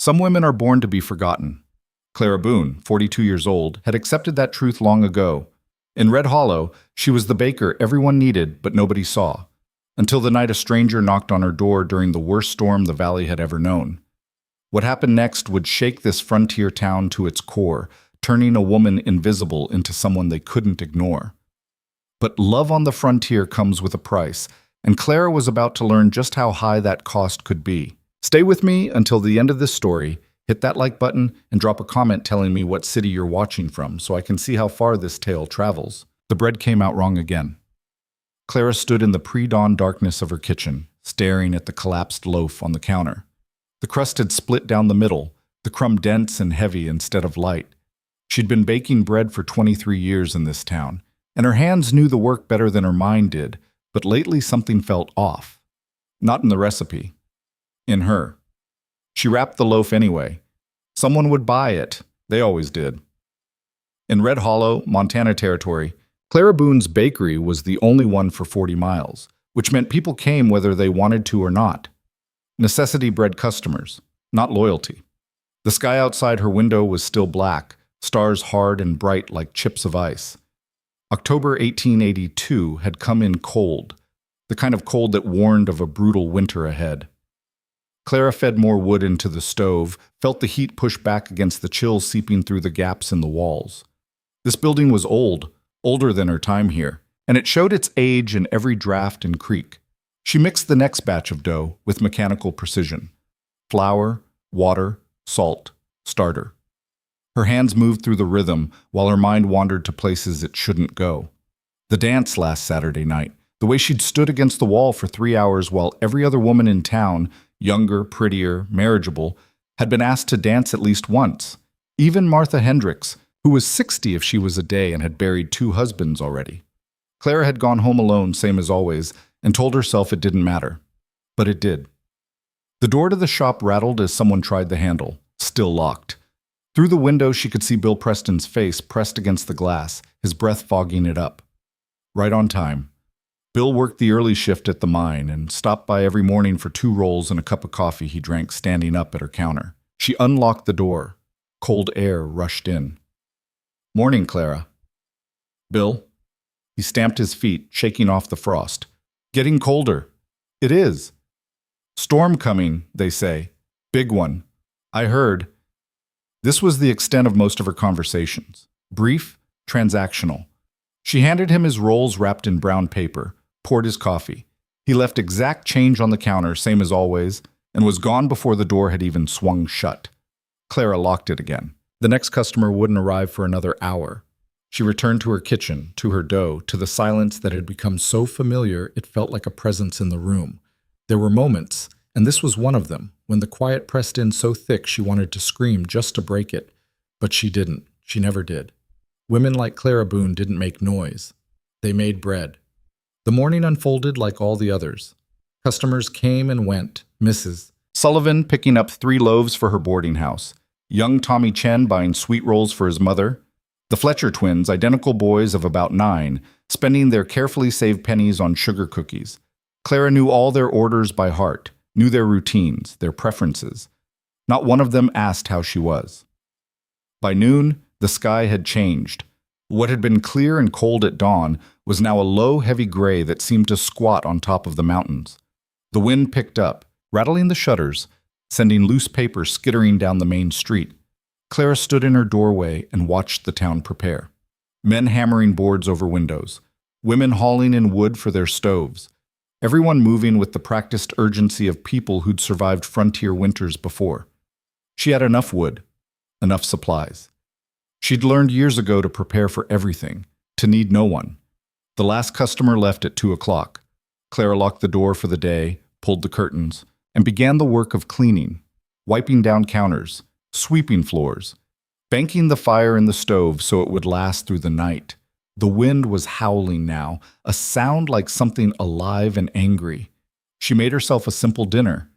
Some women are born to be forgotten. Clara Boone, 42 years old, had accepted that truth long ago. In Red Hollow, she was the baker everyone needed but nobody saw, until the night a stranger knocked on her door during the worst storm the valley had ever known. What happened next would shake this frontier town to its core, turning a woman invisible into someone they couldn't ignore. But love on the frontier comes with a price, and Clara was about to learn just how high that cost could be. Stay with me until the end of this story. Hit that like button and drop a comment telling me what city you're watching from so I can see how far this tale travels. The bread came out wrong again. Clara stood in the pre-dawn darkness of her kitchen, staring at the collapsed loaf on the counter. The crust had split down the middle, the crumb dense and heavy instead of light. She'd been baking bread for 23 years in this town, and her hands knew the work better than her mind did, but lately something felt off. Not in the recipe. In her. She wrapped the loaf anyway. Someone would buy it. They always did. In Red Hollow, Montana Territory, Clara Boone's bakery was the only one for 40 miles, which meant people came whether they wanted to or not. Necessity bred customers, not loyalty. The sky outside her window was still black, stars hard and bright like chips of ice. October 1882 had come in cold, the kind of cold that warned of a brutal winter ahead. Clara fed more wood into the stove, felt the heat push back against the chill seeping through the gaps in the walls. This building was old, older than her time here, and it showed its age in every draft and creak. She mixed the next batch of dough with mechanical precision. Flour, water, salt, starter. Her hands moved through the rhythm while her mind wandered to places it shouldn't go. The dance last Saturday night, the way she'd stood against the wall for 3 hours while every other woman in town, younger, prettier, marriageable, had been asked to dance at least once. Even Martha Hendricks, who was 60 if she was a day and had buried 2 husbands already. Clara had gone home alone, same as always, and told herself it didn't matter. But it did. The door to the shop rattled as someone tried the handle, still locked. Through the window she could see Bill Preston's face pressed against the glass, his breath fogging it up. Right on time. Bill worked the early shift at the mine and stopped by every morning for 2 rolls and a cup of coffee he drank standing up at her counter. She unlocked the door. Cold air rushed in. "Morning, Clara." "Bill?" He stamped his feet, shaking off the frost. "Getting colder." "It is." "Storm coming, they say. Big one. I heard." This was the extent of most of her conversations. Brief, transactional. She handed him his rolls wrapped in brown paper, poured his coffee. He left exact change on the counter, same as always, and was gone before the door had even swung shut. Clara locked it again. The next customer wouldn't arrive for another hour. She returned to her kitchen, to her dough, to the silence that had become so familiar it felt like a presence in the room. There were moments, and this was one of them, when the quiet pressed in so thick she wanted to scream just to break it. But she didn't. She never did. Women like Clara Boone didn't make noise. They made bread. The morning unfolded like all the others. Customers came and went. Mrs. Sullivan picking up 3 loaves for her boarding house. Young Tommy Chen buying sweet rolls for his mother. The Fletcher twins, identical boys of about 9, spending their carefully saved pennies on sugar cookies. Clara knew all their orders by heart, knew their routines, their preferences. Not one of them asked how she was. By noon, the sky had changed. What had been clear and cold at dawn was now a low, heavy gray that seemed to squat on top of the mountains. The wind picked up, rattling the shutters, sending loose paper skittering down the main street. Clara stood in her doorway and watched the town prepare. Men hammering boards over windows, women hauling in wood for their stoves, everyone moving with the practiced urgency of people who'd survived frontier winters before. She had enough wood, enough supplies. She'd learned years ago to prepare for everything, to need no one. The last customer left at 2 o'clock. Clara locked the door for the day, pulled the curtains, and began the work of cleaning, wiping down counters, sweeping floors, banking the fire in the stove so it would last through the night. The wind was howling now, a sound like something alive and angry. She made herself a simple dinner.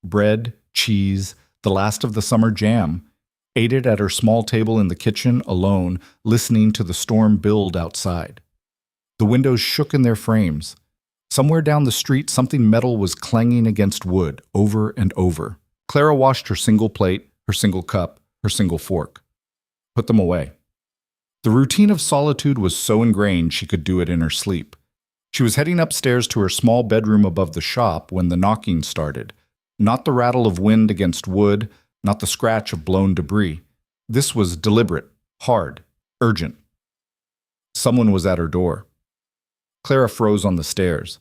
Bread, cheese, the last of the summer jam. Ate it at her small table in the kitchen, alone, listening to the storm build outside. The windows shook in their frames. Somewhere down the street, something metal was clanging against wood, over and over. Clara washed her single plate, her single cup, her single fork. Put them away. The routine of solitude was so ingrained she could do it in her sleep. She was heading upstairs to her small bedroom above the shop when the knocking started. Not the rattle of wind against wood, not the scratch of blown debris. This was deliberate, hard, urgent. Someone was at her door. Clara froze on the stairs.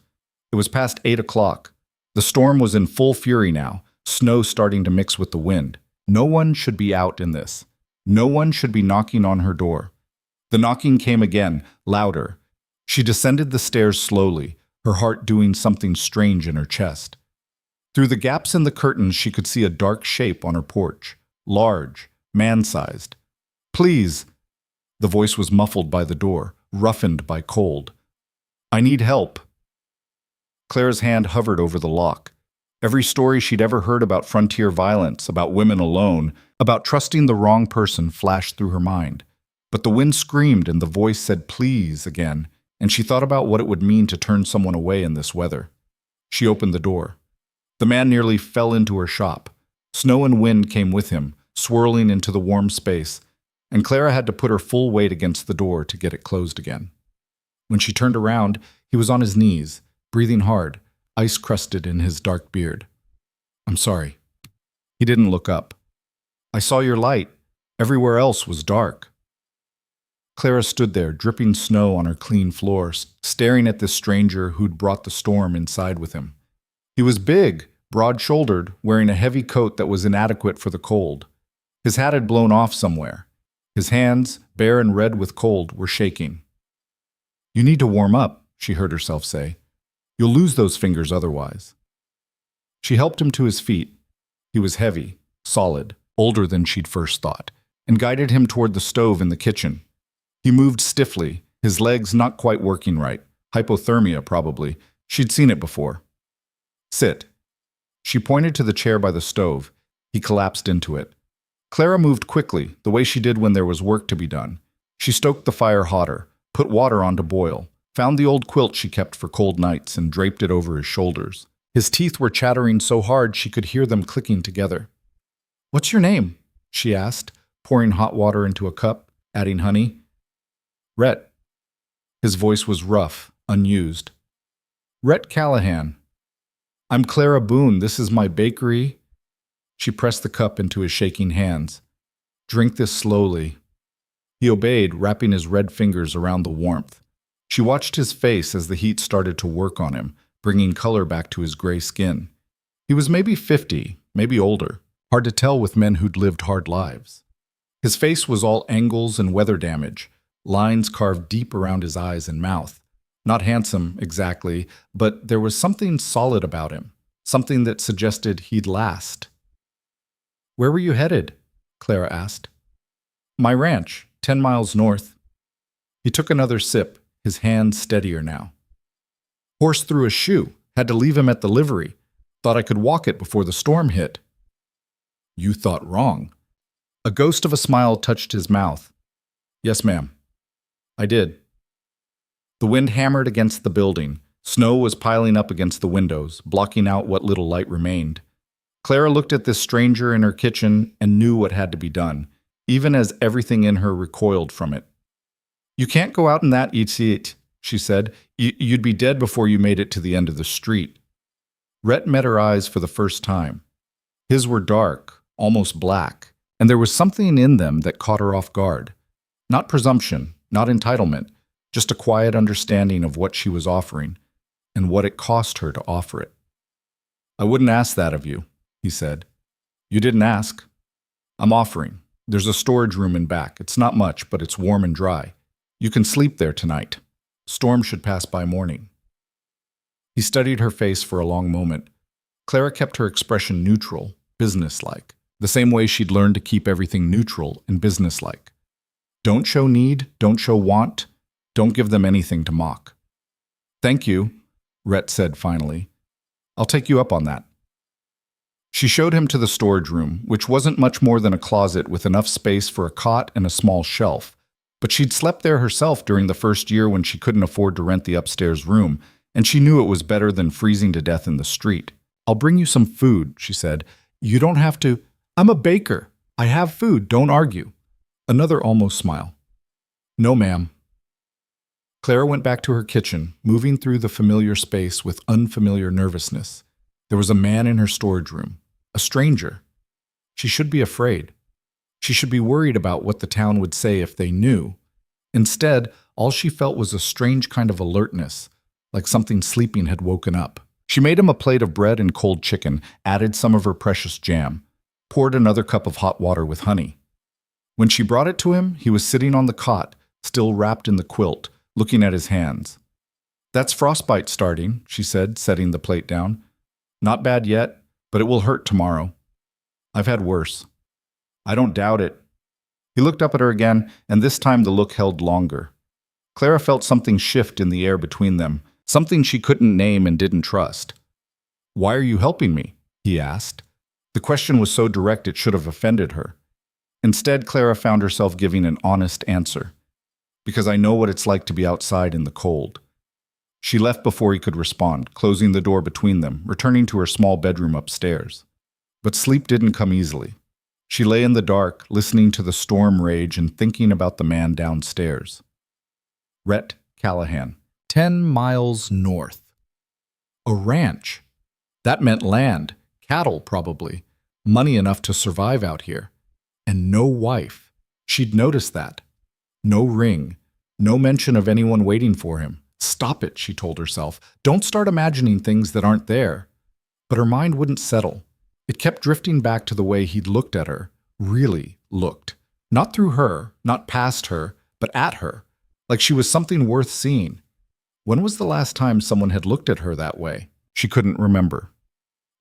It was past 8 o'clock. The storm was in full fury now, snow starting to mix with the wind. No one should be out in this. No one should be knocking on her door. The knocking came again, louder. She descended the stairs slowly, her heart doing something strange in her chest. Through the gaps in the curtains she could see a dark shape on her porch, large, man-sized. "Please." The voice was muffled by the door, roughened by cold. "I need help." Clara's hand hovered over the lock. Every story she'd ever heard about frontier violence, about women alone, about trusting the wrong person flashed through her mind. But the wind screamed and the voice said please again, and she thought about what it would mean to turn someone away in this weather. She opened the door. The man nearly fell into her shop. Snow and wind came with him, swirling into the warm space, and Clara had to put her full weight against the door to get it closed again. When she turned around, he was on his knees, breathing hard, ice crusted in his dark beard. "I'm sorry." He didn't look up. "I saw your light. Everywhere else was dark." Clara stood there, dripping snow on her clean floor, staring at this stranger who'd brought the storm inside with him. He was big, broad-shouldered, wearing a heavy coat that was inadequate for the cold. His hat had blown off somewhere. His hands, bare and red with cold, were shaking. "You need to warm up," she heard herself say. "You'll lose those fingers otherwise." She helped him to his feet. He was heavy, solid, older than she'd first thought, and guided him toward the stove in the kitchen. He moved stiffly, his legs not quite working right. Hypothermia, probably. She'd seen it before. "Sit." She pointed to the chair by the stove. He collapsed into it. Clara moved quickly, the way she did when there was work to be done. She stoked the fire hotter, put water on to boil, found the old quilt she kept for cold nights and draped it over his shoulders. His teeth were chattering so hard she could hear them clicking together. "What's your name?" she asked, pouring hot water into a cup, adding honey. "Rhett." His voice was rough, unused. "Rhett Callahan. I'm Clara Boone. This is my bakery." She pressed the cup into his shaking hands. "Drink this slowly." He obeyed, wrapping his red fingers around the warmth. She watched his face as the heat started to work on him, bringing color back to his gray skin. He was maybe 50, maybe older. Hard to tell with men who'd lived hard lives. His face was all angles and weather damage, lines carved deep around his eyes and mouth. Not handsome, exactly, but there was something solid about him, something that suggested he'd last. "Where were you headed?" Clara asked. "My ranch, 10 miles north." He took another sip, his hand steadier now. "Horse threw a shoe. Had to leave him at the livery. Thought I could walk it before the storm hit." "You thought wrong." A ghost of a smile touched his mouth. "Yes, ma'am. I did." The wind hammered against the building. Snow was piling up against the windows, blocking out what little light remained. Clara looked at this stranger in her kitchen and knew what had to be done, even as everything in her recoiled from it. "You can't go out in that, Itzit," she said. You'd be dead before you made it to the end of the street." Rhett met her eyes for the first time. His were dark, almost black, and there was something in them that caught her off guard. Not presumption, not entitlement, just a quiet understanding of what she was offering, and what it cost her to offer it. "I wouldn't ask that of you," he said. "You didn't ask. I'm offering. There's a storage room in back. It's not much, but it's warm and dry. You can sleep there tonight. Storm should pass by morning." He studied her face for a long moment. Clara kept her expression neutral, businesslike, the same way she'd learned to keep everything neutral and businesslike. Don't show need, don't show want, don't give them anything to mock. "Thank you," Rhett said finally. "I'll take you up on that." She showed him to the storage room, which wasn't much more than a closet with enough space for a cot and a small shelf. But she'd slept there herself during the first year when she couldn't afford to rent the upstairs room, and she knew it was better than freezing to death in the street. "I'll bring you some food," she said. "You don't have to—" "I'm a baker," I have food, don't argue. Another almost smile. No, ma'am. Clara went back to her kitchen, moving through the familiar space with unfamiliar nervousness. There was a man in her storage room, a stranger. She should be afraid. She should be worried about what the town would say if they knew. Instead, all she felt was a strange kind of alertness, like something sleeping had woken up. She made him a plate of bread and cold chicken, added some of her precious jam, poured another cup of hot water with honey. When she brought it to him, he was sitting on the cot, still wrapped in the quilt, looking at his hands. That's frostbite starting, she said, setting the plate down. Not bad yet, but it will hurt tomorrow. I've had worse. I don't doubt it. He looked up at her again, and this time the look held longer. Clara felt something shift in the air between them, something she couldn't name and didn't trust. Why are you helping me? He asked. The question was so direct it should have offended her. Instead, Clara found herself giving an honest answer. Because I know what it's like to be outside in the cold. She left before he could respond, closing the door between them, returning to her small bedroom upstairs. But sleep didn't come easily. She lay in the dark, listening to the storm rage and thinking about the man downstairs. Rhett Callahan, 10 miles north. A ranch. That meant land, cattle probably, money enough to survive out here. And no wife. She'd noticed that. No ring. No mention of anyone waiting for him. Stop it, she told herself. Don't start imagining things that aren't there. But her mind wouldn't settle. It kept drifting back to the way he'd looked at her. Really looked. Not through her, not past her, but at her. Like she was something worth seeing. When was the last time someone had looked at her that way? She couldn't remember.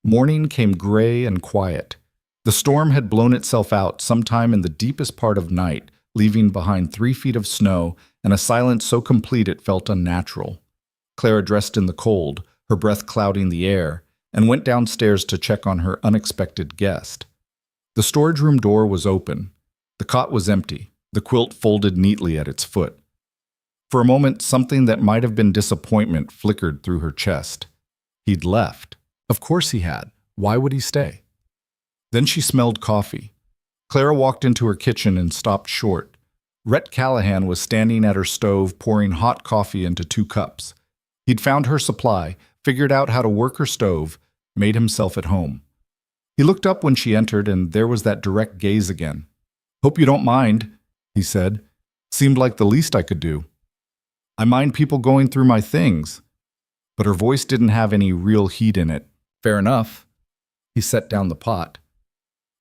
Morning came gray and quiet. The storm had blown itself out sometime in the deepest part of night, leaving behind 3 feet of snow and a silence so complete it felt unnatural. Clara dressed in the cold, her breath clouding the air, and went downstairs to check on her unexpected guest. The storage room door was open. The cot was empty, the quilt folded neatly at its foot. For a moment, something that might have been disappointment flickered through her chest. He'd left. Of course he had. Why would he stay? Then she smelled coffee. Clara walked into her kitchen and stopped short. Rhett Callahan was standing at her stove pouring hot coffee into 2 cups. He'd found her supply, figured out how to work her stove, made himself at home. He looked up when she entered, and there was that direct gaze again. Hope you don't mind, he said. Seemed like the least I could do. I mind people going through my things. But her voice didn't have any real heat in it. Fair enough. He set down the pot.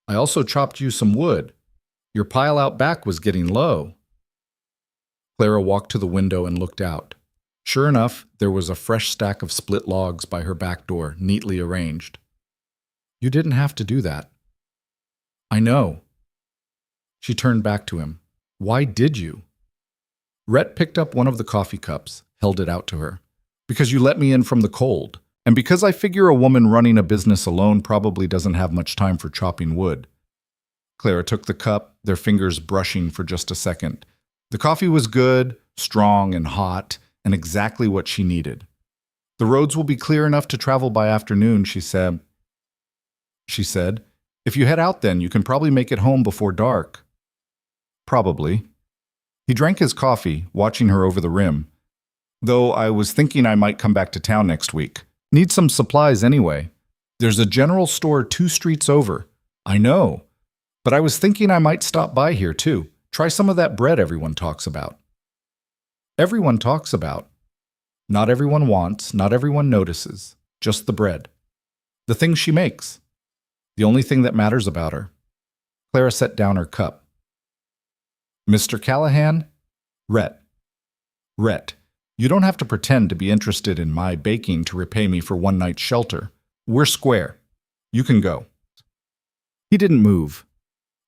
I also chopped you some wood. Your pile out back was getting low. Clara walked to the window and looked out. Sure enough, there was a fresh stack of split logs by her back door, neatly arranged. You didn't have to do that. I know. She turned back to him. Why did you? Rhett picked up one of the coffee cups, held it out to her. Because you let me in from the cold. And because I figure a woman running a business alone probably doesn't have much time for chopping wood. Clara took the cup, their fingers brushing for just a second. The coffee was good, strong and hot, and exactly what she needed. The roads will be clear enough to travel by afternoon, she said. If you head out then, you can probably make it home before dark. Probably. He drank his coffee, watching her over the rim. Though I was thinking I might come back to town next week. Need some supplies anyway. There's a general store 2 streets over. I know. But I was thinking I might stop by here too. Try some of that bread everyone talks about. Everyone talks about. Not everyone wants, not everyone notices. Just the bread. The things she makes. The only thing that matters about her. Clara set down her cup. Mr. Callahan? Rhett. Rhett. You don't have to pretend to be interested in my baking to repay me for one night's shelter. We're square. You can go. He didn't move.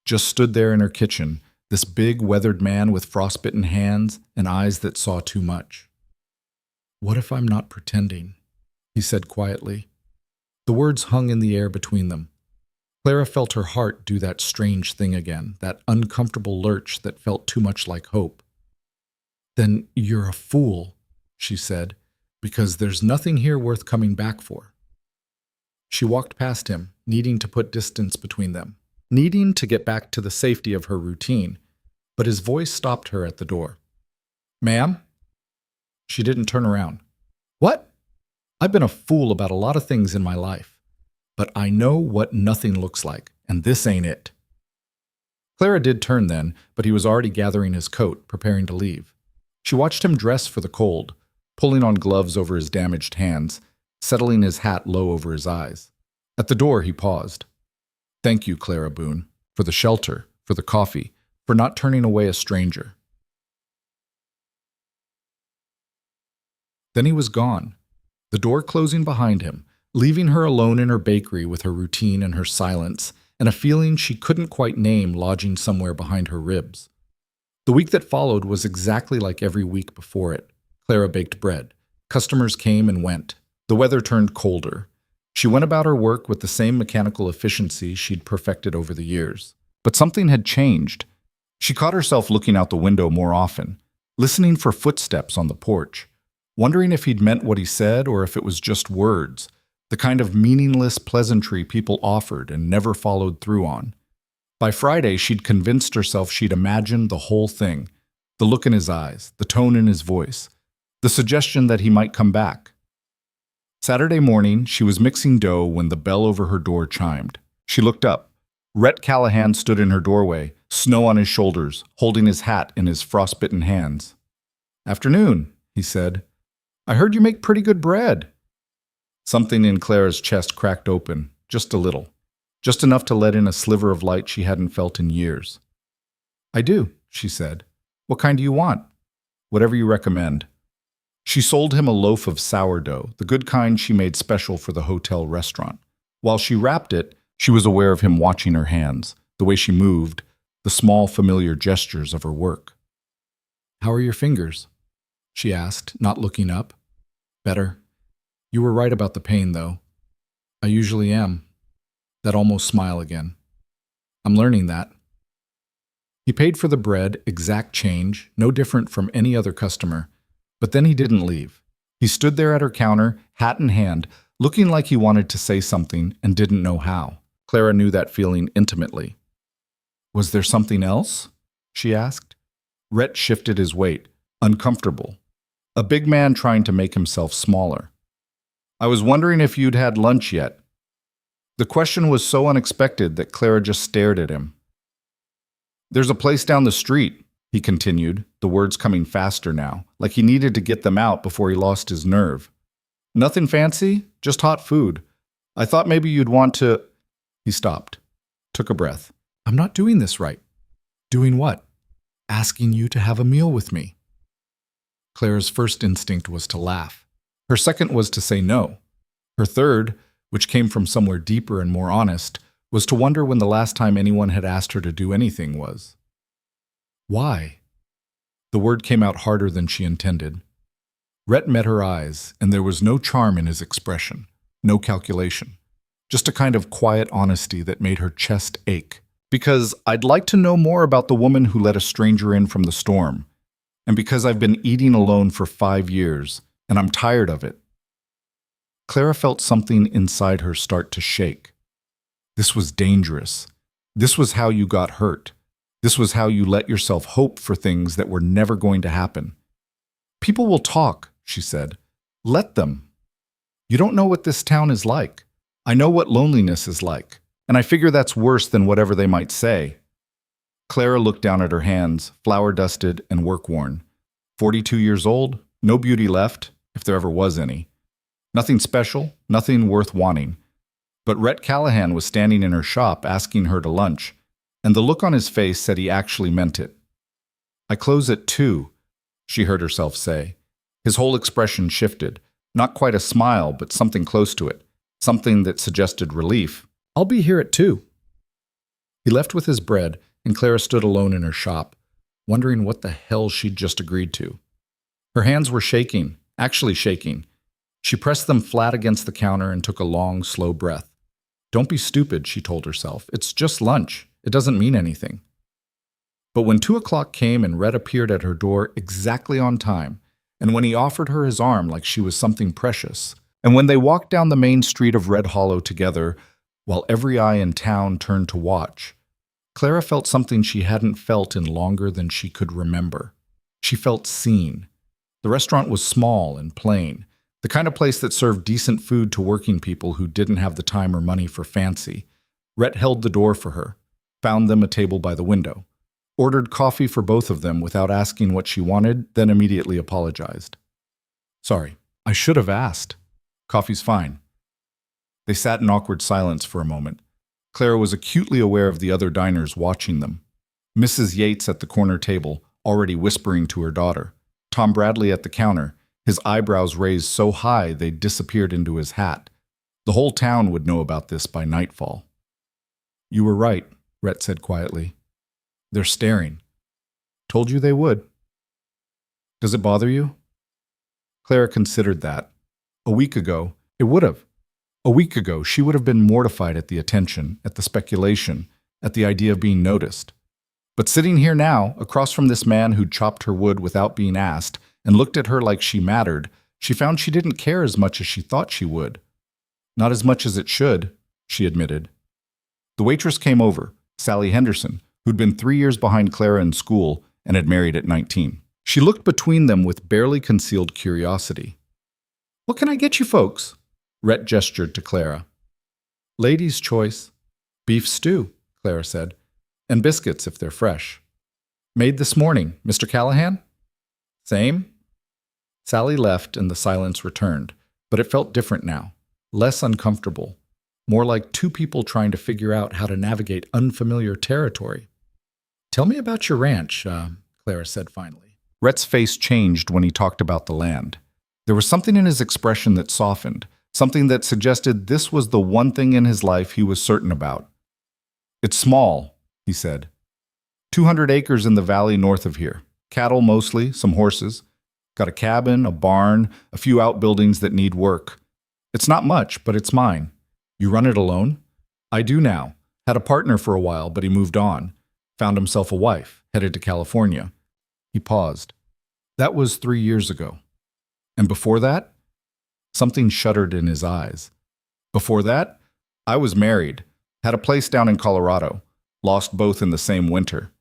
Just stood there in her kitchen, this big, weathered man with frostbitten hands and eyes that saw too much. What if I'm not pretending? He said quietly. The words hung in the air between them. Clara felt her heart do that strange thing again, that uncomfortable lurch that felt too much like hope. Then you're a fool, she said, because there's nothing here worth coming back for. She walked past him, needing to put distance between them. needing to get back to the safety of her routine, but his voice stopped her at the door. "Ma'am?" She didn't turn around. "What?" "I've been a fool about a lot of things in my life, but I know what nothing looks like, and this ain't it." Clara did turn then, but he was already gathering his coat, preparing to leave. She watched him dress for the cold, pulling on gloves over his damaged hands, settling his hat low over his eyes. At the door, he paused. "Thank you, Clara Boone, for the shelter, for the coffee, for not turning away a stranger." Then he was gone, the door closing behind him, leaving her alone in her bakery with her routine and her silence, and a feeling she couldn't quite name lodging somewhere behind her ribs. The week that followed was exactly like every week before it. Clara baked bread. Customers came and went. The weather turned colder. She went about her work with the same mechanical efficiency she'd perfected over the years. But something had changed. She caught herself looking out the window more often, listening for footsteps on the porch, wondering if he'd meant what he said or if it was just words, the kind of meaningless pleasantry people offered and never followed through on. By Friday, she'd convinced herself she'd imagined the whole thing, the look in his eyes, the tone in his voice, the suggestion that he might come back. Saturday morning, she was mixing dough when the bell over her door chimed. She looked up. Rhett Callahan stood in her doorway, snow on his shoulders, holding his hat in his frostbitten hands. "Afternoon," he said. "I heard you make pretty good bread." Something in Clara's chest cracked open, just a little, just enough to let in a sliver of light she hadn't felt in years. "I do," she said. "What kind do you want?" "Whatever you recommend." She sold him a loaf of sourdough, the good kind she made special for the hotel restaurant. While she wrapped it, she was aware of him watching her hands, the way she moved, the small familiar gestures of her work. "How are your fingers?" she asked, not looking up. "Better. You were right about the pain, though. I usually am." That almost smile again. "I'm learning that." He paid for the bread, exact change, no different from any other customer. But then he didn't leave. He stood there at her counter, hat in hand, looking like he wanted to say something and didn't know how. Clara knew that feeling intimately. "Was there something else?" she asked. Rhett shifted his weight, uncomfortable. A big man trying to make himself smaller. "I was wondering if you'd had lunch yet." The question was so unexpected that Clara just stared at him. "There's a place down the street," he continued, the words coming faster now, like he needed to get them out before he lost his nerve. "Nothing fancy, just hot food. I thought maybe you'd want to—" He stopped, took a breath. "I'm not doing this right." "Doing what?" "Asking you to have a meal with me." Clara's first instinct was to laugh. Her second was to say no. Her third, which came from somewhere deeper and more honest, was to wonder when the last time anyone had asked her to do anything was. "Why?" The word came out harder than she intended. Rhett met her eyes, and there was no charm in his expression, no calculation, just a kind of quiet honesty that made her chest ache. "Because I'd like to know more about the woman who let a stranger in from the storm, and because I've been eating alone for 5 years, and I'm tired of it." Clara felt something inside her start to shake. This was dangerous. This was how you got hurt. This was how you let yourself hope for things that were never going to happen. "People will talk," she said. "Let them. You don't know what this town is like. I know what loneliness is like, and I figure that's worse than whatever they might say." Clara looked down at her hands, flour-dusted and work-worn. 42 years old, no beauty left, if there ever was any. Nothing special, nothing worth wanting. But Rhett Callahan was standing in her shop asking her to lunch, and the look on his face said he actually meant it. "I close at 2, she heard herself say. His whole expression shifted, not quite a smile, but something close to it, something that suggested relief. "I'll be here at 2. He left with his bread, and Clara stood alone in her shop, wondering what the hell she'd just agreed to. Her hands were shaking, actually shaking. She pressed them flat against the counter and took a long, slow breath. "Don't be stupid," she told herself. "It's just lunch. It doesn't mean anything." But when 2 o'clock came and Rhett appeared at her door exactly on time, and when he offered her his arm like she was something precious, and when they walked down the main street of Red Hollow together, while every eye in town turned to watch, Clara felt something she hadn't felt in longer than she could remember. She felt seen. The restaurant was small and plain, the kind of place that served decent food to working people who didn't have the time or money for fancy. Rhett held the door for her, found them a table by the window, ordered coffee for both of them without asking what she wanted, then immediately apologized. "Sorry, I should have asked. Coffee's fine." They sat in awkward silence for a moment. Clara was acutely aware of the other diners watching them. Mrs. Yates at the corner table, already whispering to her daughter. Tom Bradley at the counter, his eyebrows raised so high they disappeared into his hat. The whole town would know about this by nightfall. "You were right," Rhett said quietly. "They're staring. Told you they would." "Does it bother you?" Clara considered that. A week ago, it would have. A week ago, she would have been mortified at the attention, at the speculation, at the idea of being noticed. But sitting here now, across from this man who'd chopped her wood without being asked and looked at her like she mattered, she found she didn't care as much as she thought she would. "Not as much as it should," she admitted. The waitress came over, Sally Henderson, who'd been 3 years behind Clara in school and had married at 19. She looked between them with barely concealed curiosity. "What can I get you folks?" Rhett gestured to Clara. "Ladies' choice. Beef stew," Clara said, "and biscuits if they're fresh." "Made this morning, Mr. Callahan?" "Same." Sally left and the silence returned, but it felt different now, less uncomfortable, more like two people trying to figure out how to navigate unfamiliar territory. "Tell me about your ranch," Clara said finally. Rhett's face changed when he talked about the land. There was something in his expression that softened, something that suggested this was the one thing in his life he was certain about. "It's small," he said. 200 acres in the valley north of here. Cattle mostly, some horses. Got a cabin, a barn, a few outbuildings that need work. It's not much, but it's mine. You run it alone?" "I do now. Had a partner for a while, but he moved on. Found himself a wife, headed to California." He paused. "That was 3 years ago. And before that?" Something shuddered in his eyes. "Before that, I was married. Had a place down in Colorado. Lost both in the same winter."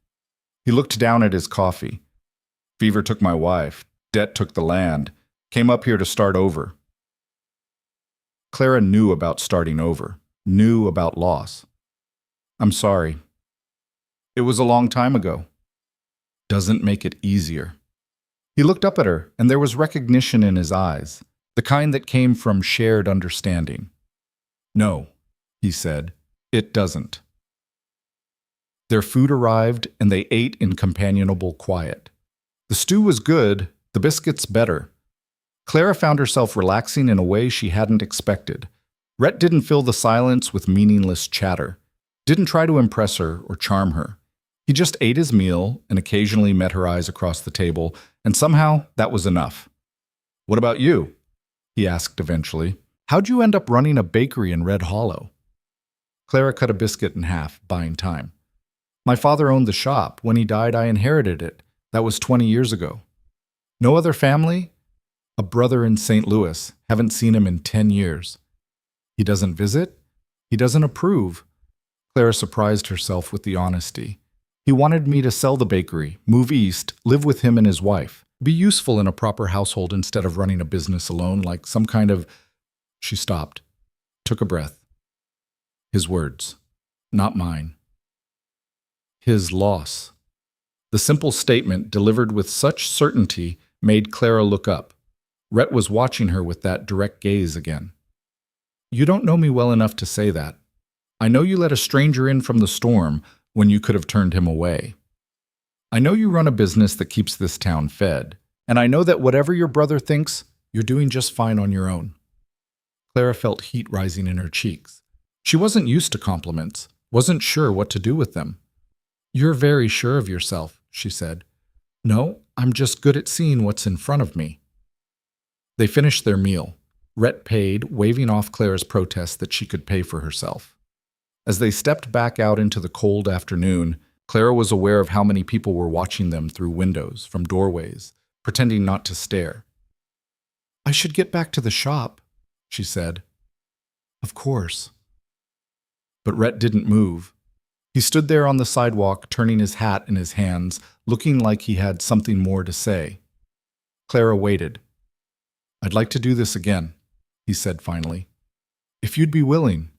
He looked down at his coffee. "Fever took my wife. Debt took the land. Came up here to start over." Clara knew about starting over. Knew about loss. "I'm sorry. It was a long time ago." "Doesn't make it easier." He looked up at her, and there was recognition in his eyes, the kind that came from shared understanding. "No," he said, "it doesn't." Their food arrived, and they ate in companionable quiet. The stew was good, the biscuits better. Clara found herself relaxing in a way she hadn't expected. Rhett didn't fill the silence with meaningless chatter, didn't try to impress her or charm her. He just ate his meal and occasionally met her eyes across the table, and somehow that was enough. "What about you?" he asked eventually. "How'd you end up running a bakery in Red Hollow?" Clara cut a biscuit in half, buying time. "My father owned the shop. When he died, I inherited it. That was 20 years ago." "No other family?" "A brother in St. Louis. Haven't seen him in 10 years. "He doesn't visit?" "He doesn't approve." Clara surprised herself with the honesty. "He wanted me to sell the bakery, move east, live with him and his wife, be useful in a proper household instead of running a business alone like some kind of—" She stopped, took a breath. His words, not mine. His loss. The simple statement, delivered with such certainty, made Clara look up. Rhett was watching her with that direct gaze again. "You don't know me well enough to say that. I know you let a stranger in from the storm when you could have turned him away. I know you run a business that keeps this town fed, and I know that whatever your brother thinks, you're doing just fine on your own." Clara felt heat rising in her cheeks. She wasn't used to compliments, wasn't sure what to do with them. "You're very sure of yourself," she said. "No, I'm just good at seeing what's in front of me." They finished their meal. Rhett paid, waving off Clara's protest that she could pay for herself. As they stepped back out into the cold afternoon, Clara was aware of how many people were watching them through windows, from doorways, pretending not to stare. "I should get back to the shop," she said. "Of course." But Rhett didn't move. He stood there on the sidewalk, turning his hat in his hands, looking like he had something more to say. Clara waited. "I'd like to do this again," he said finally. "If you'd be willing."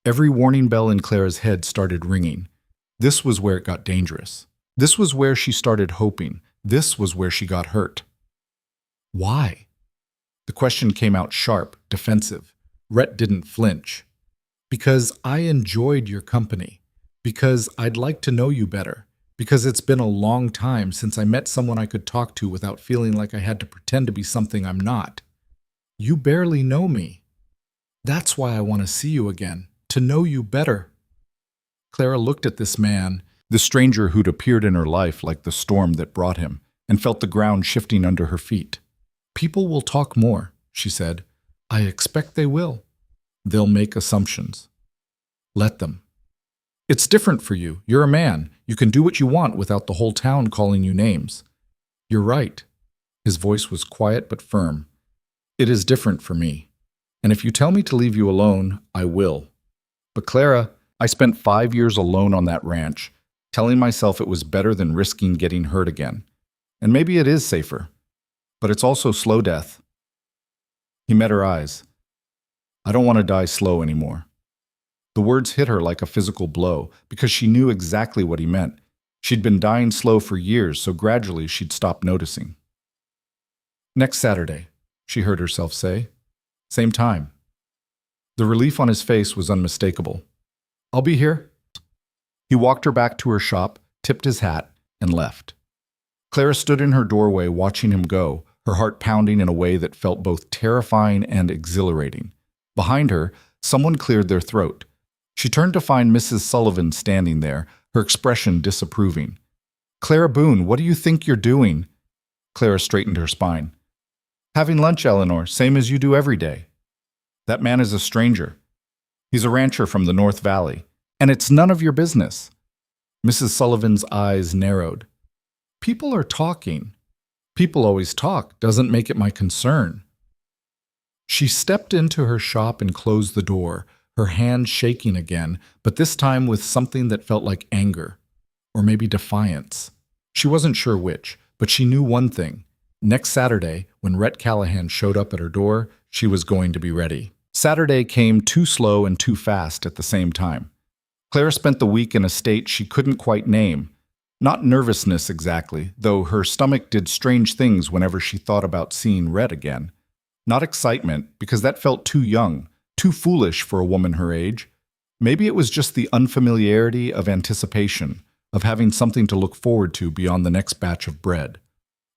Every warning bell in Clara's head started ringing. This was where it got dangerous. This was where she started hoping. This was where she got hurt. Why? The question came out sharp, defensive. Rhett didn't flinch. "Because I enjoyed your company. Because I'd like to know you better. Because it's been a long time since I met someone I could talk to without feeling like I had to pretend to be something I'm not. You barely know me. That's why I want to see you again, to know you better." Clara looked at this man, the stranger who'd appeared in her life like the storm that brought him, and felt the ground shifting under her feet. "People will talk more," she said. "I expect they will. They'll make assumptions. Let them. It's different for you. You're a man. You can do what you want without the whole town calling you names." "You're right." His voice was quiet but firm. "It is different for me. And if you tell me to leave you alone, I will. But Clara, I spent 5 years alone on that ranch, telling myself it was better than risking getting hurt again. And maybe it is safer. But it's also slow death." He met her eyes. "I don't want to die slow anymore." The words hit her like a physical blow, because she knew exactly what he meant. She'd been dying slow for years, so gradually she'd stopped noticing. "Next Saturday," she heard herself say. "Same time." The relief on his face was unmistakable. "I'll be here." He walked her back to her shop, tipped his hat, and left. Clara stood in her doorway watching him go, her heart pounding in a way that felt both terrifying and exhilarating. Behind her, someone cleared their throat. She turned to find Mrs. Sullivan standing there, her expression disapproving. "Clara Boone, what do you think you're doing?" Clara straightened her spine. "Having lunch, Eleanor, same as you do every day." "That man is a stranger. He's a rancher from the North Valley, and it's none of your business." Mrs. Sullivan's eyes narrowed. "People are talking. People always talk. Doesn't make it my concern." She stepped into her shop and closed the door, her hand shaking again, but this time with something that felt like anger, or maybe defiance. She wasn't sure which, but she knew one thing. Next Saturday, when Rhett Callahan showed up at her door, she was going to be ready. Saturday came too slow and too fast at the same time. Clara spent the week in a state she couldn't quite name. Not nervousness exactly, though her stomach did strange things whenever she thought about seeing Rhett again. Not excitement, because that felt too young, too foolish for a woman her age. Maybe it was just the unfamiliarity of anticipation, of having something to look forward to beyond the next batch of bread.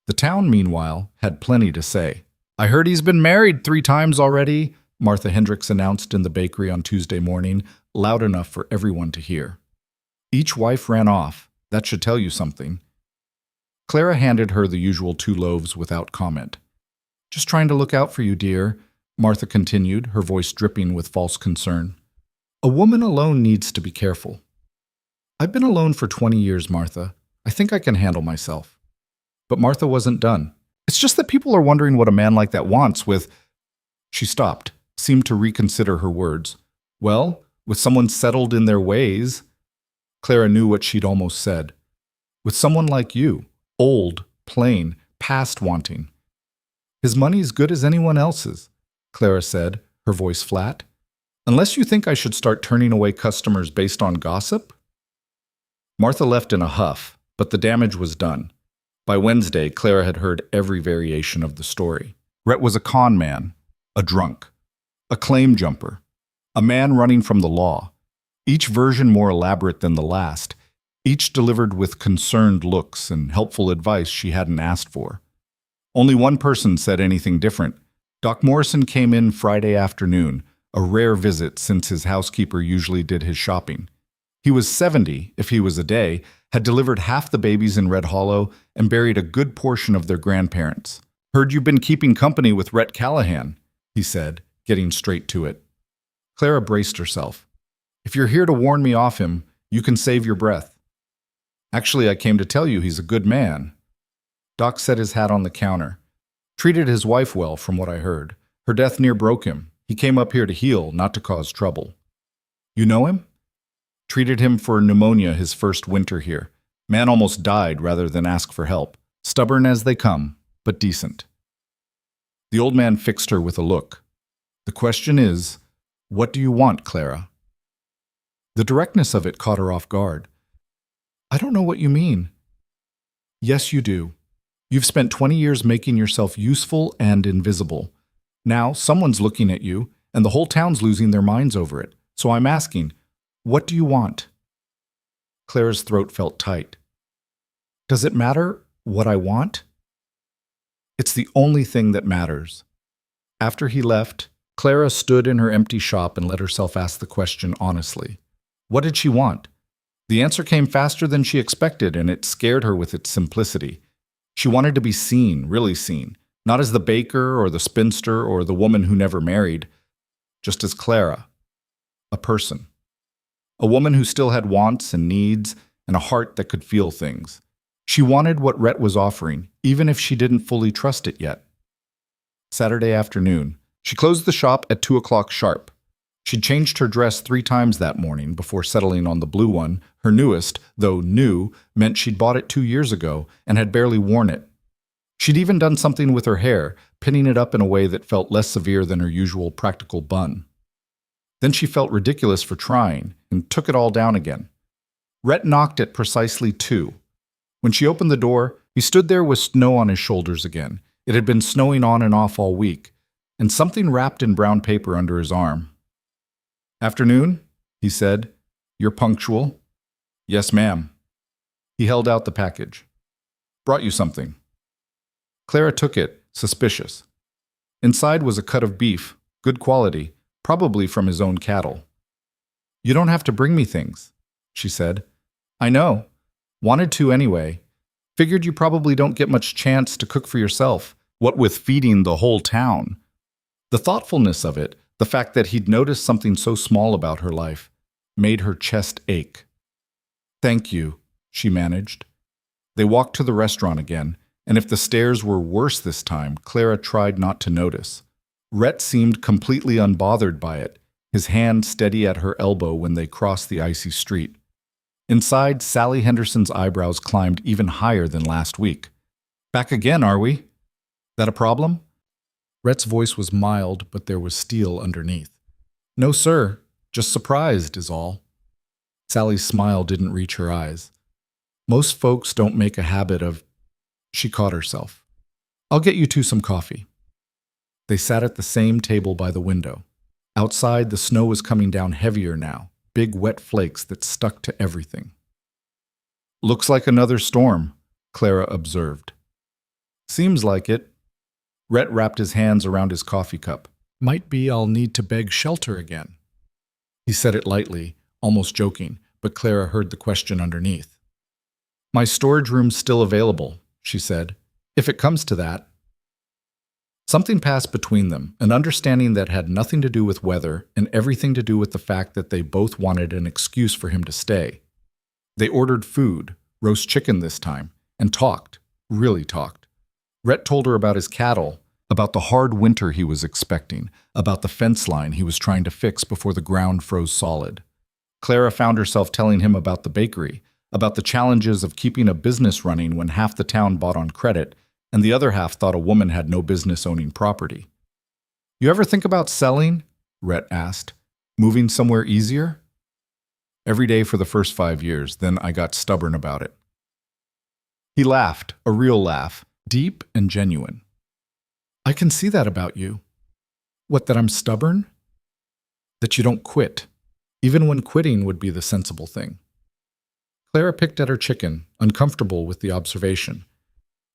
The town, meanwhile, had plenty to say. "I heard he's been married 3 times already," Martha Hendricks announced in the bakery on Tuesday morning, loud enough for everyone to hear. "Each wife ran off. That should tell you something." Clara handed her the usual 2 loaves without comment. "Just trying to look out for you, dear," Martha continued, her voice dripping with false concern. "A woman alone needs to be careful." "I've been alone for 20 years, Martha. I think I can handle myself." But Martha wasn't done. "It's just that people are wondering what a man like that wants with—" She stopped, seemed to reconsider her words. "Well, with someone settled in their ways." Clara knew what she'd almost said. "With someone like you, old, plain, past wanting." "His money's good as anyone else's," Clara said, her voice flat. "Unless you think I should start turning away customers based on gossip?" Martha left in a huff, but the damage was done. By Wednesday, Clara had heard every variation of the story. Rhett was a con man, a drunk, a claim jumper, a man running from the law, each version more elaborate than the last, each delivered with concerned looks and helpful advice she hadn't asked for. Only one person said anything different. Doc Morrison came in Friday afternoon, a rare visit since his housekeeper usually did his shopping. He was 70, if he was a day, had delivered half the babies in Red Hollow, and buried a good portion of their grandparents. "Heard you've been keeping company with Rhett Callahan," he said, getting straight to it. Clara braced herself. "If you're here to warn me off him, you can save your breath." "Actually, I came to tell you he's a good man." Doc set his hat on the counter. "Treated his wife well, from what I heard. Her death near broke him. He came up here to heal, not to cause trouble." "You know him?" Treated him for pneumonia his first winter here. Man almost died rather than ask for help. Stubborn as they come, but decent. The old man fixed her with a look. The question is, what do you want, Clara? The directness of it caught her off guard. I don't know what you mean. Yes, you do. You've spent 20 years making yourself useful and invisible. Now, someone's looking at you, and the whole town's losing their minds over it. So I'm asking, what do you want? Clara's throat felt tight. Does it matter what I want? It's the only thing that matters. After he left, Clara stood in her empty shop and let herself ask the question honestly. What did she want? The answer came faster than she expected, and it scared her with its simplicity. She wanted to be seen, really seen, not as the baker or the spinster or the woman who never married, just as Clara, a person. A woman who still had wants and needs and a heart that could feel things. She wanted what Rhett was offering, even if she didn't fully trust it yet. Saturday afternoon. She closed the shop at 2 o'clock sharp. She'd changed her dress 3 times that morning before settling on the blue one. Her newest, though new, meant she'd bought it 2 years ago and had barely worn it. She'd even done something with her hair, pinning it up in a way that felt less severe than her usual practical bun. Then she felt ridiculous for trying and took it all down again. Rhett knocked at precisely 2. When she opened the door, he stood there with snow on his shoulders again. It had been snowing on and off all week, and something wrapped in brown paper under his arm. Afternoon, he said. You're punctual. Yes, ma'am. He held out the package. Brought you something. Clara took it, suspicious. Inside was a cut of beef, good quality, probably from his own cattle. You don't have to bring me things, she said. I know. Wanted to anyway. Figured you probably don't get much chance to cook for yourself, what with feeding the whole town. The thoughtfulness of it, the fact that he'd noticed something so small about her life, made her chest ache. Thank you, she managed. They walked to the restaurant again, and if the stairs were worse this time, Clara tried not to notice. Rhett seemed completely unbothered by it, his hand steady at her elbow when they crossed the icy street. Inside, Sally Henderson's eyebrows climbed even higher than last week. Back again, are we? That a problem? Rhett's voice was mild, but there was steel underneath. No, sir. Just surprised is all. Sally's smile didn't reach her eyes. Most folks don't make a habit of... She caught herself. I'll get you two some coffee. They sat at the same table by the window. Outside, the snow was coming down heavier now, big wet flakes that stuck to everything. Looks like another storm, Clara observed. Seems like it. Rhett wrapped his hands around his coffee cup. Might be I'll need to beg shelter again. He said it lightly, almost joking, but Clara heard the question underneath. My storage room's still available, she said, if it comes to that. Something passed between them, an understanding that had nothing to do with weather and everything to do with the fact that they both wanted an excuse for him to stay. They ordered food, roast chicken this time, and talked, really talked. Rhett told her about his cattle, about the hard winter he was expecting, about the fence line he was trying to fix before the ground froze solid. Clara found herself telling him about the bakery, about the challenges of keeping a business running when half the town bought on credit, and the other half thought a woman had no business owning property. You ever think about selling? Rhett asked. Moving somewhere easier? Every day for the first 5 years, then I got stubborn about it. He laughed, a real laugh, deep and genuine. I can see that about you. What, that I'm stubborn? That you don't quit, even when quitting would be the sensible thing. Clara picked at her chicken, uncomfortable with the observation.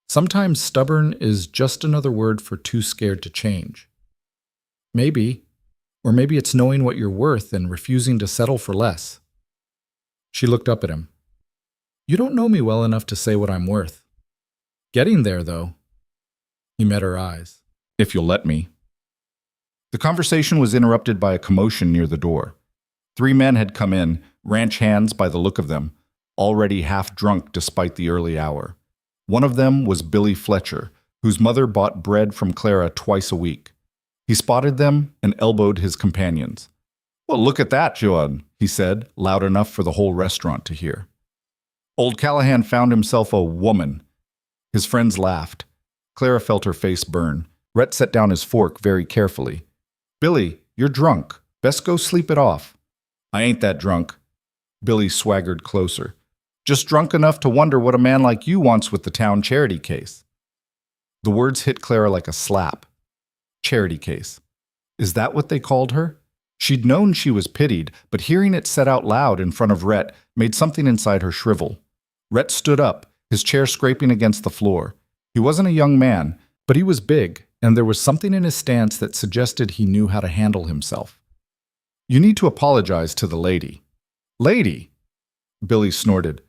Sometimes stubborn is just another word for too scared to change. Maybe, or maybe it's knowing what you're worth and refusing to settle for less. She looked up at him. You don't know me well enough to say what I'm worth. Getting there, though. He met her eyes. If you'll let me. The conversation was interrupted by a commotion near the door. 3 men had come in, ranch hands by the look of them, already half drunk despite the early hour. One of them was Billy Fletcher, whose mother bought bread from Clara twice a week. He spotted them and elbowed his companions. Well, look at that, Joan, he said, loud enough for the whole restaurant to hear. Old Callahan found himself a woman. His friends laughed. Clara felt her face burn. Rhett set down his fork very carefully. Billy, you're drunk. Best go sleep it off. I ain't that drunk. Billy swaggered closer. Just drunk enough to wonder what a man like you wants with the town charity case. The words hit Clara like a slap. Charity case. Is that what they called her? She'd known she was pitied, but hearing it said out loud in front of Rhett made something inside her shrivel. Rhett stood up, his chair scraping against the floor. He wasn't a young man, but he was big, and there was something in his stance that suggested he knew how to handle himself. You need to apologize to the lady. Lady? Billy snorted.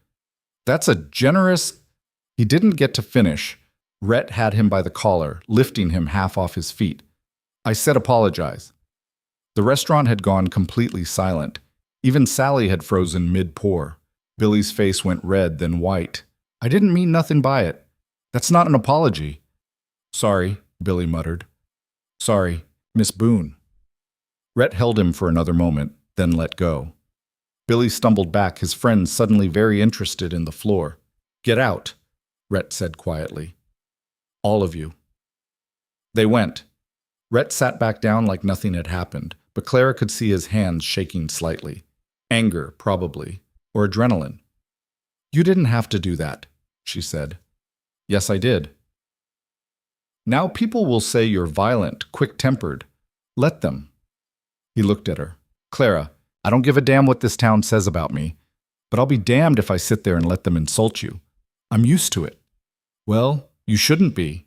That's a generous... He didn't get to finish. Rhett had him by the collar, lifting him half off his feet. I said apologize. The restaurant had gone completely silent. Even Sally had frozen mid-pour. Billy's face went red, then white. I didn't mean nothing by it. That's not an apology. Sorry, Billy muttered. Sorry, Miss Boone. Rhett held him for another moment, then let go. Billy stumbled back, his friends suddenly very interested in the floor. Get out, Rhett said quietly. All of you. They went. Rhett sat back down like nothing had happened, but Clara could see his hands shaking slightly. Anger, probably, or adrenaline. You didn't have to do that, she said. Yes, I did. Now people will say you're violent, quick-tempered. Let them. He looked at her. Clara, I don't give a damn what this town says about me, but I'll be damned if I sit there and let them insult you. I'm used to it. Well, you shouldn't be.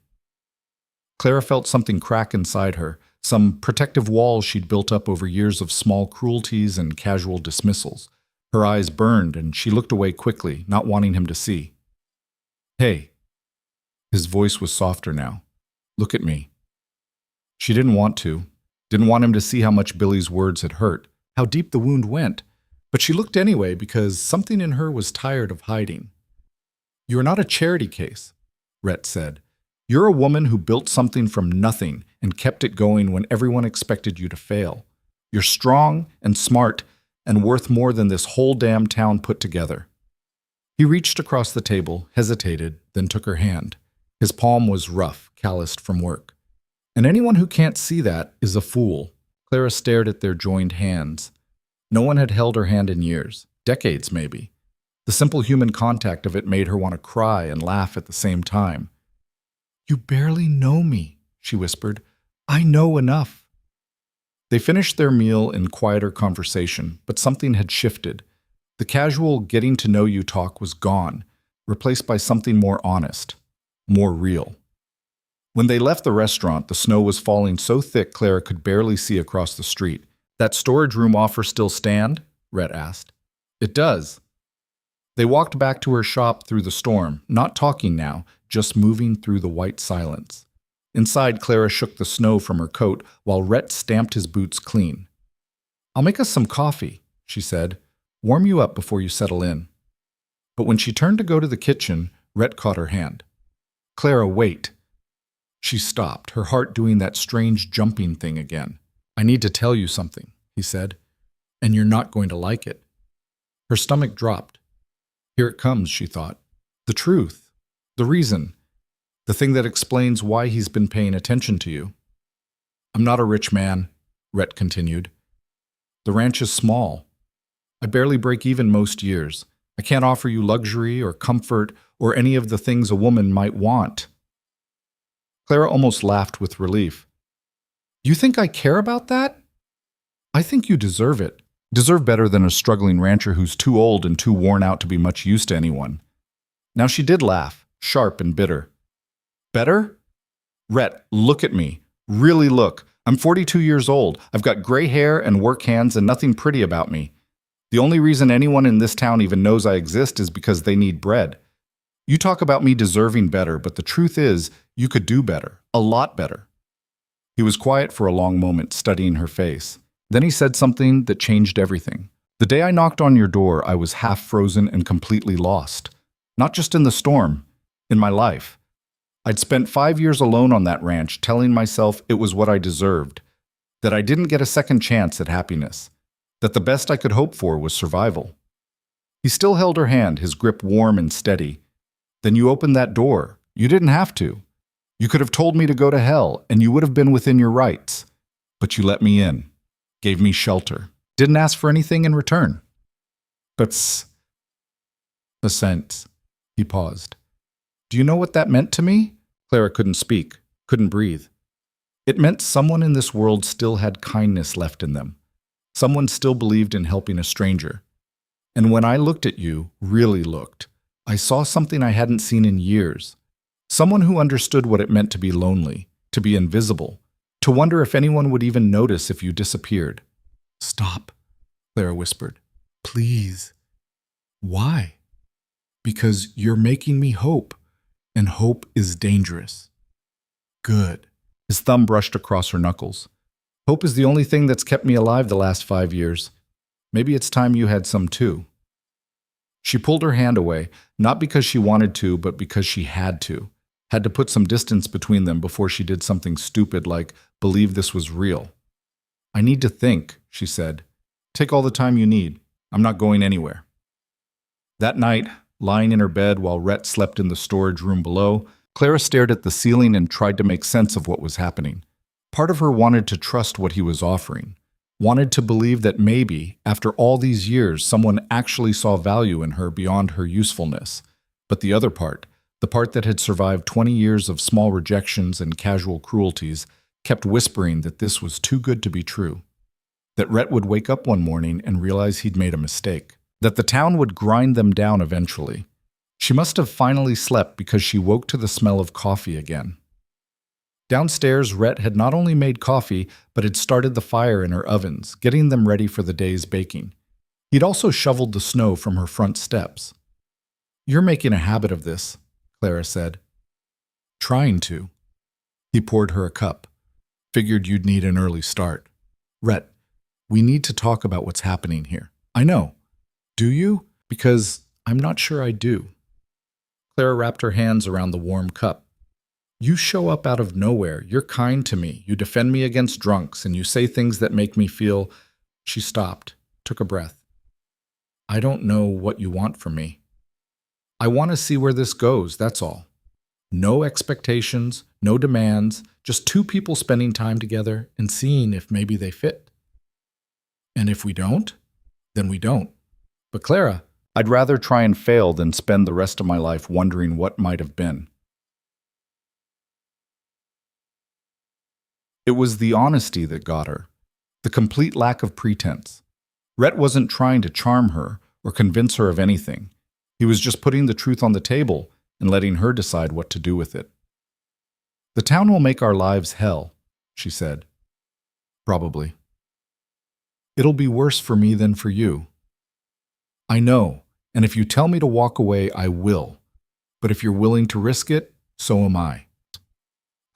Clara felt something crack inside her, some protective wall she'd built up over years of small cruelties and casual dismissals. Her eyes burned, and she looked away quickly, not wanting him to see. Hey. His voice was softer now. Look at me. She didn't want him to see how much Billy's words had hurt, how deep the wound went, but she looked anyway because something in her was tired of hiding. You are not a charity case, Rhett said. You're a woman who built something from nothing and kept it going when everyone expected you to fail. You're strong and smart and worth more than this whole damn town put together. He reached across the table, hesitated, then took her hand. His palm was rough, calloused from work. And anyone who can't see that is a fool. Clara stared at their joined hands. No one had held her hand in years, decades maybe. The simple human contact of it made her want to cry and laugh at the same time. You barely know me, she whispered. I know enough. They finished their meal in quieter conversation, but something had shifted. The casual getting-to-know-you talk was gone, replaced by something more honest, more real. When they left the restaurant, the snow was falling so thick Clara could barely see across the street. That storage room offer still stand? Rhett asked. It does. They walked back to her shop through the storm, not talking now, just moving through the white silence. Inside, Clara shook the snow from her coat while Rhett stamped his boots clean. I'll make us some coffee, she said. Warm you up before you settle in. But when she turned to go to the kitchen, Rhett caught her hand. Clara, wait. She stopped, her heart doing that strange jumping thing again. I need to tell you something, he said, and you're not going to like it. Her stomach dropped. Here it comes, she thought. The truth. The reason. The thing that explains why he's been paying attention to you. I'm not a rich man, Rhett continued. The ranch is small. I barely break even most years. I can't offer you luxury or comfort or any of the things a woman might want. Clara almost laughed with relief. You think I care about that? I think you deserve it. Deserve better than a struggling rancher who's too old and too worn out to be much use to anyone. Now she did laugh, sharp and bitter. Better? Rhett, look at me. Really look. I'm 42 years old. I've got gray hair and work hands and nothing pretty about me. The only reason anyone in this town even knows I exist is because they need bread. You talk about me deserving better, but the truth is, you could do better. A lot better. He was quiet for a long moment, studying her face. Then he said something that changed everything. The day I knocked on your door, I was half frozen and completely lost. Not just in the storm, in my life. I'd spent 5 years alone on that ranch, telling myself it was what I deserved, that I didn't get a second chance at happiness, that the best I could hope for was survival. He still held her hand, his grip warm and steady. Then you opened that door. You didn't have to. You could have told me to go to hell, and you would have been within your rights. But you let me in, gave me shelter, didn't ask for anything in return. But sense. He paused. Do you know what that meant to me? Clara couldn't speak, couldn't breathe. It meant someone in this world still had kindness left in them. Someone still believed in helping a stranger. And when I looked at you, really looked, I saw something I hadn't seen in years. Someone who understood what it meant to be lonely, to be invisible, to wonder if anyone would even notice if you disappeared. Stop, Clara whispered. Please. Why? Because you're making me hope, and hope is dangerous. Good. His thumb brushed across her knuckles. Hope is the only thing that's kept me alive the last 5 years. Maybe it's time you had some too. She pulled her hand away, not because she wanted to, but because she had to put some distance between them before she did something stupid like believe this was real. I need to think, she said. Take all the time you need. I'm not going anywhere. That night, lying in her bed while Rhett slept in the storage room below, Clara stared at the ceiling and tried to make sense of what was happening. Part of her wanted to trust what he was offering, wanted to believe that maybe, after all these years, someone actually saw value in her beyond her usefulness. But the other part, the part that had survived 20 years of small rejections and casual cruelties, kept whispering that this was too good to be true. That Rhett would wake up one morning and realize he'd made a mistake. That the town would grind them down eventually. She must have finally slept because she woke to the smell of coffee again. Downstairs, Rhett had not only made coffee, but had started the fire in her ovens, getting them ready for the day's baking. He'd also shoveled the snow from her front steps. You're making a habit of this, Clara said. Trying to. He poured her a cup. Figured you'd need an early start. Rhett, we need to talk about what's happening here. I know. Do you? Because I'm not sure I do. Clara wrapped her hands around the warm cup. You show up out of nowhere. You're kind to me. You defend me against drunks, and you say things that make me feel... She stopped, took a breath. I don't know what you want from me. I want to see where this goes, that's all. No expectations, no demands, just two people spending time together and seeing if maybe they fit. And if we don't, then we don't. But Clara, I'd rather try and fail than spend the rest of my life wondering what might have been. It was the honesty that got her, the complete lack of pretense. Rhett wasn't trying to charm her or convince her of anything. He was just putting the truth on the table and letting her decide what to do with it. The town will make our lives hell, she said. Probably. It'll be worse for me than for you. I know, and if you tell me to walk away, I will. But if you're willing to risk it, so am I.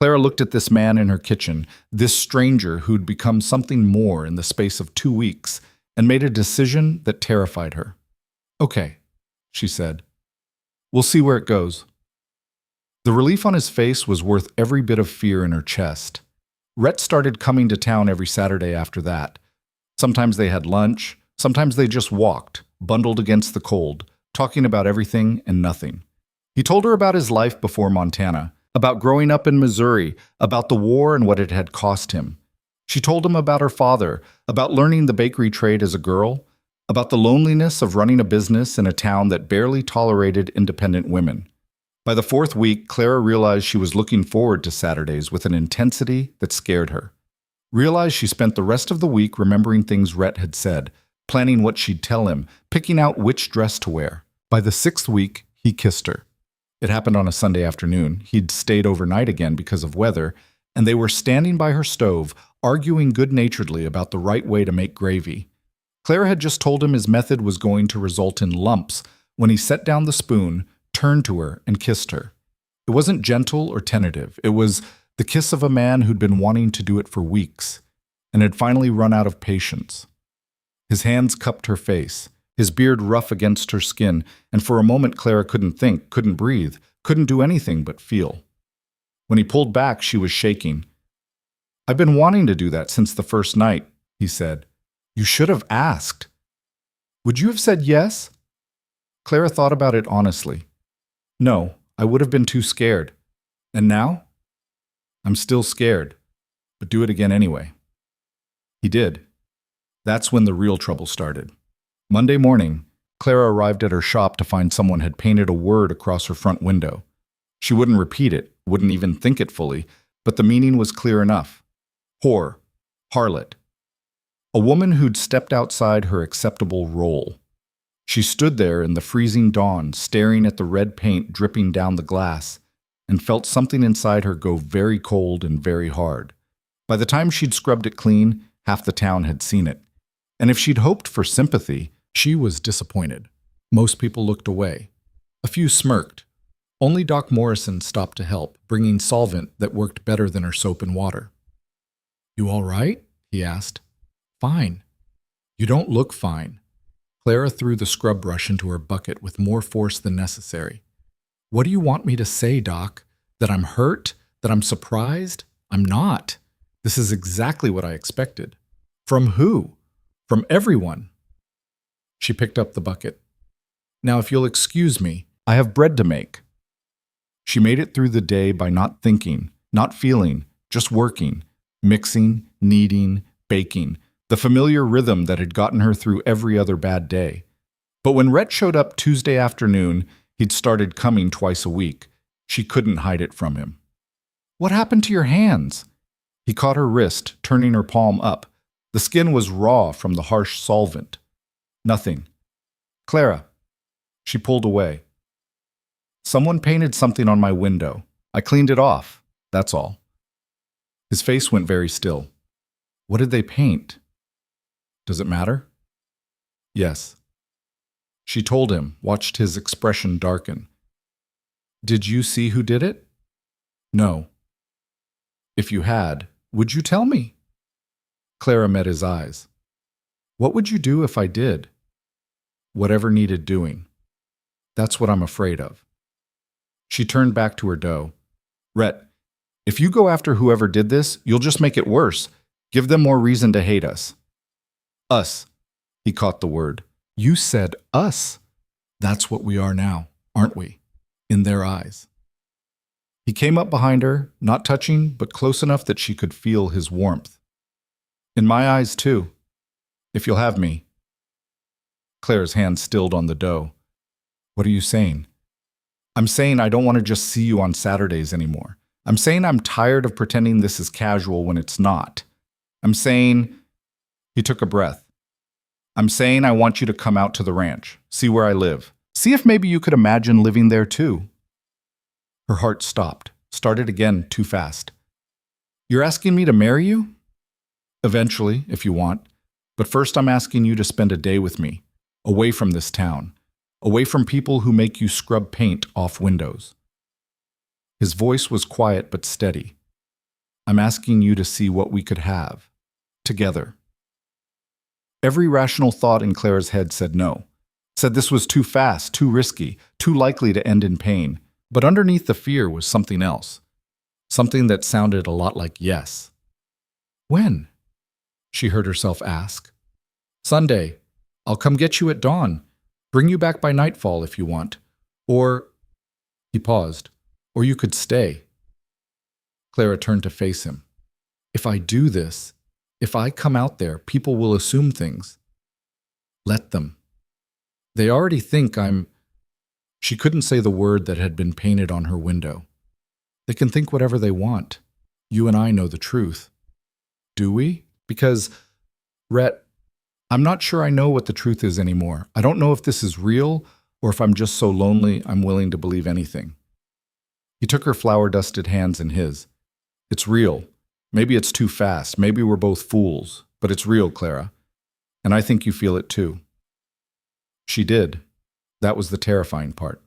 Clara looked at this man in her kitchen, this stranger who'd become something more in the space of 2 weeks, and made a decision that terrified her. Okay, she said. We'll see where it goes. The relief on his face was worth every bit of fear in her chest. Rhett started coming to town every Saturday after that. Sometimes they had lunch, sometimes they just walked, bundled against the cold, talking about everything and nothing. He told her about his life before Montana, about growing up in Missouri, about the war and what it had cost him. She told him about her father, about learning the bakery trade as a girl, about the loneliness of running a business in a town that barely tolerated independent women. By the 4th week, Clara realized she was looking forward to Saturdays with an intensity that scared her. Realized she spent the rest of the week remembering things Rhett had said, planning what she'd tell him, picking out which dress to wear. By the 6th week, he kissed her. It happened on a Sunday afternoon. He'd stayed overnight again because of weather, and they were standing by her stove, arguing good-naturedly about the right way to make gravy. Clara had just told him his method was going to result in lumps when he set down the spoon, turned to her, and kissed her. It wasn't gentle or tentative. It was the kiss of a man who'd been wanting to do it for weeks, and had finally run out of patience. His hands cupped her face, his beard rough against her skin, and for a moment Clara couldn't think, couldn't breathe, couldn't do anything but feel. When he pulled back, she was shaking. I've been wanting to do that since the first night, he said. You should have asked. Would you have said yes? Clara thought about it honestly. No, I would have been too scared. And now? I'm still scared, but do it again anyway. He did. That's when the real trouble started. Monday morning, Clara arrived at her shop to find someone had painted a word across her front window. She wouldn't repeat it, wouldn't even think it fully, but the meaning was clear enough. Whore, harlot. A woman who'd stepped outside her acceptable role. She stood there in the freezing dawn, staring at the red paint dripping down the glass, and felt something inside her go very cold and very hard. By the time she'd scrubbed it clean, half the town had seen it. And if she'd hoped for sympathy, she was disappointed. Most people looked away. A few smirked. Only Doc Morrison stopped to help, bringing solvent that worked better than her soap and water. "You all right?" he asked. "Fine." "You don't look fine." Clara threw the scrub brush into her bucket with more force than necessary. "What do you want me to say, Doc? That I'm hurt? That I'm surprised? I'm not. This is exactly what I expected." "From who?" "From everyone." She picked up the bucket. "Now, if you'll excuse me, I have bread to make." She made it through the day by not thinking, not feeling, just working, mixing, kneading, baking, the familiar rhythm that had gotten her through every other bad day. But when Rhett showed up Tuesday afternoon, he'd started coming twice a week. She couldn't hide it from him. "What happened to your hands?" He caught her wrist, turning her palm up. The skin was raw from the harsh solvent. "Nothing." "Clara." She pulled away. "Someone painted something on my window. I cleaned it off. That's all." His face went very still. "What did they paint?" "Does it matter?" "Yes." She told him, watched his expression darken. "Did you see who did it?" "No." "If you had, would you tell me?" Clara met his eyes. "What would you do if I did?" "Whatever needed doing." "That's what I'm afraid of." She turned back to her dough. "Rhett, if you go after whoever did this, you'll just make it worse. Give them more reason to hate us." "Us." He caught the word. "You said us." "That's what we are now, aren't we? In their eyes." He came up behind her, not touching, but close enough that she could feel his warmth. "In my eyes, too. If you'll have me." Claire's hand stilled on the dough. "What are you saying?" "I'm saying I don't want to just see you on Saturdays anymore. I'm saying I'm tired of pretending this is casual when it's not. I'm saying..." He took a breath. "I'm saying I want you to come out to the ranch, see where I live. See if maybe you could imagine living there too." Her heart stopped, started again too fast. "You're asking me to marry you?" "Eventually, if you want. But first I'm asking you to spend a day with me, away from this town, away from people who make you scrub paint off windows." His voice was quiet but steady. "I'm asking you to see what we could have, together." Every rational thought in Clara's head said no, said this was too fast, too risky, too likely to end in pain. But underneath the fear was something else, something that sounded a lot like yes. "When?" she heard herself ask. "Sunday. I'll come get you at dawn. Bring you back by nightfall if you want. Or..." He paused. "Or you could stay." Clara turned to face him. "If I do this, if I come out there, people will assume things." "Let them. They already think I'm..." She couldn't say the word that had been painted on her window. "They can think whatever they want. You and I know the truth." "Do we? Because, Rhett, I'm not sure I know what the truth is anymore. I don't know if this is real or if I'm just so lonely I'm willing to believe anything." He took her flour-dusted hands in his. "It's real. Maybe it's too fast. Maybe we're both fools. But it's real, Clara. And I think you feel it too." She did. That was the terrifying part.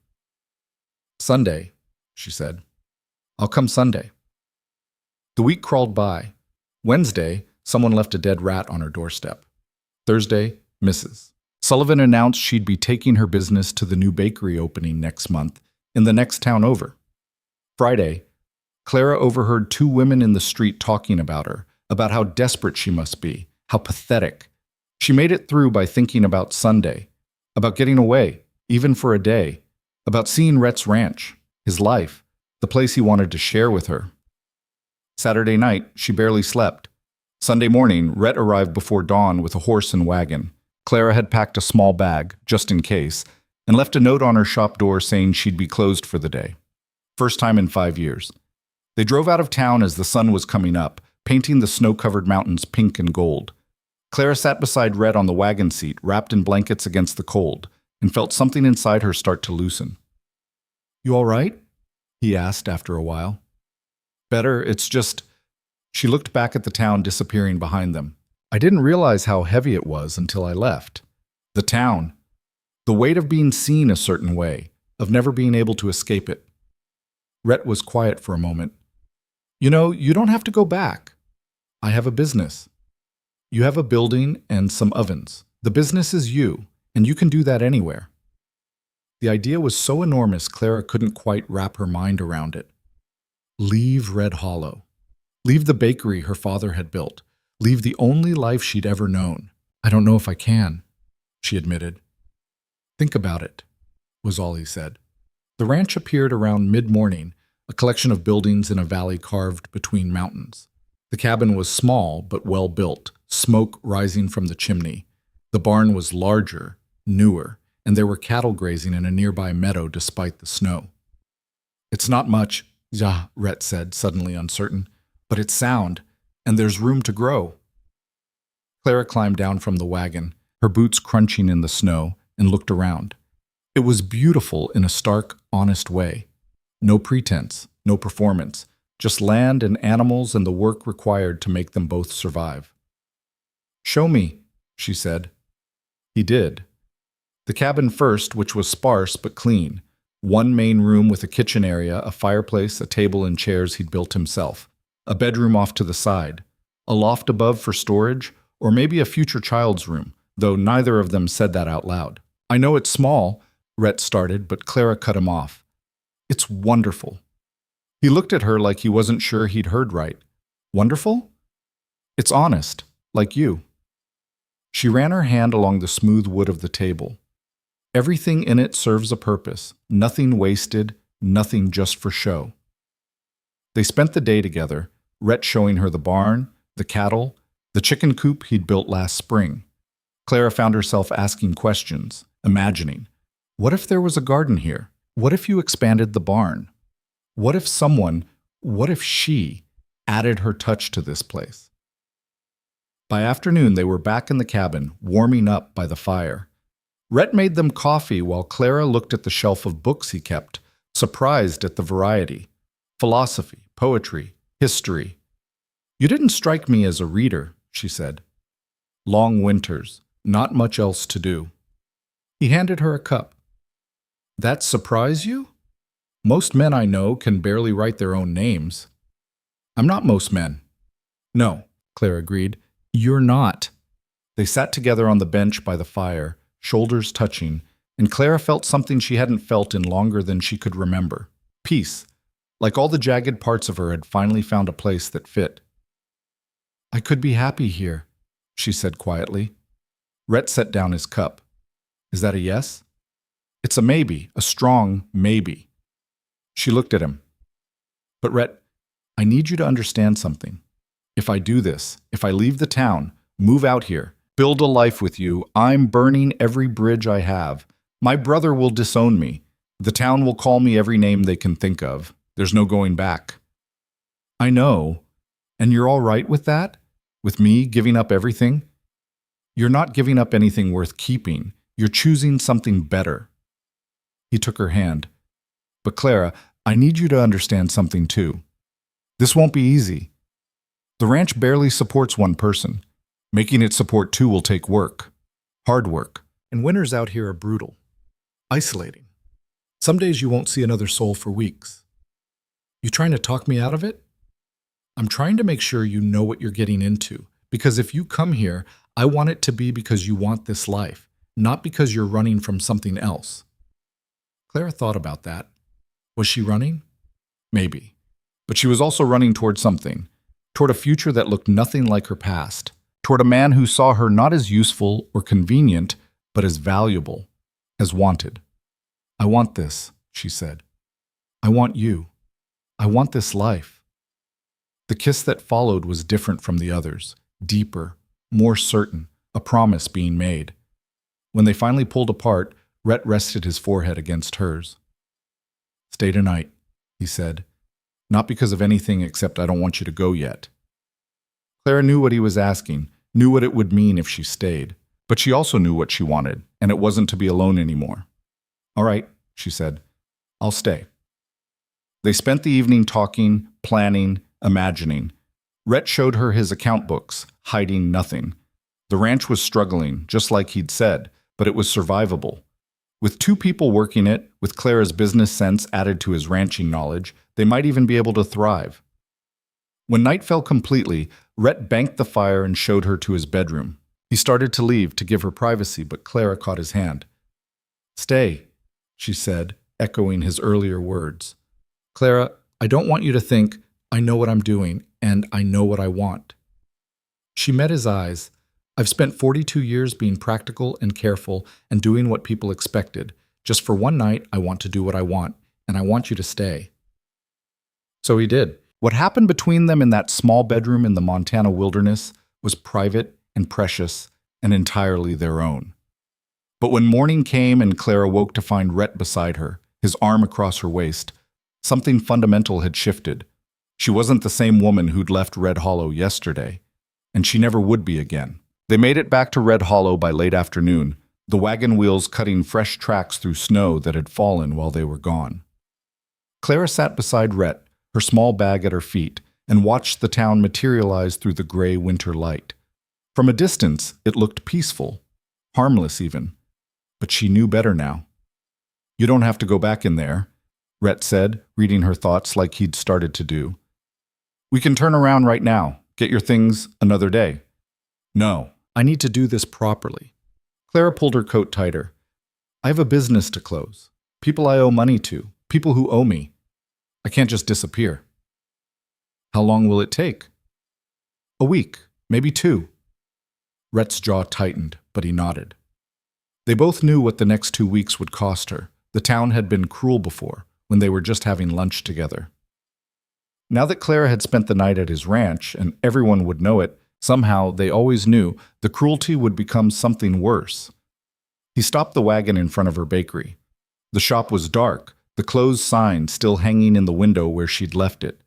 "Sunday," she said. "I'll come Sunday." The week crawled by. Wednesday, someone left a dead rat on her doorstep. Thursday, Mrs. Sullivan announced she'd be taking her business to the new bakery opening next month in the next town over. Friday, Clara overheard two women in the street talking about her, about how desperate she must be, how pathetic. She made it through by thinking about Sunday, about getting away, even for a day, about seeing Rhett's ranch, his life, the place he wanted to share with her. Saturday night, she barely slept. Sunday morning, Rhett arrived before dawn with a horse and wagon. Clara had packed a small bag, just in case, and left a note on her shop door saying she'd be closed for the day. First time in 5 years. They drove out of town as the sun was coming up, painting the snow-covered mountains pink and gold. Clara sat beside Rhett on the wagon seat, wrapped in blankets against the cold, and felt something inside her start to loosen. "You all right?" he asked after a while. "Better, it's just—" She looked back at the town disappearing behind them. "I didn't realize how heavy it was until I left. The town. The weight of being seen a certain way, of never being able to escape it." Rhett was quiet for a moment. "You know, you don't have to go back. I have a business. You have a building and some ovens. The business is you, and you can do that anywhere." The idea was so enormous Clara couldn't quite wrap her mind around it. Leave Red Hollow. Leave the bakery her father had built. Leave the only life she'd ever known. "I don't know if I can," she admitted. "Think about it," was all he said. The ranch appeared around mid-morning, a collection of buildings in a valley carved between mountains. The cabin was small but well built, smoke rising from the chimney. The barn was larger, newer, and there were cattle grazing in a nearby meadow despite the snow. "It's not much," Rhett said, suddenly uncertain, "but it's sound, and there's room to grow." Clara climbed down from the wagon, her boots crunching in the snow, and looked around. It was beautiful in a stark, honest way. No pretense, no performance, just land and animals and the work required to make them both survive. "Show me," she said. He did. The cabin first, which was sparse but clean. One main room with a kitchen area, a fireplace, a table and chairs he'd built himself. A bedroom off to the side. A loft above for storage, or maybe a future child's room, though neither of them said that out loud. "I know it's small," Rhett started, but Clara cut him off. "It's wonderful." He looked at her like he wasn't sure he'd heard right. "Wonderful?" "It's honest, like you." She ran her hand along the smooth wood of the table. Everything in it serves a purpose, nothing wasted, nothing just for show. They spent the day together, Rhett showing her the barn, the cattle, the chicken coop he'd built last spring. Clara found herself asking questions, imagining. What if there was a garden here? What if you expanded the barn? What if she added her touch to this place? By afternoon, they were back in the cabin, warming up by the fire. Rhett made them coffee while Clara looked at the shelf of books he kept, surprised at the variety. Philosophy, poetry, history. "You didn't strike me as a reader," she said. "Long winters, not much else to do." He handed her a cup. "That surprise you? Most men I know can barely write their own names." "I'm not most men." "No," Claire agreed. "You're not." They sat together on the bench by the fire, shoulders touching, and Clara felt something she hadn't felt in longer than she could remember. Peace, like all the jagged parts of her had finally found a place that fit. "I could be happy here," she said quietly. Rhett set down his cup. "Is that a yes?" "It's a maybe, a strong maybe." She looked at him. "But Rhett, I need you to understand something. If I do this, if I leave the town, move out here, build a life with you, I'm burning every bridge I have. My brother will disown me. The town will call me every name they can think of. There's no going back." "I know. And you're all right with that? With me giving up everything?" "You're not giving up anything worth keeping. You're choosing something better." He took her hand. "But Clara, I need you to understand something too. This won't be easy. The ranch barely supports one person. Making it support two will take work. Hard work. And winters out here are brutal. Isolating. Some days you won't see another soul for weeks. You trying to talk me out of it? I'm trying to make sure you know what you're getting into. Because if you come here, I want it to be because you want this life, not because you're running from something else." Clara thought about that. Was she running? Maybe. But she was also running toward something, toward a future that looked nothing like her past, toward a man who saw her not as useful or convenient, but as valuable, as wanted. "I want this," she said. "I want you. I want this life." The kiss that followed was different from the others, deeper, more certain, a promise being made. When they finally pulled apart, Rhett rested his forehead against hers. "Stay tonight," he said. "Not because of anything except I don't want you to go yet." Clara knew what he was asking, knew what it would mean if she stayed, but she also knew what she wanted, and it wasn't to be alone anymore. "All right," she said. "I'll stay." They spent the evening talking, planning, imagining. Rhett showed her his account books, hiding nothing. The ranch was struggling, just like he'd said, but it was survivable. With 2 people working it, with Clara's business sense added to his ranching knowledge, they might even be able to thrive. When night fell completely, Rhett banked the fire and showed her to his bedroom. He started to leave to give her privacy, but Clara caught his hand. "Stay," she said, echoing his earlier words. "Clara, I don't want you to think, I know what I'm doing, and I know what I want." She met his eyes. "I've spent 42 years being practical and careful and doing what people expected. Just for one night, I want to do what I want, and I want you to stay." So he did. What happened between them in that small bedroom in the Montana wilderness was private and precious and entirely their own. But when morning came and Clara woke to find Rhett beside her, his arm across her waist, something fundamental had shifted. She wasn't the same woman who'd left Red Hollow yesterday, and she never would be again. They made it back to Red Hollow by late afternoon, the wagon wheels cutting fresh tracks through snow that had fallen while they were gone. Clara sat beside Rhett, her small bag at her feet, and watched the town materialize through the gray winter light. From a distance, it looked peaceful, harmless even. But she knew better now. "You don't have to go back in there," Rhett said, reading her thoughts like he'd started to do. "We can turn around right now, get your things another day." "No, I need to do this properly." Clara pulled her coat tighter. "I have a business to close, people I owe money to, people who owe me. I can't just disappear." "How long will it take?" "A week, maybe 2. Rhett's jaw tightened, but he nodded. They both knew what the next 2 weeks would cost her. The town had been cruel before, when they were just having lunch together. Now that Clara had spent the night at his ranch, and everyone would know it, somehow they always knew the cruelty would become something worse. He stopped the wagon in front of her bakery. The shop was dark, the closed sign still hanging in the window where she'd left it.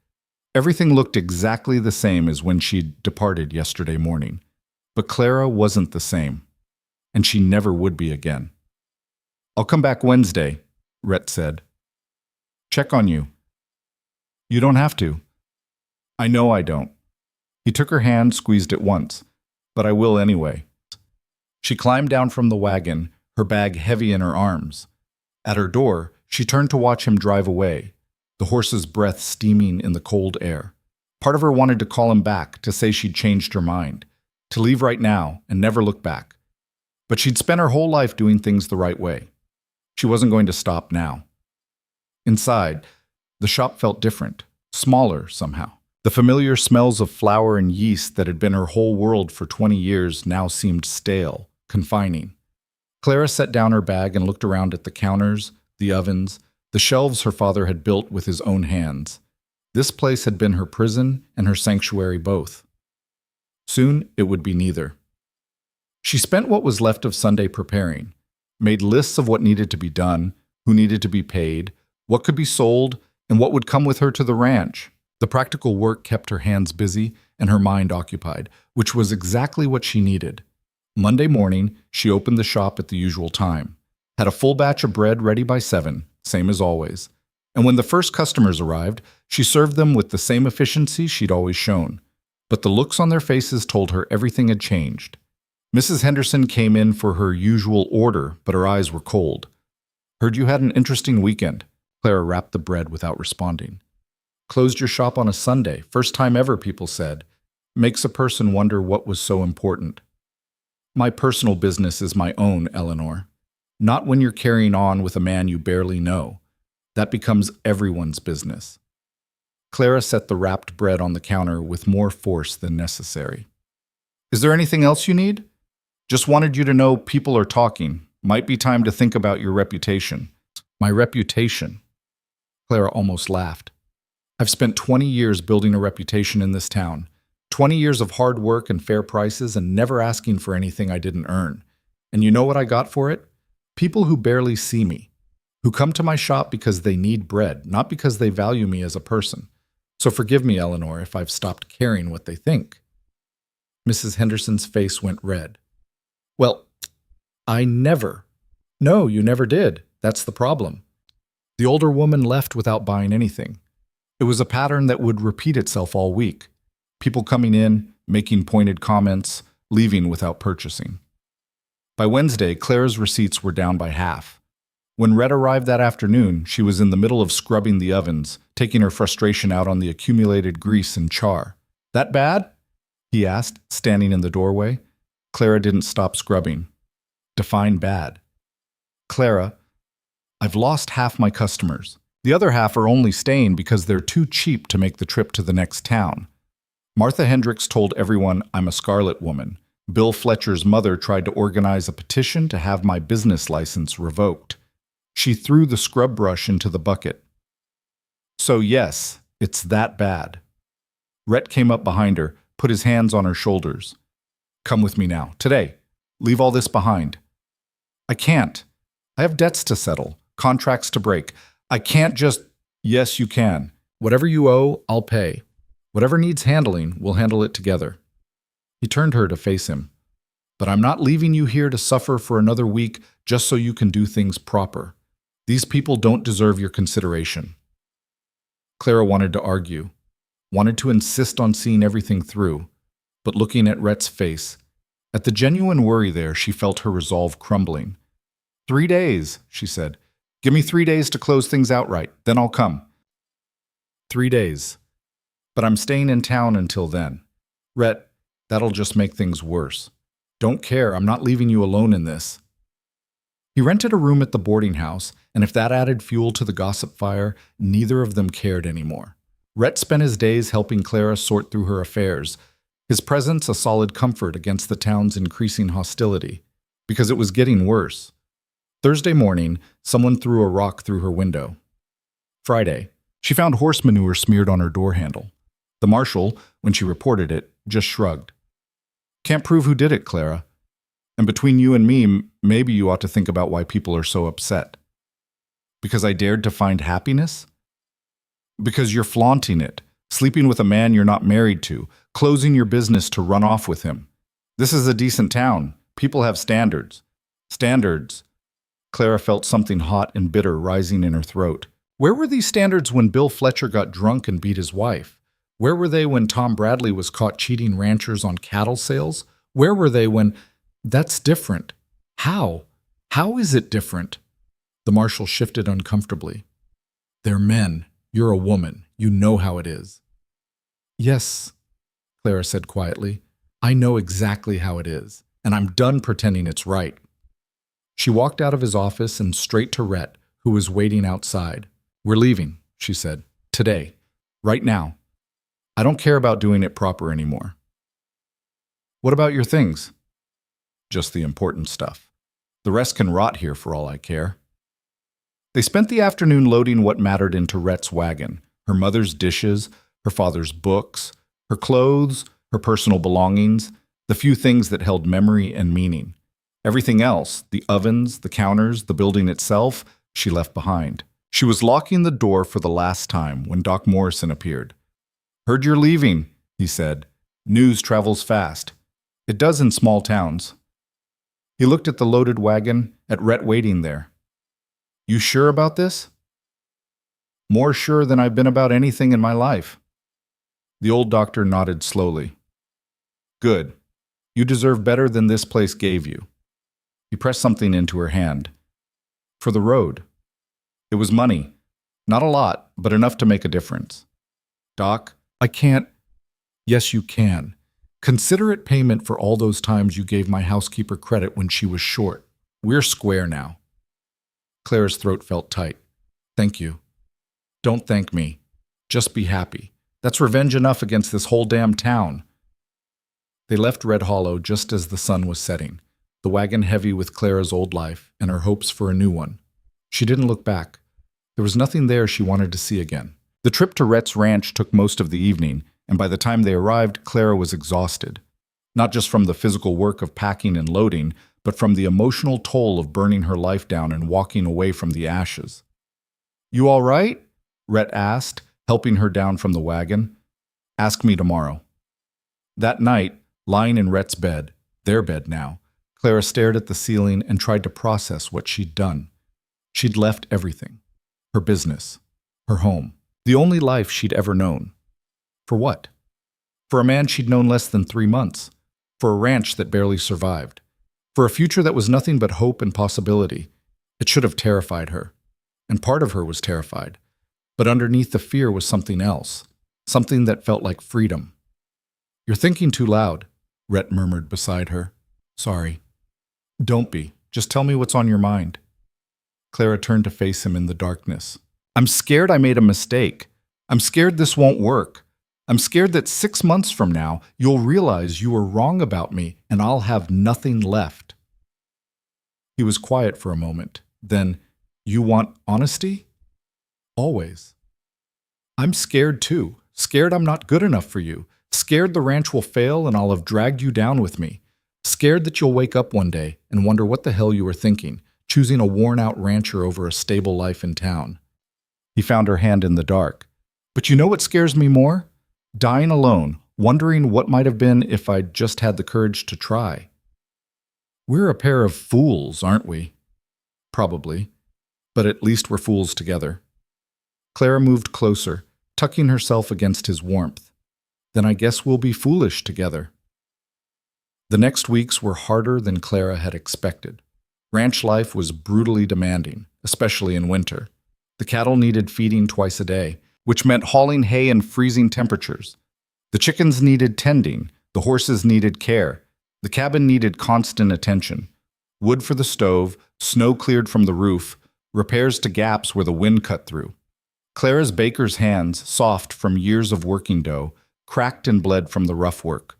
Everything looked exactly the same as when she'd departed yesterday morning. But Clara wasn't the same, and she never would be again. "I'll come back Wednesday," Rhett said. "Check on you." "You don't have to." "I know I don't." He took her hand, squeezed it once. "But I will anyway." She climbed down from the wagon, her bag heavy in her arms. At her door, she turned to watch him drive away, the horse's breath steaming in the cold air. Part of her wanted to call him back, to say she'd changed her mind, to leave right now and never look back. But she'd spent her whole life doing things the right way. She wasn't going to stop now. Inside, the shop felt different, smaller somehow. The familiar smells of flour and yeast that had been her whole world for 20 years now seemed stale, confining. Clara set down her bag and looked around at the counters, the ovens, the shelves her father had built with his own hands. This place had been her prison and her sanctuary both. Soon it would be neither. She spent what was left of Sunday preparing, made lists of what needed to be done, who needed to be paid, what could be sold, and what would come with her to the ranch. The practical work kept her hands busy and her mind occupied, which was exactly what she needed. Monday morning, she opened the shop at the usual time, had a full batch of bread ready by 7, same as always. And when the first customers arrived, she served them with the same efficiency she'd always shown. But the looks on their faces told her everything had changed. Mrs. Henderson came in for her usual order, but her eyes were cold. "Heard you had an interesting weekend." Clara wrapped the bread without responding. "Closed your shop on a Sunday, first time ever," people said. "Makes a person wonder what was so important." "My personal business is my own, Eleanor. Not when you're carrying on with a man you barely know. That becomes everyone's business." Clara set the wrapped bread on the counter with more force than necessary. Is there anything else you need? Just wanted you to know people are talking. Might be time to think about your reputation. My reputation. Clara almost laughed. I've spent 20 years building a reputation in this town. 20 years of hard work and fair prices and never asking for anything I didn't earn. And you know what I got for it? People who barely see me, who come to my shop because they need bread, not because they value me as a person. So forgive me, Eleanor, if I've stopped caring what they think. Mrs. Henderson's face went red. Well, I never. No, you never did. That's the problem. The older woman left without buying anything. It was a pattern that would repeat itself all week. People coming in, making pointed comments, leaving without purchasing. By Wednesday, Clara's receipts were down by half. When Rhett arrived that afternoon, she was in the middle of scrubbing the ovens, taking her frustration out on the accumulated grease and char. That bad? He asked, standing in the doorway. Clara didn't stop scrubbing. Define bad. Clara, I've lost half my customers. The other half are only staying because they're too cheap to make the trip to the next town. Martha Hendricks told everyone I'm a Scarlet Woman. Bill Fletcher's mother tried to organize a petition to have my business license revoked. She threw the scrub brush into the bucket. So yes, it's that bad. Rhett came up behind her, put his hands on her shoulders. Come with me now, today. Leave all this behind. I can't. I have debts to settle, contracts to break. I can't just... Yes, you can. Whatever you owe, I'll pay. Whatever needs handling, we'll handle it together. He turned her to face him. But I'm not leaving you here to suffer for another week just so you can do things proper. These people don't deserve your consideration. Clara wanted to argue, wanted to insist on seeing everything through, but looking at Rhett's face, at the genuine worry there, she felt her resolve crumbling. 3 days, she said. Give me 3 days to close things outright, then I'll come. 3 days. But I'm staying in town until then. Rhett, that'll just make things worse. Don't care, I'm not leaving you alone in this. He rented a room at the boarding house, and if that added fuel to the gossip fire, neither of them cared anymore. Rhett spent his days helping Clara sort through her affairs, his presence a solid comfort against the town's increasing hostility, because it was getting worse. Thursday morning, someone threw a rock through her window. Friday, she found horse manure smeared on her door handle. The marshal, when she reported it, just shrugged. Can't prove who did it, Clara. And between you and me, maybe you ought to think about why people are so upset. Because I dared to find happiness? Because you're flaunting it, sleeping with a man you're not married to, closing your business to run off with him. This is a decent town. People have standards. Standards. Clara felt something hot and bitter rising in her throat. Where were these standards when Bill Fletcher got drunk and beat his wife? Where were they when Tom Bradley was caught cheating ranchers on cattle sales? Where were they when... That's different. How? How is it different? The marshal shifted uncomfortably. They're men. You're a woman. You know how it is. Yes, Clara said quietly. I know exactly how it is, and I'm done pretending it's right. She walked out of his office and straight to Rhett, who was waiting outside. We're leaving, she said. Today. Right now. I don't care about doing it proper anymore. What about your things? Just the important stuff. The rest can rot here for all I care. They spent the afternoon loading what mattered into Rhett's wagon, her mother's dishes, her father's books, her clothes, her personal belongings, the few things that held memory and meaning. Everything else, the ovens, the counters, the building itself, she left behind. She was locking the door for the last time when Doc Morrison appeared. Heard you're leaving, he said. News travels fast. It does in small towns. He looked at the loaded wagon, at Rhett waiting there. You sure about this? More sure than I've been about anything in my life. The old doctor nodded slowly. Good. You deserve better than this place gave you. He pressed something into her hand. For the road. It was money. Not a lot, but enough to make a difference. Doc, I can't... Yes, you can. Consider it payment for all those times you gave my housekeeper credit when she was short. We're square now. Clara's throat felt tight. Thank you. Don't thank me. Just be happy. That's revenge enough against this whole damn town. They left Red Hollow just as the sun was setting, the wagon heavy with Clara's old life and her hopes for a new one. She didn't look back. There was nothing there she wanted to see again. The trip to Rhett's ranch took most of the evening, and by the time they arrived, Clara was exhausted. Not just from the physical work of packing and loading, but from the emotional toll of burning her life down and walking away from the ashes. "You all right?" Rhett asked, helping her down from the wagon. "Ask me tomorrow." That night, lying in Rhett's bed, their bed now, Clara stared at the ceiling and tried to process what she'd done. She'd left everything. Her business. Her home. The only life she'd ever known. For what? For a man she'd known less than 3 months. For a ranch that barely survived. For a future that was nothing but hope and possibility. It should have terrified her. And part of her was terrified. But underneath the fear was something else. Something that felt like freedom. "You're thinking too loud," Rhett murmured beside her. "Sorry." "Don't be. Just tell me what's on your mind." Clara turned to face him in the darkness. "I'm scared I made a mistake. I'm scared this won't work. I'm scared that 6 months from now, you'll realize you were wrong about me and I'll have nothing left." He was quiet for a moment. Then, "You want honesty?" "Always." "I'm scared too. Scared I'm not good enough for you. Scared the ranch will fail and I'll have dragged you down with me. Scared that you'll wake up one day and wonder what the hell you were thinking, choosing a worn-out rancher over a stable life in town." He found her hand in the dark. "But you know what scares me more? Dying alone, wondering what might have been if I'd just had the courage to try." "We're a pair of fools, aren't we?" "Probably. But at least we're fools together." Clara moved closer, tucking herself against his warmth. "Then I guess we'll be foolish together." The next weeks were harder than Clara had expected. Ranch life was brutally demanding, especially in winter. The cattle needed feeding twice a day, which meant hauling hay in freezing temperatures. The chickens needed tending, the horses needed care, the cabin needed constant attention. Wood for the stove, snow cleared from the roof, repairs to gaps where the wind cut through. Clara's baker's hands, soft from years of working dough, cracked and bled from the rough work.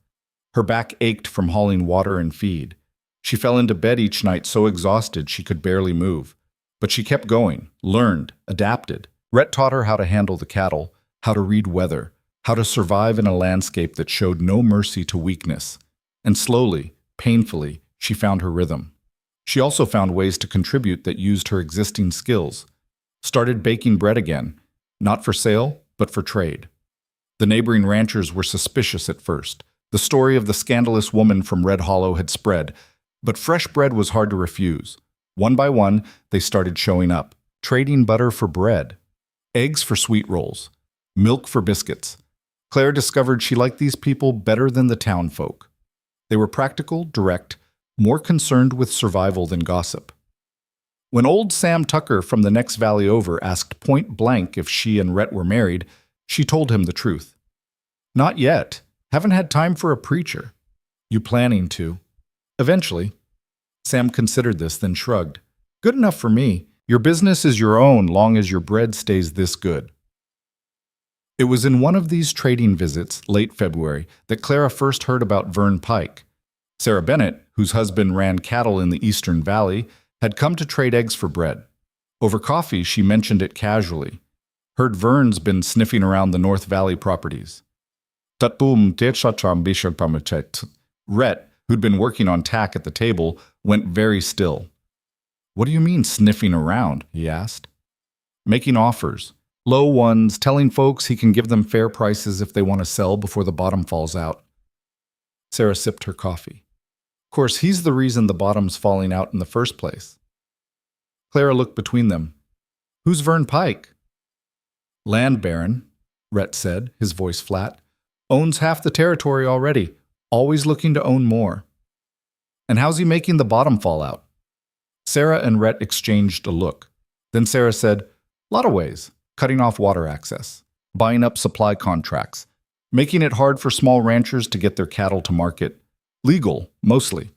Her back ached from hauling water and feed. She fell into bed each night so exhausted she could barely move. But she kept going, learned, adapted. Rhett taught her how to handle the cattle, how to read weather, how to survive in a landscape that showed no mercy to weakness. And slowly, painfully, she found her rhythm. She also found ways to contribute that used her existing skills. Started baking bread again, not for sale, but for trade. The neighboring ranchers were suspicious at first. The story of the scandalous woman from Red Hollow had spread, but fresh bread was hard to refuse. One by one, they started showing up, trading butter for bread, eggs for sweet rolls, milk for biscuits. Claire discovered she liked these people better than the town folk. They were practical, direct, more concerned with survival than gossip. When old Sam Tucker from the next valley over asked point blank if she and Rhett were married, she told him the truth. "Not yet. Haven't had time for a preacher." "You planning to?" "Eventually." Sam considered this, then shrugged. "Good enough for me. Your business is your own long as your bread stays this good." It was in one of these trading visits, late February, that Clara first heard about Vern Pike. Sarah Bennett, whose husband ran cattle in the Eastern Valley, had come to trade eggs for bread. Over coffee, she mentioned it casually. Heard Vern's been sniffing around the North Valley properties. Rhett, who'd been working on tack at the table, went very still. "What do you mean, sniffing around?" he asked. "Making offers. Low ones, telling folks he can give them fair prices if they want to sell before the bottom falls out." Sarah sipped her coffee. "Of course, he's the reason the bottom's falling out in the first place." Clara looked between them. "Who's Vern Pike?" "Land baron," Rhett said, his voice flat. "Owns half the territory already, always looking to own more." "And how's he making the bottom fall out?" Sarah and Rhett exchanged a look. Then Sarah said, "Lot of ways. Cutting off water access, buying up supply contracts, making it hard for small ranchers to get their cattle to market. Legal, mostly,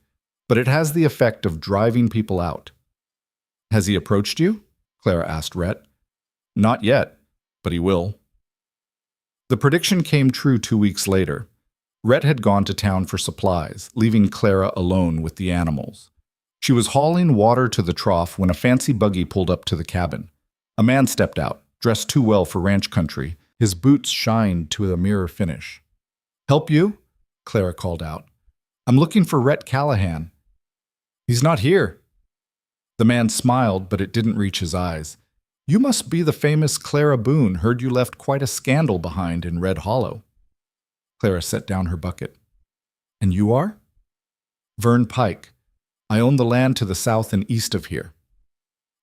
but it has the effect of driving people out." "Has he approached you?" Clara asked Rhett. "Not yet, but he will." The prediction came true 2 weeks later. Rhett had gone to town for supplies, leaving Clara alone with the animals. She was hauling water to the trough when a fancy buggy pulled up to the cabin. A man stepped out, dressed too well for ranch country. His boots shined to a mirror finish. "Help you?" Clara called out. "I'm looking for Rhett Callahan." "He's not here." The man smiled, but it didn't reach his eyes. "You must be the famous Clara Boone. Heard you left quite a scandal behind in Red Hollow." Clara set down her bucket. "And you are?" "Vern Pike. I own the land to the south and east of here."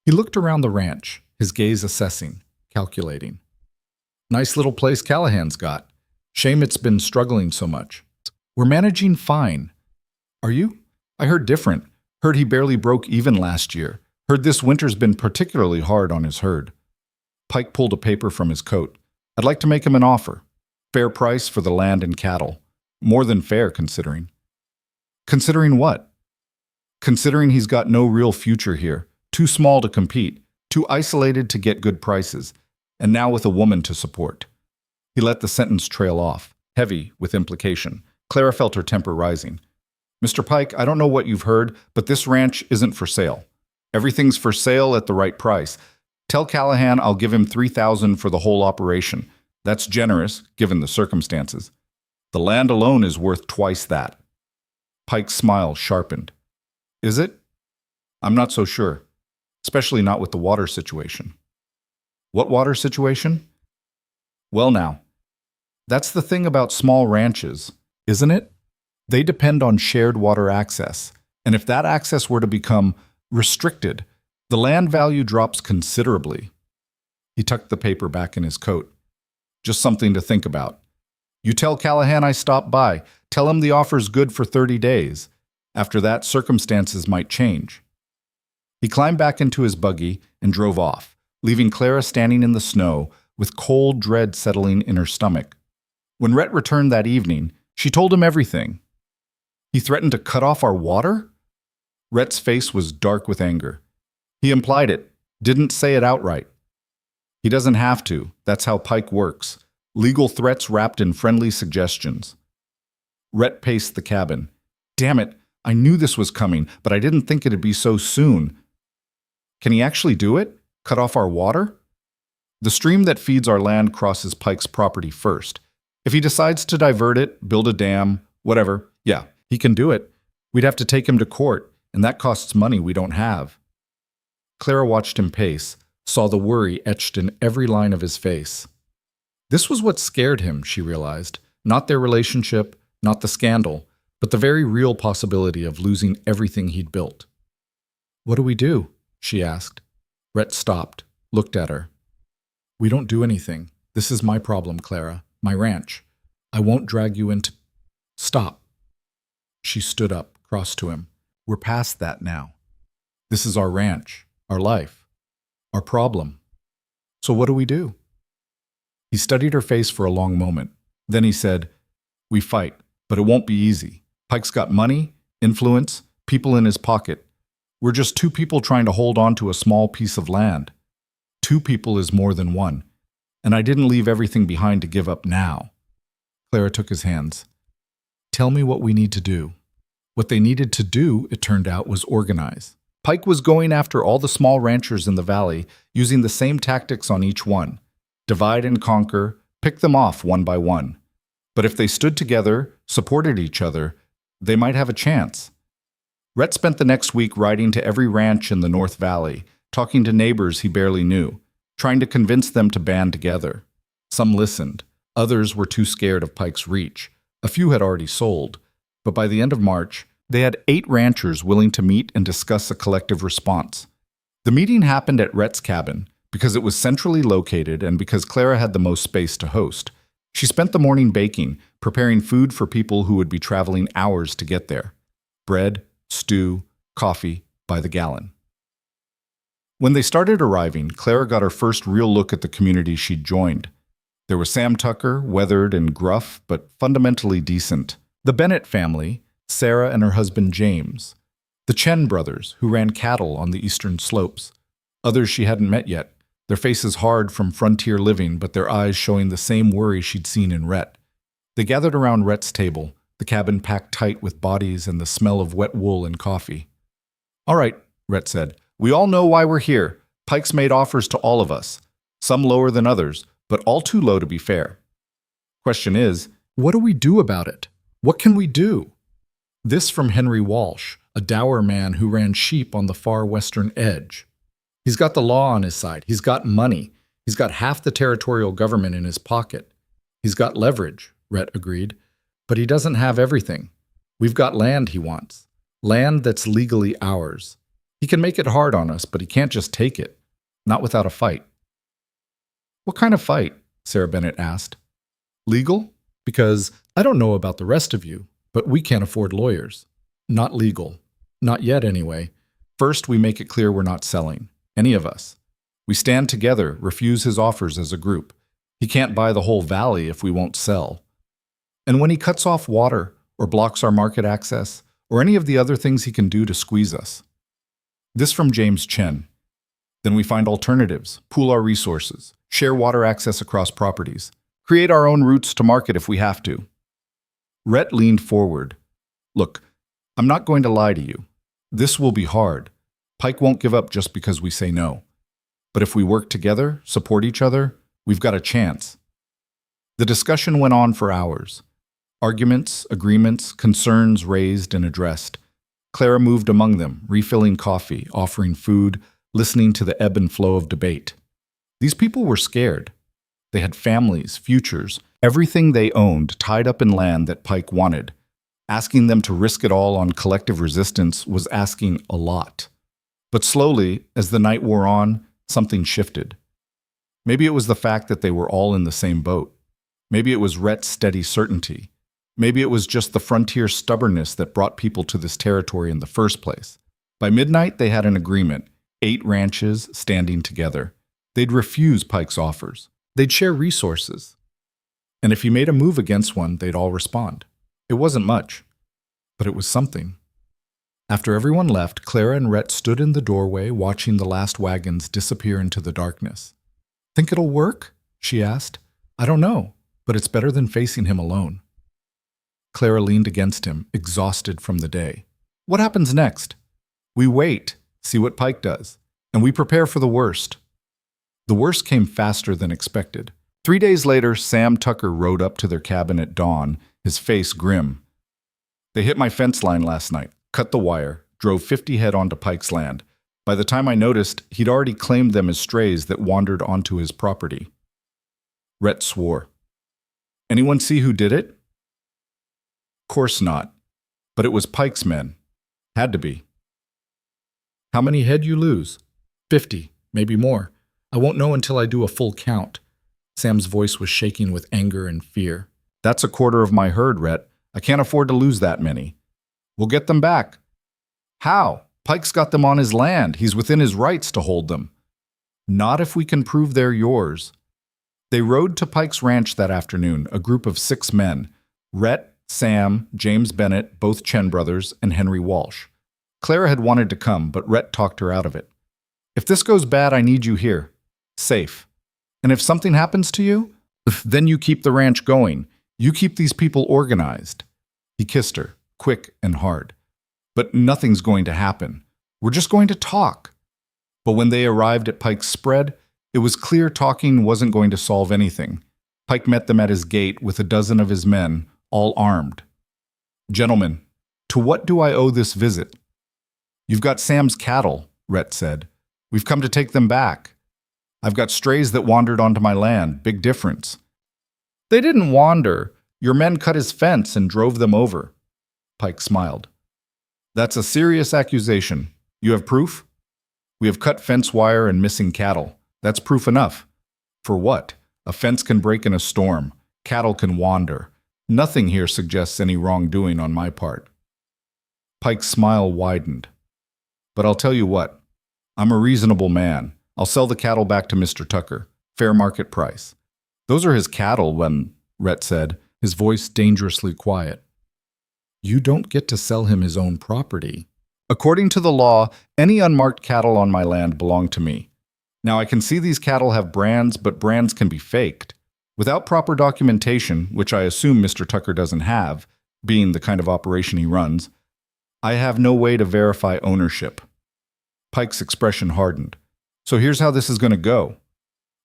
He looked around the ranch, his gaze assessing, calculating. "Nice little place Callahan's got. Shame it's been struggling so much." "We're managing fine." "Are you? I heard different. Heard he barely broke even last year. Heard this winter's been particularly hard on his herd." Pike pulled a paper from his coat. "I'd like to make him an offer. Fair price for the land and cattle. More than fair, considering." "Considering what?" "Considering he's got no real future here. Too small to compete. Too isolated to get good prices. And now with a woman to support." He let the sentence trail off, heavy with implication. Clara felt her temper rising. "Mr. Pike, I don't know what you've heard, but this ranch isn't for sale. Everything's for sale at the right price. Tell Callahan I'll give him $3,000 for the whole operation. That's generous, given the circumstances. The land alone is worth twice that." Pike's smile sharpened. "Is it? I'm not so sure. Especially not with the water situation." "What water situation?" "Well now, that's the thing about small ranches, isn't it? They depend on shared water access. And if that access were to become restricted, the land value drops considerably." He tucked the paper back in his coat. "Just something to think about. You tell Callahan I stopped by. Tell him the offer's good for 30 days. After that, circumstances might change." He climbed back into his buggy and drove off, leaving Clara standing in the snow with cold dread settling in her stomach. When Rhett returned that evening, she told him everything. "He threatened to cut off our water?" Rhett's face was dark with anger. "He implied it, didn't say it outright." "He doesn't have to. That's how Pike works. Legal threats wrapped in friendly suggestions." Rhett paced the cabin. "Damn it, I knew this was coming, but I didn't think it'd be so soon. Can he actually do it? Cut off our water?" "The stream that feeds our land crosses Pike's property first. If he decides to divert it, build a dam, whatever, yeah, he can do it. We'd have to take him to court, and that costs money we don't have." Clara watched him pace, saw the worry etched in every line of his face. This was what scared him, she realized. Not their relationship, not the scandal, but the very real possibility of losing everything he'd built. "What do we do?" she asked. Rhett stopped, looked at her. "We don't do anything. This is my problem, Clara. My ranch. I won't drag you into—" "Stop." She stood up, crossed to him. "We're past that now. This is our ranch, our life, our problem. So what do we do?" He studied her face for a long moment. Then he said, "We fight, but it won't be easy. Pike's got money, influence, people in his pocket. We're just two people trying to hold on to a small piece of land. Two people is more than one. And I didn't leave everything behind to give up now." Clara took his hands. "Tell me what we need to do." What they needed to do, it turned out, was organize. Pike was going after all the small ranchers in the valley, using the same tactics on each one. Divide and conquer, pick them off one by one. But if they stood together, supported each other, they might have a chance. Rhett spent the next week riding to every ranch in the North Valley, talking to neighbors he barely knew, trying to convince them to band together. Some listened. Others were too scared of Pike's reach. A few had already sold. But by the end of March, they had 8 ranchers willing to meet and discuss a collective response. The meeting happened at Rhett's cabin because it was centrally located and because Clara had the most space to host. She spent the morning baking, preparing food for people who would be traveling hours to get there. Bread, stew, coffee, by the gallon. When they started arriving, Clara got her first real look at the community she'd joined. There was Sam Tucker, weathered and gruff, but fundamentally decent. The Bennett family, Sarah and her husband James. The Chen brothers, who ran cattle on the eastern slopes. Others she hadn't met yet, their faces hard from frontier living but their eyes showing the same worry she'd seen in Rhett. They gathered around Rhett's table, the cabin packed tight with bodies and the smell of wet wool and coffee. "All right," Rhett said. "We all know why we're here. Pike's made offers to all of us, some lower than others, but all too low to be fair. Question is, what do we do about it? What can we do?" This from Henry Walsh, a dour man who ran sheep on the far western edge. He's got the law on his side. He's got money. He's got half the territorial government in his pocket. He's got leverage, Rhett agreed. But he doesn't have everything. We've got land he wants. Land that's legally ours. He can make it hard on us, but he can't just take it. Not without a fight. "What kind of fight?" Sarah Bennett asked. "Legal? Because I don't know about the rest of you, but we can't afford lawyers. Not legal. Not yet, anyway. First, we make it clear we're not selling. Any of us. We stand together, refuse his offers as a group. He can't buy the whole valley if we won't sell. And when he cuts off water, or blocks our market access, or any of the other things he can do to squeeze us." This from James Chen. "Then we find alternatives, pool our resources, share water access across properties, create our own routes to market if we have to." Rhett leaned forward. "Look, I'm not going to lie to you. This will be hard. Pike won't give up just because we say no. But if we work together, support each other, we've got a chance." The discussion went on for hours. Arguments, agreements, concerns raised and addressed. Clara moved among them, refilling coffee, offering food, listening to the ebb and flow of debate. These people were scared. They had families, futures, everything they owned tied up in land that Pike wanted. Asking them to risk it all on collective resistance was asking a lot. But slowly, as the night wore on, something shifted. Maybe it was the fact that they were all in the same boat. Maybe it was Rhett's steady certainty. Maybe it was just the frontier stubbornness that brought people to this territory in the first place. By midnight, they had an agreement, 8 ranches standing together. They'd refuse Pike's offers. They'd share resources. And if he made a move against one, they'd all respond. It wasn't much, but it was something. After everyone left, Clara and Rhett stood in the doorway watching the last wagons disappear into the darkness. "Think it'll work?" she asked. "I don't know, but it's better than facing him alone." Clara leaned against him, exhausted from the day. "What happens next?" "We wait, see what Pike does, and we prepare for the worst." The worst came faster than expected. 3 days later, Sam Tucker rode up to their cabin at dawn, his face grim. "They hit my fence line last night, cut the wire, drove 50 head onto Pike's land. By the time I noticed, he'd already claimed them as strays that wandered onto his property." Rhett swore. "Anyone see who did it?" "Course not. But it was Pike's men. Had to be." "How many head you lose?" 50, maybe more. I won't know until I do a full count." Sam's voice was shaking with anger and fear. "That's a quarter of my herd, Rhett. I can't afford to lose that many." "We'll get them back." "How? Pike's got them on his land. He's within his rights to hold them." "Not if we can prove they're yours." They rode to Pike's ranch that afternoon, a group of 6 men. Rhett, Sam, James Bennett, both Chen brothers, and Henry Walsh. Clara had wanted to come, but Rhett talked her out of it. "If this goes bad, I need you here. Safe. And if something happens to you, then you keep the ranch going. You keep these people organized." He kissed her, quick and hard. "But nothing's going to happen. We're just going to talk." But when they arrived at Pike's spread, it was clear talking wasn't going to solve anything. Pike met them at his gate with a dozen of his men, all armed. "Gentlemen, to what do I owe this visit?" "You've got Sam's cattle," Rhett said. "We've come to take them back. I've got strays that wandered onto my land. Big difference." "They didn't wander. Your men cut his fence and drove them over." Pike smiled. "That's a serious accusation. You have proof?" "We have cut fence wire and missing cattle. That's proof enough." "For what? A fence can break in a storm. Cattle can wander. Nothing here suggests any wrongdoing on my part." Pike's smile widened. "But I'll tell you what. I'm a reasonable man. I'll sell the cattle back to Mr. Tucker. Fair market price." "Those are his cattle," Rhett said, his voice dangerously quiet. "You don't get to sell him his own property." "According to the law, any unmarked cattle on my land belong to me. Now, I can see these cattle have brands, but brands can be faked. Without proper documentation, which I assume Mr. Tucker doesn't have, being the kind of operation he runs, I have no way to verify ownership. Pike's expression hardened. So here's how this is going to go.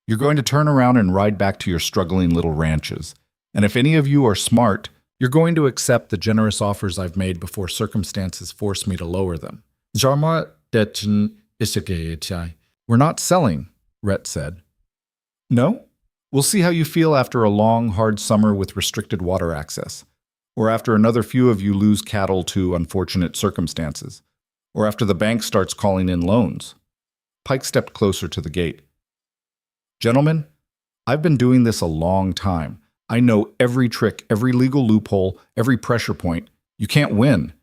You're going to turn around and ride back to your struggling little ranches. And if any of you are smart, you're going to accept the generous offers I've made before circumstances force me to lower them. We're not selling, Rhett said. No? We'll see how you feel after a long, hard summer with restricted water access, or after another few of you lose cattle to unfortunate circumstances, or after the bank starts calling in loans. Pike stepped closer to the gate. Gentlemen, I've been doing this a long time. I know every trick, every legal loophole, every pressure point. You can't win.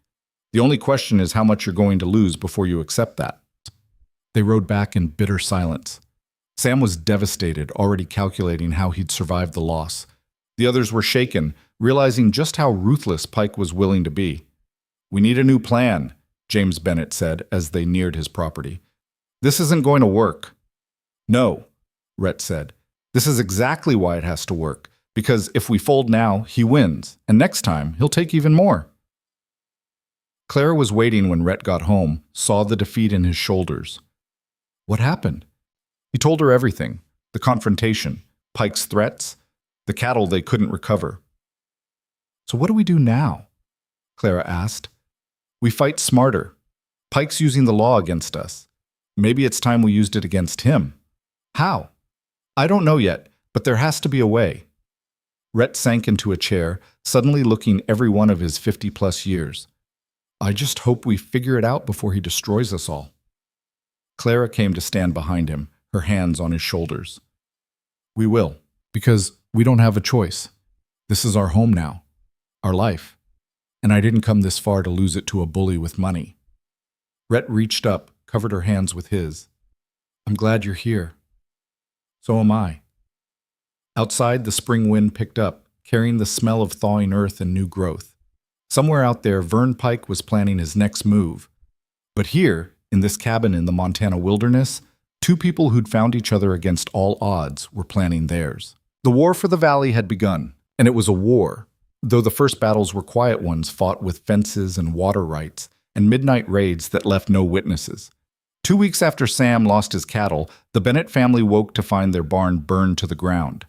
The only question is how much you're going to lose before you accept that. They rode back in bitter silence. Sam was devastated, already calculating how he'd survive the loss. The others were shaken, realizing just how ruthless Pike was willing to be. We need a new plan, James Bennett said as they neared his property. This isn't going to work. No, Rhett said. This is exactly why it has to work, because if we fold now, he wins, and next time he'll take even more. Clara was waiting when Rhett got home, saw the defeat in his shoulders. What happened? He told her everything, the confrontation, Pike's threats, the cattle they couldn't recover. So what do we do now? Clara asked. We fight smarter. Pike's using the law against us. Maybe it's time we used it against him. How? I don't know yet, but there has to be a way. Rhett sank into a chair, suddenly looking every one of his 50-plus years. I just hope we figure it out before he destroys us all. Clara came to stand behind him, her hands on his shoulders. We will, because we don't have a choice. This is our home now, our life, and I didn't come this far to lose it to a bully with money. Rhett reached up, covered her hands with his. I'm glad you're here. So am I. Outside, the spring wind picked up, carrying the smell of thawing earth and new growth. Somewhere out there, Vern Pike was planning his next move. But here, in this cabin in the Montana wilderness, two people who'd found each other against all odds were planning theirs. The war for the valley had begun, and it was a war, though the first battles were quiet ones fought with fences and water rights and midnight raids that left no witnesses. 2 weeks after Sam lost his cattle, the Bennett family woke to find their barn burned to the ground.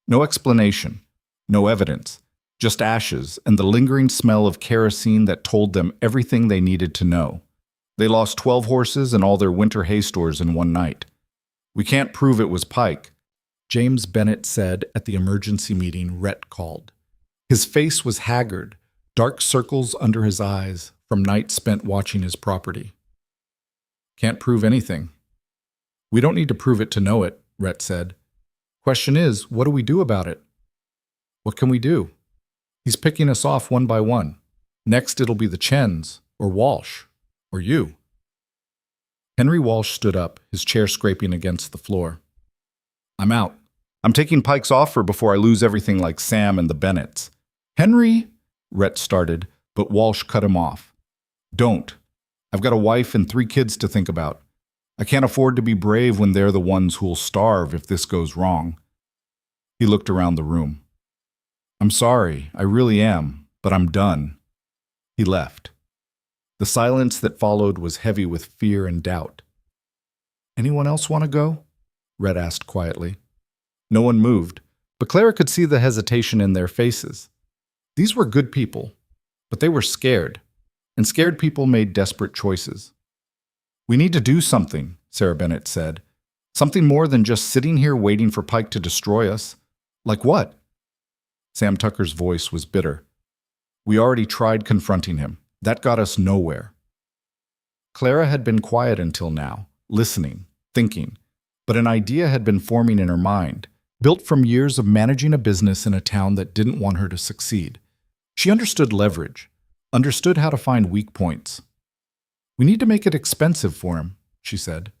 No explanation, no evidence, just ashes and the lingering smell of kerosene that told them everything they needed to know. They lost 12 horses and all their winter hay stores in one night. We can't prove it was Pike, James Bennett said at the emergency meeting Rhett called. His face was haggard, dark circles under his eyes from nights spent watching his property. Can't prove anything. We don't need to prove it to know it, Rhett said. Question is, what do we do about it? What can we do? He's picking us off one by one. Next it'll be the Chens, or Walsh, or you. Henry Walsh stood up, his chair scraping against the floor. I'm out. I'm taking Pike's offer before I lose everything like Sam and the Bennetts. Henry, Rhett started, but Walsh cut him off. Don't. I've got a wife and 3 kids to think about. I can't afford to be brave when they're the ones who'll starve if this goes wrong. He looked around the room. I'm sorry, I really am, but I'm done. He left. The silence that followed was heavy with fear and doubt. Anyone else want to go? Rhett asked quietly. No one moved, but Clara could see the hesitation in their faces. These were good people, but they were scared, and scared people made desperate choices. We need to do something, Sarah Bennett said. Something more than just sitting here waiting for Pike to destroy us. Like what? Sam Tucker's voice was bitter. We already tried confronting him. That got us nowhere. Clara had been quiet until now, listening, thinking, but an idea had been forming in her mind, built from years of managing a business in a town that didn't want her to succeed. She understood leverage, understood how to find weak points. We need to make it expensive for him, she said.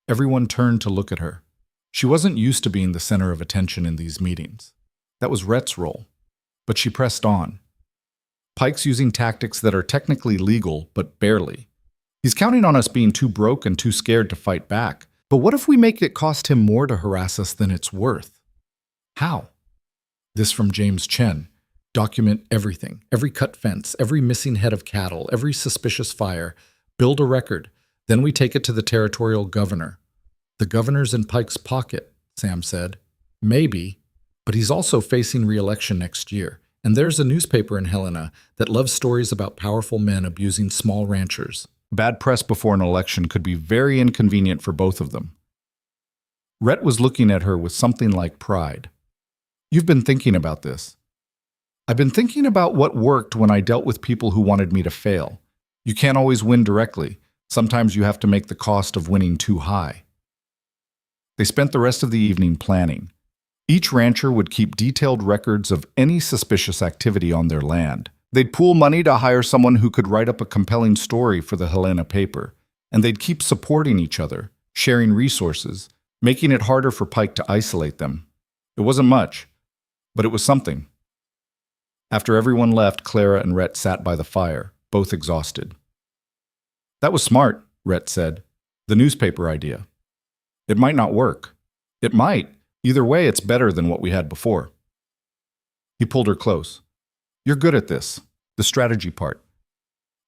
Everyone turned to look at her. She wasn't used to being the center of attention in these meetings. That was Rhett's role. But she pressed on. Pike's using tactics that are technically legal, but barely. He's counting on us being too broke and too scared to fight back. But what if we make it cost him more to harass us than it's worth? How? This from James Chen. Document everything, every cut fence, every missing head of cattle, every suspicious fire. Build a record. Then we take it to the territorial governor. The governor's in Pike's pocket, Sam said. Maybe, but he's also facing re-election next year. And there's a newspaper in Helena that loves stories about powerful men abusing small ranchers. Bad press before an election could be very inconvenient for both of them. Rhett was looking at her with something like pride. You've been thinking about this. I've been thinking about what worked when I dealt with people who wanted me to fail. You can't always win directly. Sometimes you have to make the cost of winning too high. They spent the rest of the evening planning. Each rancher would keep detailed records of any suspicious activity on their land. They'd pool money to hire someone who could write up a compelling story for the Helena paper, and they'd keep supporting each other, sharing resources, making it harder for Pike to isolate them. It wasn't much, but it was something. After everyone left, Clara and Rhett sat by the fire, both exhausted. That was smart, Rhett said. The newspaper idea. It might not work. It might. Either way, it's better than what we had before. He pulled her close. You're good at this, the strategy part.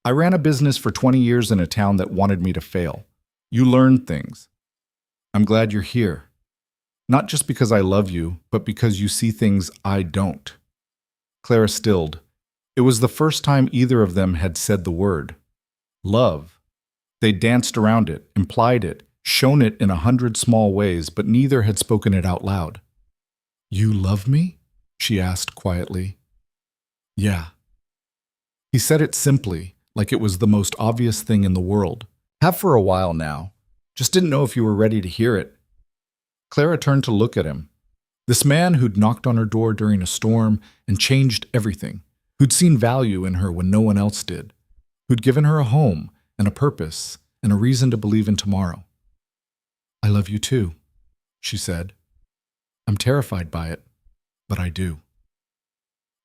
I ran a business for 20 years in a town that wanted me to fail. You learned things. I'm glad you're here. Not just because I love you, but because you see things I don't. Clara stilled. It was the first time either of them had said the word. Love. They danced around it, implied it, shown it in 100 small ways, but neither had spoken it out loud. You love me? She asked quietly. Yeah. He said it simply, like it was the most obvious thing in the world. Have for a while now. Just didn't know if you were ready to hear it. Clara turned to look at him. This man who'd knocked on her door during a storm and changed everything, who'd seen value in her when no one else did, who'd given her a home and a purpose and a reason to believe in tomorrow. I love you too, she said. I'm terrified by it, but I do.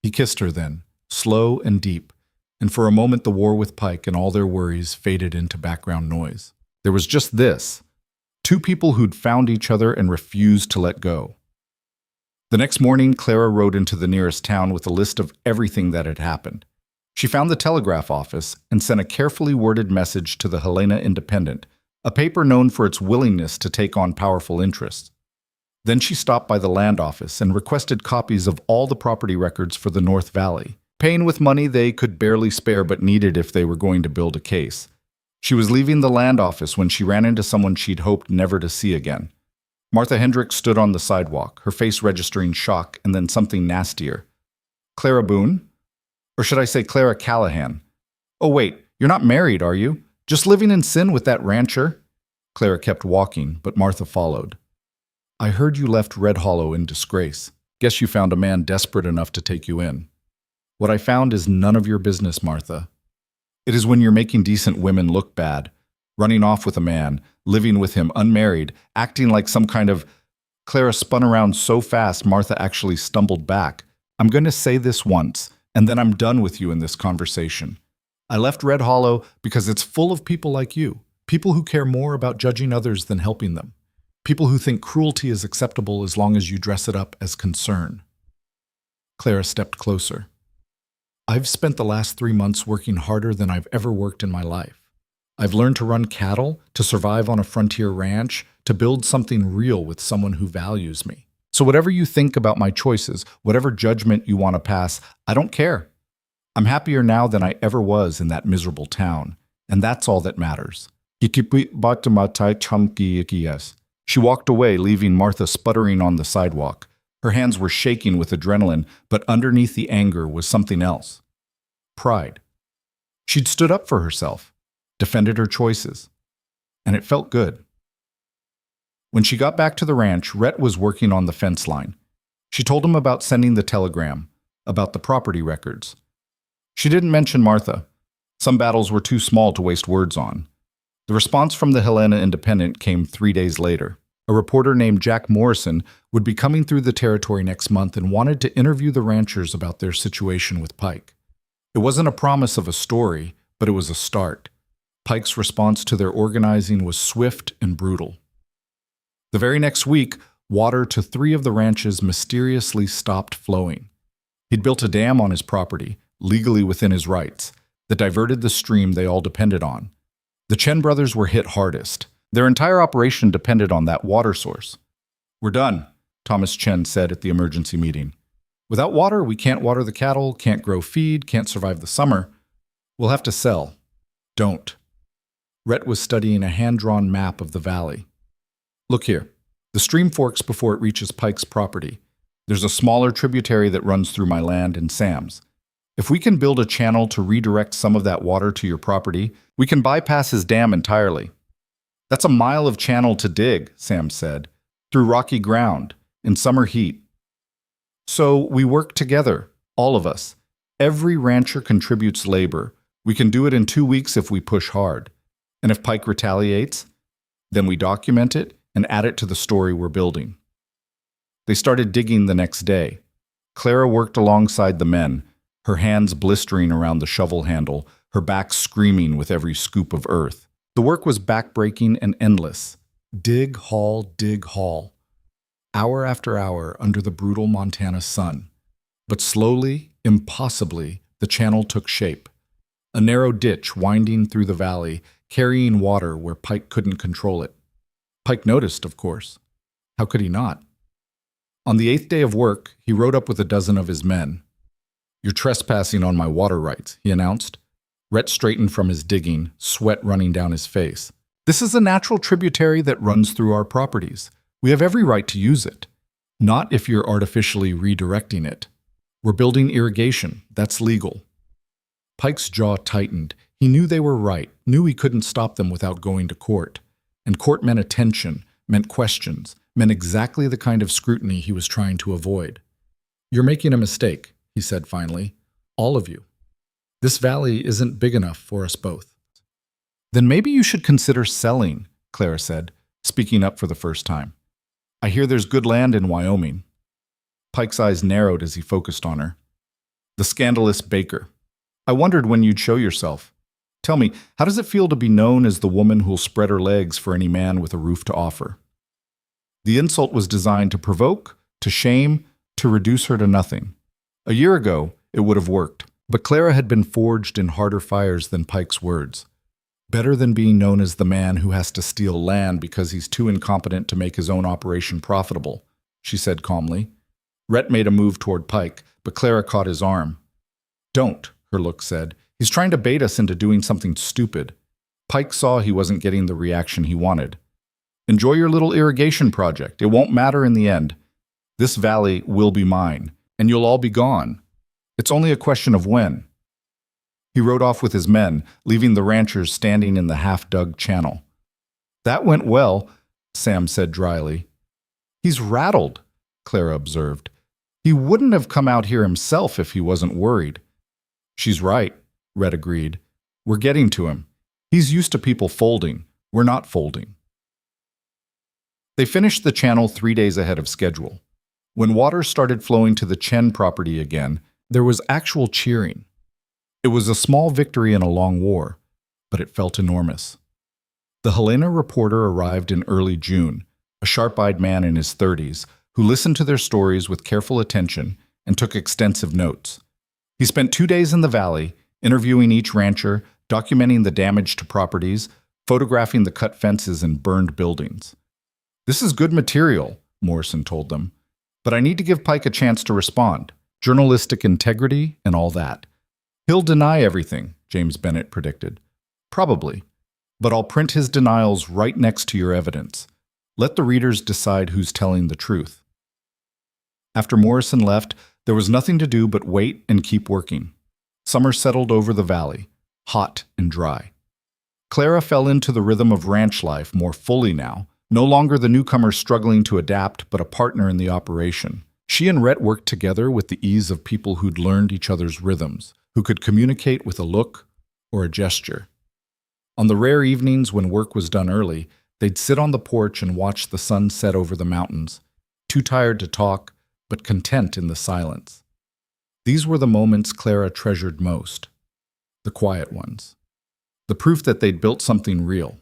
He kissed her then, slow and deep, and for a moment the war with Pike and all their worries faded into background noise. There was just this, two people who'd found each other and refused to let go. The next morning, Clara rode into the nearest town with a list of everything that had happened. She found the telegraph office and sent a carefully worded message to the Helena Independent, a paper known for its willingness to take on powerful interests. Then she stopped by the land office and requested copies of all the property records for the North Valley, paying with money they could barely spare but needed if they were going to build a case. She was leaving the land office when she ran into someone she'd hoped never to see again. Martha Hendricks stood on the sidewalk, her face registering shock and then something nastier. Clara Boone? Or should I say Clara Callahan? Oh wait, you're not married, are you? Just living in sin with that rancher? Clara kept walking, but Martha followed. I heard you left Red Hollow in disgrace. Guess you found a man desperate enough to take you in. What I found is none of your business, Martha. It is when you're making decent women look bad, running off with a man, living with him unmarried, acting like some kind of... Clara spun around so fast Martha actually stumbled back. I'm going to say this once, and then I'm done with you in this conversation. I left Red Hollow because it's full of people like you, people who care more about judging others than helping them, people who think cruelty is acceptable as long as you dress it up as concern. Clara stepped closer. I've spent the last 3 months working harder than I've ever worked in my life. I've learned to run cattle, to survive on a frontier ranch, to build something real with someone who values me. So whatever you think about my choices, whatever judgment you want to pass, I don't care. I'm happier now than I ever was in that miserable town, and that's all that matters. She walked away, leaving Martha sputtering on the sidewalk. Her hands were shaking with adrenaline, but underneath the anger was something else. Pride. She'd stood up for herself, defended her choices, and it felt good. When she got back to the ranch, Rhett was working on the fence line. She told him about sending the telegram, about the property records. She didn't mention Martha. Some battles were too small to waste words on. The response from the Helena Independent came 3 days later. A reporter named Jack Morrison would be coming through the territory next month and wanted to interview the ranchers about their situation with Pike. It wasn't a promise of a story, but it was a start. Pike's response to their organizing was swift and brutal. The very next week, water to 3 of the ranches mysteriously stopped flowing. He'd built a dam on his property, legally within his rights, that diverted the stream they all depended on. The Chen brothers were hit hardest. Their entire operation depended on that water source. "We're done," Thomas Chen said at the emergency meeting. "Without water, we can't water the cattle, can't grow feed, can't survive the summer. We'll have to sell." "Don't." Rhett was studying a hand-drawn map of the valley. "Look here. The stream forks before it reaches Pike's property. There's a smaller tributary that runs through my land and Sam's. If we can build a channel to redirect some of that water to your property, we can bypass his dam entirely." "That's a mile of channel to dig," Sam said, "through rocky ground, in summer heat." "So we work together, all of us. Every rancher contributes labor. We can do it in 2 weeks if we push hard. And if Pike retaliates, then we document it and add it to the story we're building." They started digging the next day. Clara worked alongside the men, her hands blistering around the shovel handle, her back screaming with every scoop of earth. The work was backbreaking and endless. Dig, haul, hour after hour under the brutal Montana sun. But slowly, impossibly, the channel took shape. A narrow ditch winding through the valley, carrying water where Pike couldn't control it. Pike noticed, of course. How could he not? On the 8th day of work, he rode up with a dozen of his men. "You're trespassing on my water rights," he announced. Rhett straightened from his digging, sweat running down his face. "This is a natural tributary that runs through our properties. We have every right to use it. Not if you're artificially redirecting it. We're building irrigation. That's legal." Pike's jaw tightened. He knew they were right, knew he couldn't stop them without going to court. And court meant attention, meant questions, meant exactly the kind of scrutiny he was trying to avoid. "You're making a mistake," he said finally. "All of you. This valley isn't big enough for us both." "Then maybe you should consider selling," Clara said, speaking up for the first time. "I hear there's good land in Wyoming." Pike's eyes narrowed as he focused on her. "The scandalous baker. I wondered when you'd show yourself. Tell me, how does it feel to be known as the woman who'll spread her legs for any man with a roof to offer?" The insult was designed to provoke, to shame, to reduce her to nothing. A year ago, it would have worked, but Clara had been forged in harder fires than Pike's words. Better than being known as the man who has to steal land because he's too incompetent to make his own operation profitable, she said calmly. Rhett made a move toward Pike, but Clara caught his arm. "Don't," her look said. "He's trying to bait us into doing something stupid." Pike saw he wasn't getting the reaction he wanted. "Enjoy your little irrigation project. It won't matter in the end. This valley will be mine, and you'll all be gone. It's only a question of when." He rode off with his men, leaving the ranchers standing in the half-dug channel. "That went well," Sam said dryly. "He's rattled," Clara observed. "He wouldn't have come out here himself if he wasn't worried." "She's right," Rhett agreed. "We're getting to him. He's used to people folding. We're not folding." They finished the channel 3 days ahead of schedule. When water started flowing to the Chen property again, there was actual cheering. It was a small victory in a long war, but it felt enormous. The Helena reporter arrived in early June, a sharp-eyed man in his 30s, who listened to their stories with careful attention and took extensive notes. He spent 2 days in the valley, interviewing each rancher, documenting the damage to properties, photographing the cut fences and burned buildings. "This is good material," Morrison told them, "but I need to give Pike a chance to respond. Journalistic integrity and all that." "He'll deny everything," James Bennett predicted. "Probably, but I'll print his denials right next to your evidence. Let the readers decide who's telling the truth." After Morrison left, there was nothing to do but wait and keep working. Summer settled over the valley, hot and dry. Clara fell into the rhythm of ranch life more fully now, no longer the newcomer struggling to adapt, but a partner in the operation. She and Rhett worked together with the ease of people who'd learned each other's rhythms, who could communicate with a look or a gesture. On the rare evenings when work was done early, they'd sit on the porch and watch the sun set over the mountains, too tired to talk, but content in the silence. These were the moments Clara treasured most, the quiet ones, the proof that they'd built something real.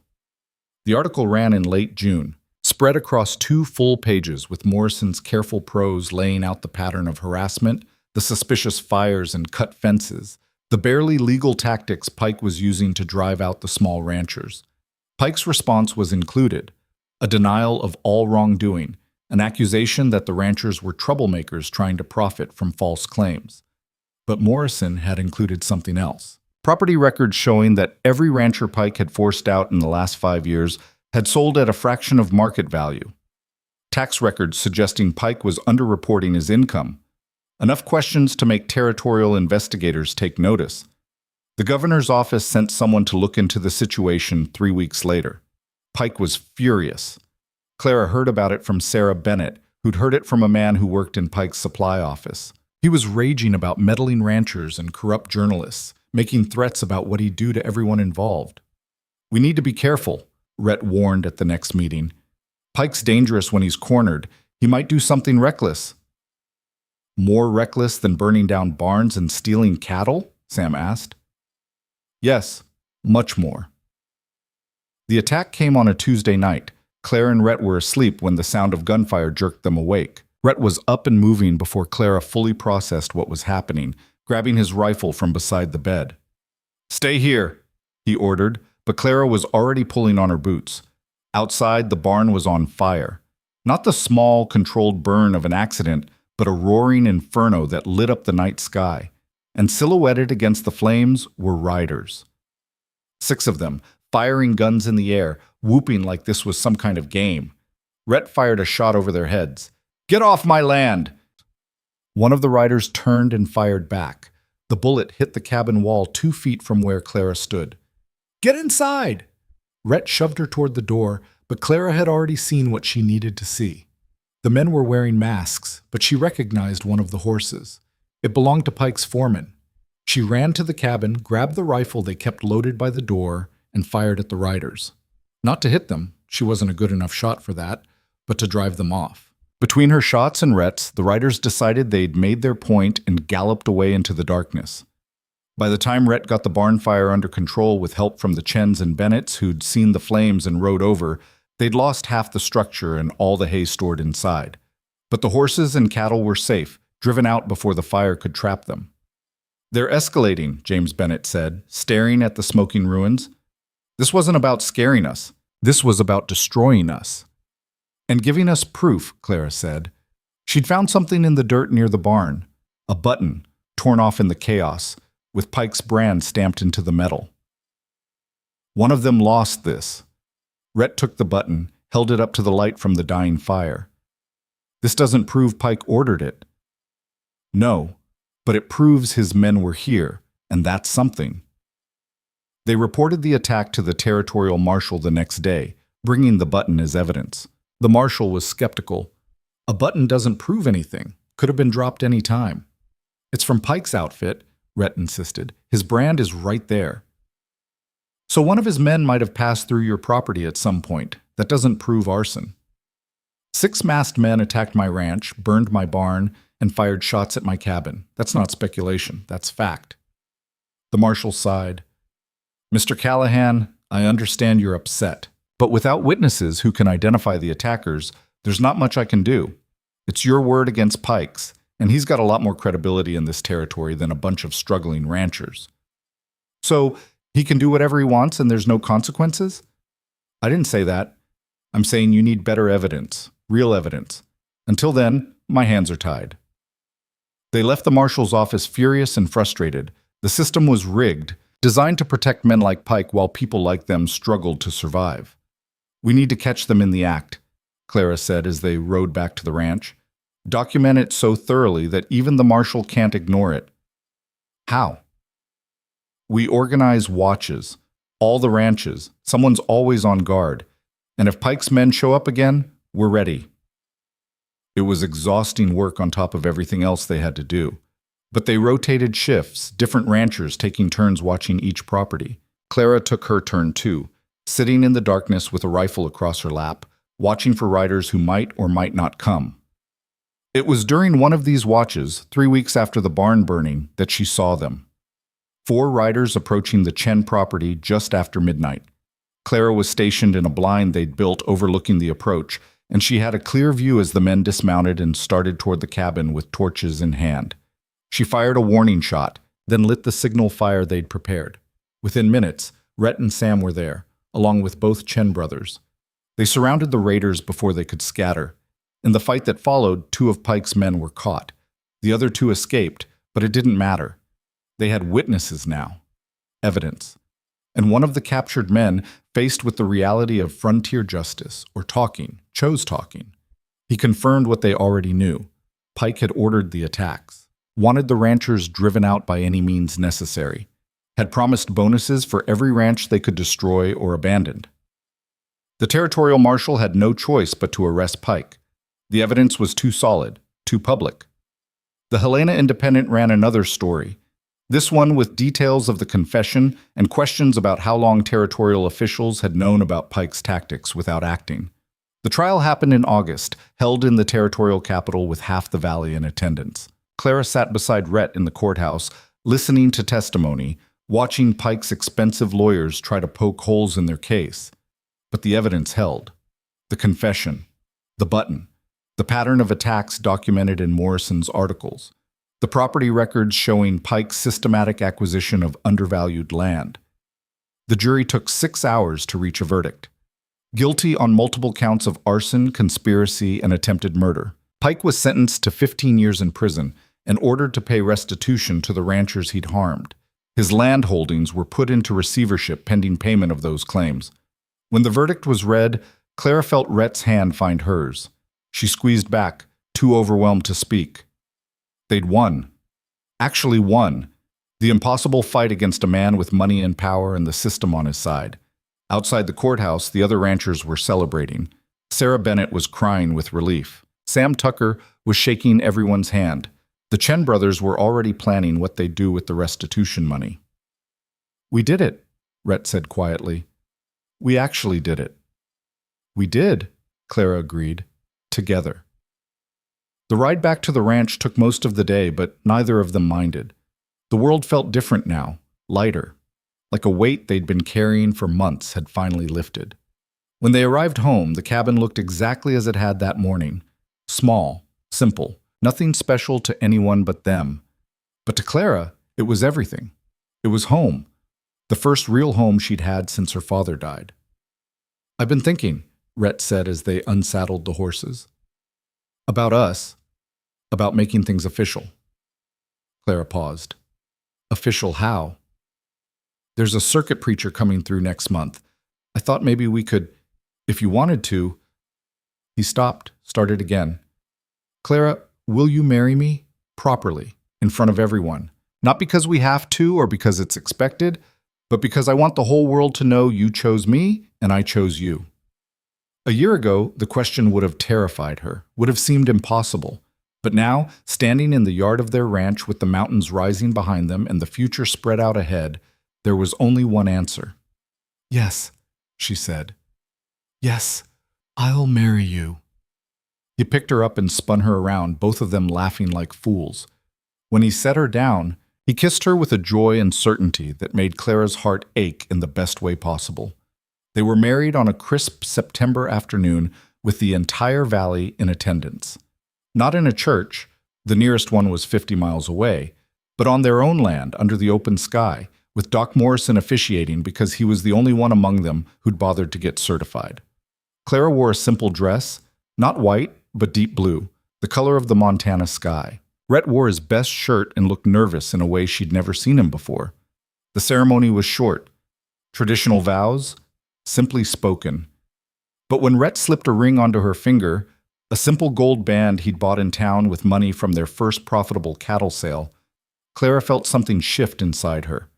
The article ran in late June. spread across 2 full pages with Morrison's careful prose laying out the pattern of harassment, the suspicious fires and cut fences, the barely legal tactics Pike was using to drive out the small ranchers. Pike's response was included: a denial of all wrongdoing, an accusation that the ranchers were troublemakers trying to profit from false claims. But Morrison had included something else. Property records showing that every rancher Pike had forced out in the last 5 years had sold at a fraction of market value. Tax records suggesting Pike was underreporting his income. Enough questions to make territorial investigators take notice. The governor's office sent someone to look into the situation 3 weeks later. Pike was furious. Clara heard about it from Sarah Bennett, who'd heard it from a man who worked in Pike's supply office. He was raging about meddling ranchers and corrupt journalists, making threats about what he'd do to everyone involved. "We need to be careful," Rhett warned at the next meeting. "Pike's dangerous when he's cornered. He might do something reckless." "More reckless than burning down barns and stealing cattle?" Sam asked. "Yes, much more." The attack came on a Tuesday night. Claire and Rhett were asleep when the sound of gunfire jerked them awake. Rhett was up and moving before Clara fully processed what was happening, grabbing his rifle from beside the bed. "Stay here," he ordered, but Clara was already pulling on her boots. Outside, the barn was on fire. Not the small, controlled burn of an accident, but a roaring inferno that lit up the night sky. And silhouetted against the flames were riders. 6 of them, firing guns in the air, whooping like this was some kind of game. Rhett fired a shot over their heads. "Get off my land!" One of the riders turned and fired back. The bullet hit the cabin wall 2 feet from where Clara stood. "Get inside!" Rhett shoved her toward the door, but Clara had already seen what she needed to see. The men were wearing masks, but she recognized one of the horses. It belonged to Pike's foreman. She ran to the cabin, grabbed the rifle they kept loaded by the door, and fired at the riders. Not to hit them, she wasn't a good enough shot for that, but to drive them off. Between her shots and Rhett's, the riders decided they'd made their point and galloped away into the darkness. By the time Rhett got the barn fire under control with help from the Chens and Bennetts who'd seen the flames and rode over, they'd lost half the structure and all the hay stored inside. But the horses and cattle were safe, driven out before the fire could trap them. "They're escalating," James Bennett said, staring at the smoking ruins. "This wasn't about scaring us. This was about destroying us." "And giving us proof," Clara said. She'd found something in the dirt near the barn, a button, torn off in the chaos, with Pike's brand stamped into the metal. One of them lost this. Rhett took the button, held it up to the light from the dying fire. "This doesn't prove Pike ordered it." "No, but it proves his men were here, and that's something." They reported the attack to the territorial marshal the next day, bringing the button as evidence. The marshal was skeptical. "A button doesn't prove anything. Could have been dropped any time." "It's from Pike's outfit," Rhett insisted. "His brand is right there." "So one of his men might have passed through your property at some point. That doesn't prove arson." 6 masked men attacked my ranch, burned my barn, and fired shots at my cabin. That's not speculation. That's fact." The marshal sighed. "Mr. Callahan, I understand you're upset. But without witnesses who can identify the attackers, there's not much I can do. It's your word against Pike's, and he's got a lot more credibility in this territory than a bunch of struggling ranchers." "So he can do whatever he wants and there's no consequences?" "I didn't say that. I'm saying you need better evidence, real evidence. Until then, my hands are tied." They left the marshal's office furious and frustrated. The system was rigged, designed to protect men like Pike while people like them struggled to survive. "We need to catch them in the act," Clara said as they rode back to the ranch. "Document it so thoroughly that even the marshal can't ignore it." "How?" "We organize watches. All the ranches. Someone's always on guard. And if Pike's men show up again, we're ready." It was exhausting work on top of everything else they had to do. But they rotated shifts, different ranchers taking turns watching each property. Clara took her turn too, sitting in the darkness with a rifle across her lap, watching for riders who might or might not come. It was during one of these watches, 3 weeks after the barn burning, that she saw them. 4 riders approaching the Chen property just after midnight. Clara was stationed in a blind they'd built overlooking the approach, and she had a clear view as the men dismounted and started toward the cabin with torches in hand. She fired a warning shot, then lit the signal fire they'd prepared. Within minutes, Rhett and Sam were there, along with both Chen brothers. They surrounded the raiders before they could scatter. In the fight that followed, 2 of Pike's men were caught. The other 2 escaped, but it didn't matter. They had witnesses now. Evidence. And one of the captured men, faced with the reality of frontier justice, or talking, chose talking. He confirmed what they already knew. Pike had ordered the attacks, wanted the ranchers driven out by any means necessary, had promised bonuses for every ranch they could destroy or abandon. The territorial marshal had no choice but to arrest Pike. The evidence was too solid, too public. The Helena Independent ran another story, this one with details of the confession and questions about how long territorial officials had known about Pike's tactics without acting. The trial happened in August, held in the territorial capital with half the valley in attendance. Clara sat beside Rhett in the courthouse, listening to testimony, watching Pike's expensive lawyers try to poke holes in their case. But the evidence held. The confession, the button, the pattern of attacks documented in Morrison's articles, the property records showing Pike's systematic acquisition of undervalued land. The jury took 6 hours to reach a verdict. Guilty on multiple counts of arson, conspiracy, and attempted murder. Pike was sentenced to 15 years in prison and ordered to pay restitution to the ranchers he'd harmed. His land holdings were put into receivership pending payment of those claims. When the verdict was read, Clara felt Rhett's hand find hers. She squeezed back, too overwhelmed to speak. They'd won. Actually won. The impossible fight against a man with money and power and the system on his side. Outside the courthouse, the other ranchers were celebrating. Sarah Bennett was crying with relief. Sam Tucker was shaking everyone's hand. The Chen brothers were already planning what they'd do with the restitution money. "We did it," Rhett said quietly. "We actually did it." "We did," Clara agreed. Together. The ride back to the ranch took most of the day, but neither of them minded. The world felt different now, lighter, like a weight they'd been carrying for months had finally lifted. When they arrived home, the cabin looked exactly as it had that morning. Small, simple, nothing special to anyone but them. But to Clara, it was everything. It was home, the first real home she'd had since her father died. "I've been thinking," Rhett said as they unsaddled the horses. "About us. About making things official." Clara paused. "Official how?" "There's a circuit preacher coming through next month. I thought maybe we could, if you wanted to." He stopped, started again. "Clara, will you marry me? Properly, in front of everyone. Not because we have to or because it's expected, but because I want the whole world to know you chose me and I chose you." A year ago, the question would have terrified her, would have seemed impossible. But now, standing in the yard of their ranch with the mountains rising behind them and the future spread out ahead, there was only one answer. "Yes," she said. "Yes, I'll marry you." He picked her up and spun her around, both of them laughing like fools. When he set her down, he kissed her with a joy and certainty that made Clara's heart ache in the best way possible. They were married on a crisp September afternoon with the entire valley in attendance. Not in a church, the nearest one was 50 miles away, but on their own land under the open sky, with Doc Morrison officiating because he was the only one among them who'd bothered to get certified. Clara wore a simple dress, not white, but deep blue, the color of the Montana sky. Rhett wore his best shirt and looked nervous in a way she'd never seen him before. The ceremony was short. Traditional vows, simply spoken. But when Rhett slipped a ring onto her finger, a simple gold band he'd bought in town with money from their first profitable cattle sale, Clara felt something shift inside her.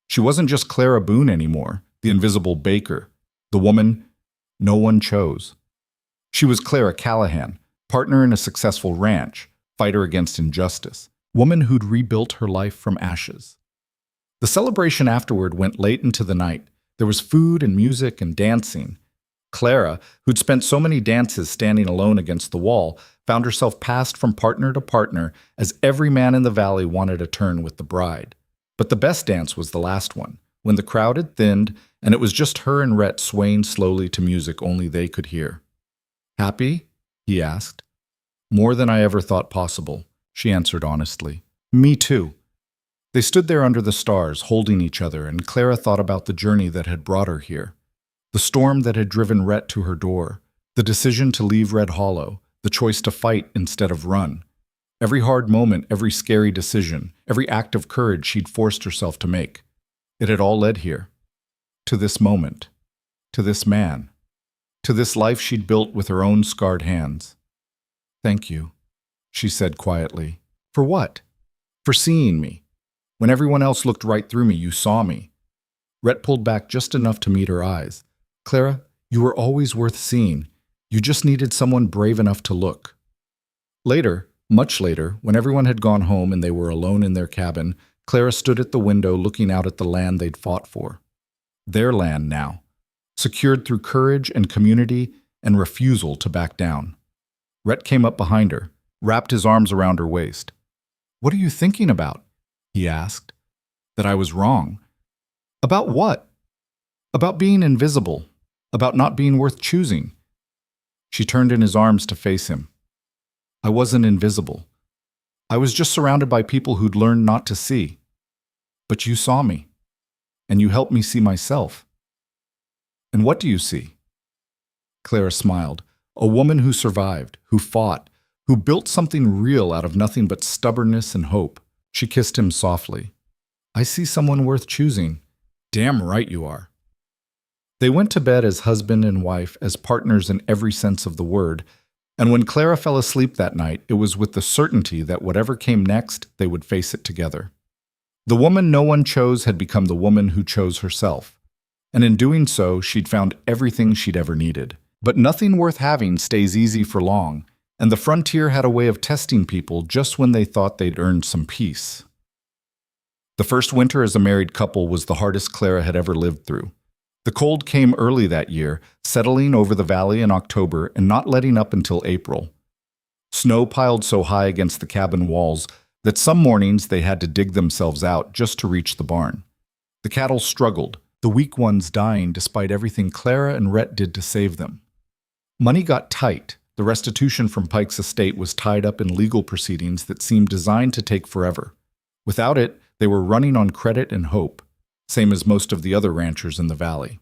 She wasn't just Clara Boone anymore, the invisible baker, the woman no one chose. She was Clara Callahan, partner in a successful ranch, fighter against injustice, woman who'd rebuilt her life from ashes. The celebration afterward went late into the night. There was food and music and dancing. Clara, who'd spent so many dances standing alone against the wall, found herself passed from partner to partner as every man in the valley wanted a turn with the bride. But the best dance was the last one, when the crowd had thinned and it was just her and Rhett swaying slowly to music only they could hear. "Happy?" he asked. "More than I ever thought possible," she answered honestly. "Me too." They stood there under the stars, holding each other, and Clara thought about the journey that had brought her here. The storm that had driven Rhett to her door, the decision to leave Red Hollow, the choice to fight instead of run. Every hard moment, every scary decision, every act of courage she'd forced herself to make. It had all led here. To this moment. To this man. To this life she'd built with her own scarred hands. "Thank you," she said quietly. "For what?" "For seeing me. When everyone else looked right through me, you saw me." Rhett pulled back just enough to meet her eyes. "Clara, you were always worth seeing. You just needed someone brave enough to look." Later, much later, when everyone had gone home and they were alone in their cabin, Clara stood at the window looking out at the land they'd fought for. Their land now, secured through courage and community and refusal to back down. Rhett came up behind her, wrapped his arms around her waist. "What are you thinking about?" he asked. "That I was wrong." "About what?" "About being invisible, about not being worth choosing." She turned in his arms to face him. "I wasn't invisible. I was just surrounded by people who'd learned not to see. But you saw me, and you helped me see myself." "And what do you see?" Clara smiled. "A woman who survived, who fought, who built something real out of nothing but stubbornness and hope." She kissed him softly. "I see someone worth choosing." "Damn right you are." They went to bed as husband and wife, as partners in every sense of the word, and when Clara fell asleep that night, it was with the certainty that whatever came next, they would face it together. The woman no one chose had become the woman who chose herself, and in doing so, she'd found everything she'd ever needed. But nothing worth having stays easy for long, and the frontier had a way of testing people just when they thought they'd earned some peace. The first winter as a married couple was the hardest Clara had ever lived through. The cold came early that year, settling over the valley in October and not letting up until April. Snow piled so high against the cabin walls that some mornings they had to dig themselves out just to reach the barn. The cattle struggled, the weak ones dying despite everything Clara and Rhett did to save them. Money got tight. The restitution from Pike's estate was tied up in legal proceedings that seemed designed to take forever. Without it, they were running on credit and hope, same as most of the other ranchers in the valley.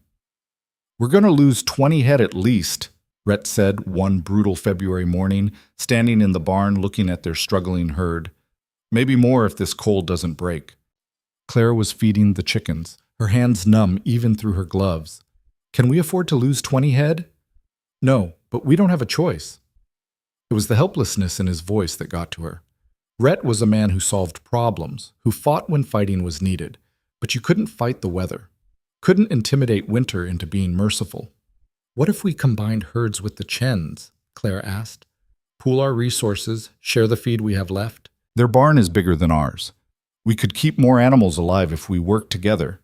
"We're going to lose 20 head at least," Rhett said one brutal February morning, standing in the barn looking at their struggling herd. "Maybe more if this cold doesn't break." Clara was feeding the chickens, her hands numb even through her gloves. "Can we afford to lose 20 head?" "No, but we don't have a choice." It was the helplessness in his voice that got to her. Rhett was a man who solved problems, who fought when fighting was needed, but you couldn't fight the weather, couldn't intimidate winter into being merciful. "What if we combined herds with the Chens?" Clara asked. "Pool our resources, share the feed we have left?" "Their barn is bigger than ours. We could keep more animals alive if we worked together."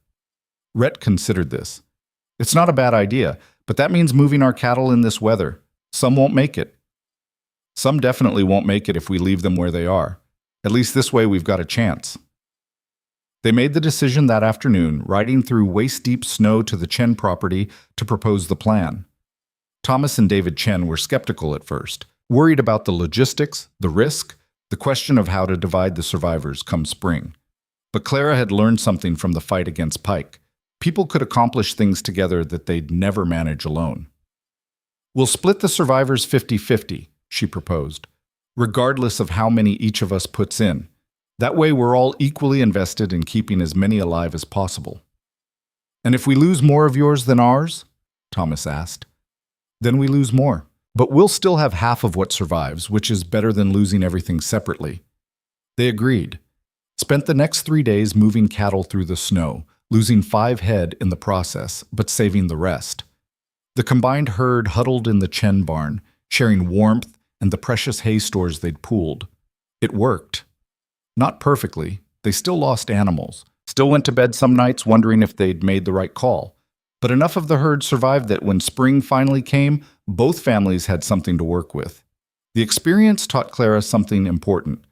Rhett considered this. "It's not a bad idea, but that means moving our cattle in this weather. Some won't make it." "Some definitely won't make it if we leave them where they are. At least this way we've got a chance." They made the decision that afternoon, riding through waist-deep snow to the Chen property to propose the plan. Thomas and David Chen were skeptical at first, worried about the logistics, the risk, the question of how to divide the survivors come spring. But Clara had learned something from the fight against Pike. People could accomplish things together that they'd never manage alone. "We'll split the survivors 50-50, she proposed, "regardless of how many each of us puts in. That way we're all equally invested in keeping as many alive as possible." "And if we lose more of yours than ours?" Thomas asked. "Then we lose more. But we'll still have half of what survives, which is better than losing everything separately." They agreed. Spent the next 3 days moving cattle through the snow, losing 5 head in the process, but saving the rest. The combined herd huddled in the Chen barn, sharing warmth and the precious hay stores they'd pooled. It worked. Not perfectly. They still lost animals, still went to bed some nights wondering if they'd made the right call. But enough of the herd survived that when spring finally came, both families had something to work with. The experience taught Clara something important.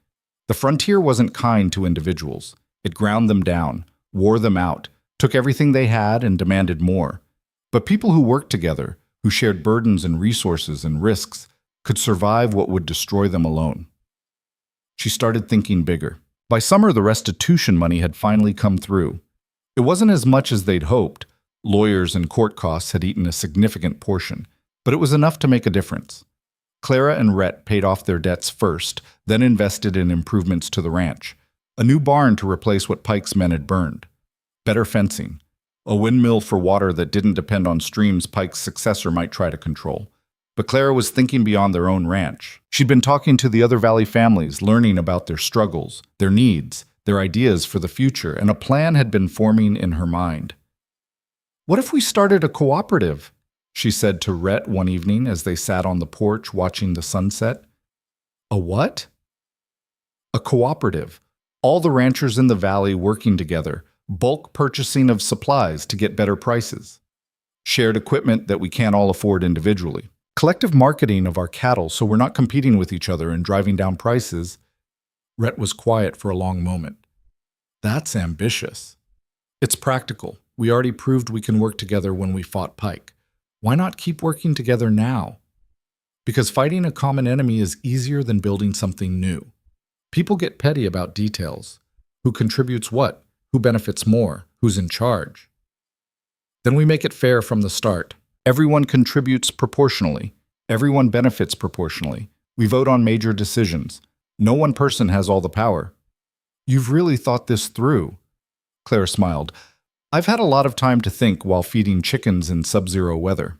The frontier wasn't kind to individuals. It ground them down, wore them out, took everything they had and demanded more. But people who worked together, who shared burdens and resources and risks, could survive what would destroy them alone. She started thinking bigger. By summer, the restitution money had finally come through. It wasn't as much as they'd hoped. Lawyers and court costs had eaten a significant portion, but it was enough to make a difference. Clara and Rhett paid off their debts first, then invested in improvements to the ranch. A new barn to replace what Pike's men had burned. Better fencing. A windmill for water that didn't depend on streams Pike's successor might try to control. But Clara was thinking beyond their own ranch. She'd been talking to the other Valley families, learning about their struggles, their needs, their ideas for the future, and a plan had been forming in her mind. "What if we started a cooperative?" she said to Rhett one evening as they sat on the porch watching the sunset. "A what?" "A cooperative. All the ranchers in the valley working together, bulk purchasing of supplies to get better prices. Shared equipment that we can't all afford individually. Collective marketing of our cattle so we're not competing with each other and driving down prices." Rhett was quiet for a long moment. "That's ambitious." "It's practical. We already proved we can work together when we fought Pike. Why not keep working together now?" "Because fighting a common enemy is easier than building something new. People get petty about details. Who contributes what? Who benefits more? Who's in charge?" "Then we make it fair from the start. Everyone contributes proportionally. Everyone benefits proportionally. We vote on major decisions. No one person has all the power." "You've really thought this through." Claire smiled. "I've had a lot of time to think while feeding chickens in sub-zero weather."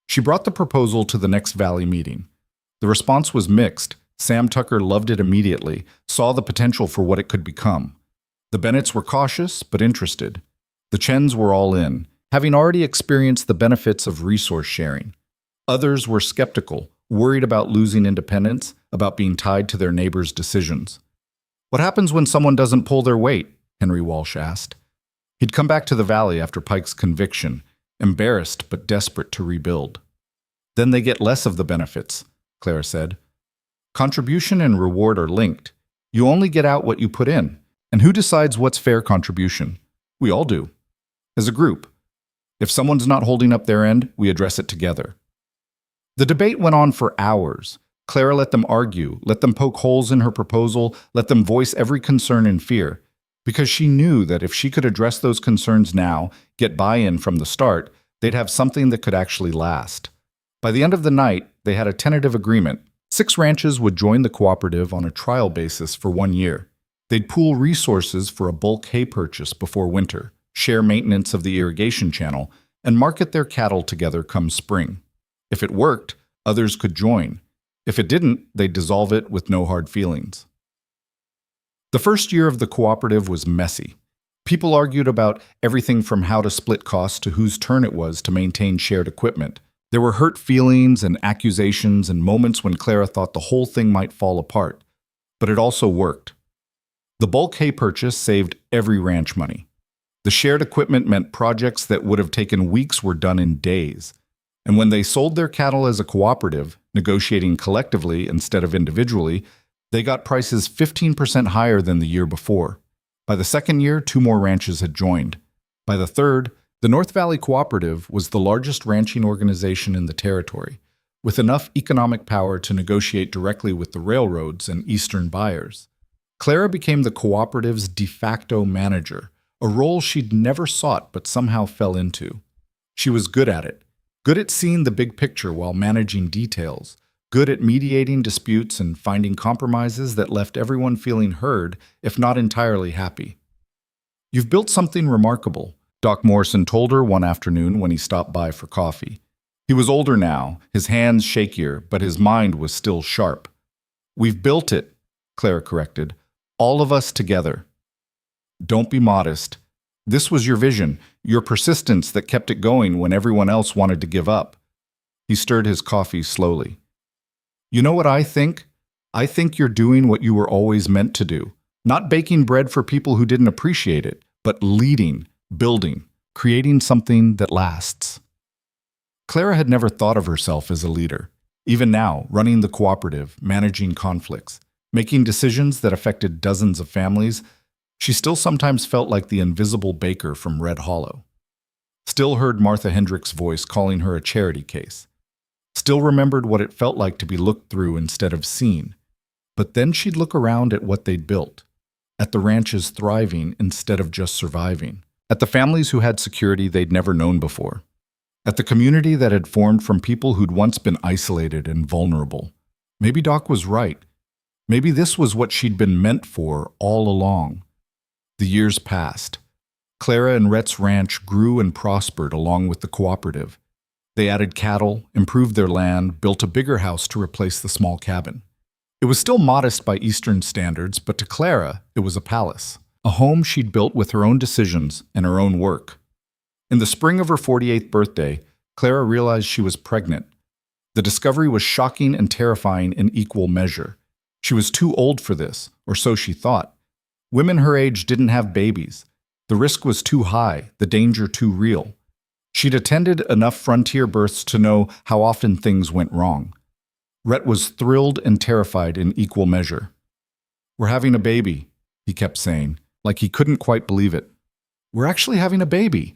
She brought the proposal to the next Valley meeting. The response was mixed. Sam Tucker loved it immediately, saw the potential for what it could become. The Bennetts were cautious but interested. The Chens were all in, having already experienced the benefits of resource sharing. Others were skeptical, worried about losing independence, about being tied to their neighbors' decisions. "What happens when someone doesn't pull their weight?" Henry Walsh asked. He'd come back to the valley after Pike's conviction, embarrassed but desperate to rebuild. "Then they get less of the benefits," Clara said. "Contribution and reward are linked. You only get out what you put in. And who decides what's fair contribution? We all do. As a group. If someone's not holding up their end, we address it together." The debate went on for hours. Clara let them argue, let them poke holes in her proposal, let them voice every concern and fear, because she knew that if she could address those concerns now, get buy-in from the start, they'd have something that could actually last. By the end of the night, they had a tentative agreement. 6 ranches would join the cooperative on a trial basis for 1 year. They'd pool resources for a bulk hay purchase before winter, share maintenance of the irrigation channel, and market their cattle together come spring. If it worked, others could join. If it didn't, they'd dissolve it with no hard feelings. The first year of the cooperative was messy. People argued about everything from how to split costs to whose turn it was to maintain shared equipment. There were hurt feelings and accusations and moments when Clara thought the whole thing might fall apart. But it also worked. The bulk hay purchase saved every ranch money. The shared equipment meant projects that would have taken weeks were done in days. And when they sold their cattle as a cooperative, negotiating collectively instead of individually, they got prices 15% higher than the year before. By the second year, 2 more ranches had joined. By the third, the North Valley Cooperative was the largest ranching organization in the territory, with enough economic power to negotiate directly with the railroads and eastern buyers. Clara became the cooperative's de facto manager, a role she'd never sought but somehow fell into. She was good at it, good at seeing the big picture while managing details, good at mediating disputes and finding compromises that left everyone feeling heard, if not entirely happy. "You've built something remarkable," Doc Morrison told her one afternoon when he stopped by for coffee. He was older now, his hands shakier, but his mind was still sharp. "We've built it," Clara corrected, "all of us together." "Don't be modest. This was your vision, your persistence that kept it going when everyone else wanted to give up." He stirred his coffee slowly. "You know what I think? I think you're doing what you were always meant to do. Not baking bread for people who didn't appreciate it, but leading, building, creating something that lasts." Clara had never thought of herself as a leader. Even now, running the cooperative, managing conflicts, making decisions that affected dozens of families, She still sometimes felt like the invisible baker from Red Hollow. Still heard Martha Hendricks' voice calling her a charity case. Still remembered what it felt like to be looked through instead of seen. But then she'd look around at what they'd built, at the ranches thriving instead of just surviving, at the families who had security they'd never known before, at the community that had formed from people who'd once been isolated and vulnerable. Maybe Doc was right. Maybe this was what she'd been meant for all along. The years passed. Clara and Rhett's ranch grew and prospered along with the cooperative. They added cattle, improved their land, built a bigger house to replace the small cabin. It was still modest by Eastern standards, but to Clara, it was a palace, a home she'd built with her own decisions and her own work. In the spring of her 48th birthday, Clara realized she was pregnant. The discovery was shocking and terrifying in equal measure. She was too old for this, or so she thought. Women her age didn't have babies. The risk was too high, the danger too real. She'd attended enough frontier births to know how often things went wrong. Rhett was thrilled and terrified in equal measure. "We're having a baby," he kept saying, like he couldn't quite believe it. "We're actually having a baby."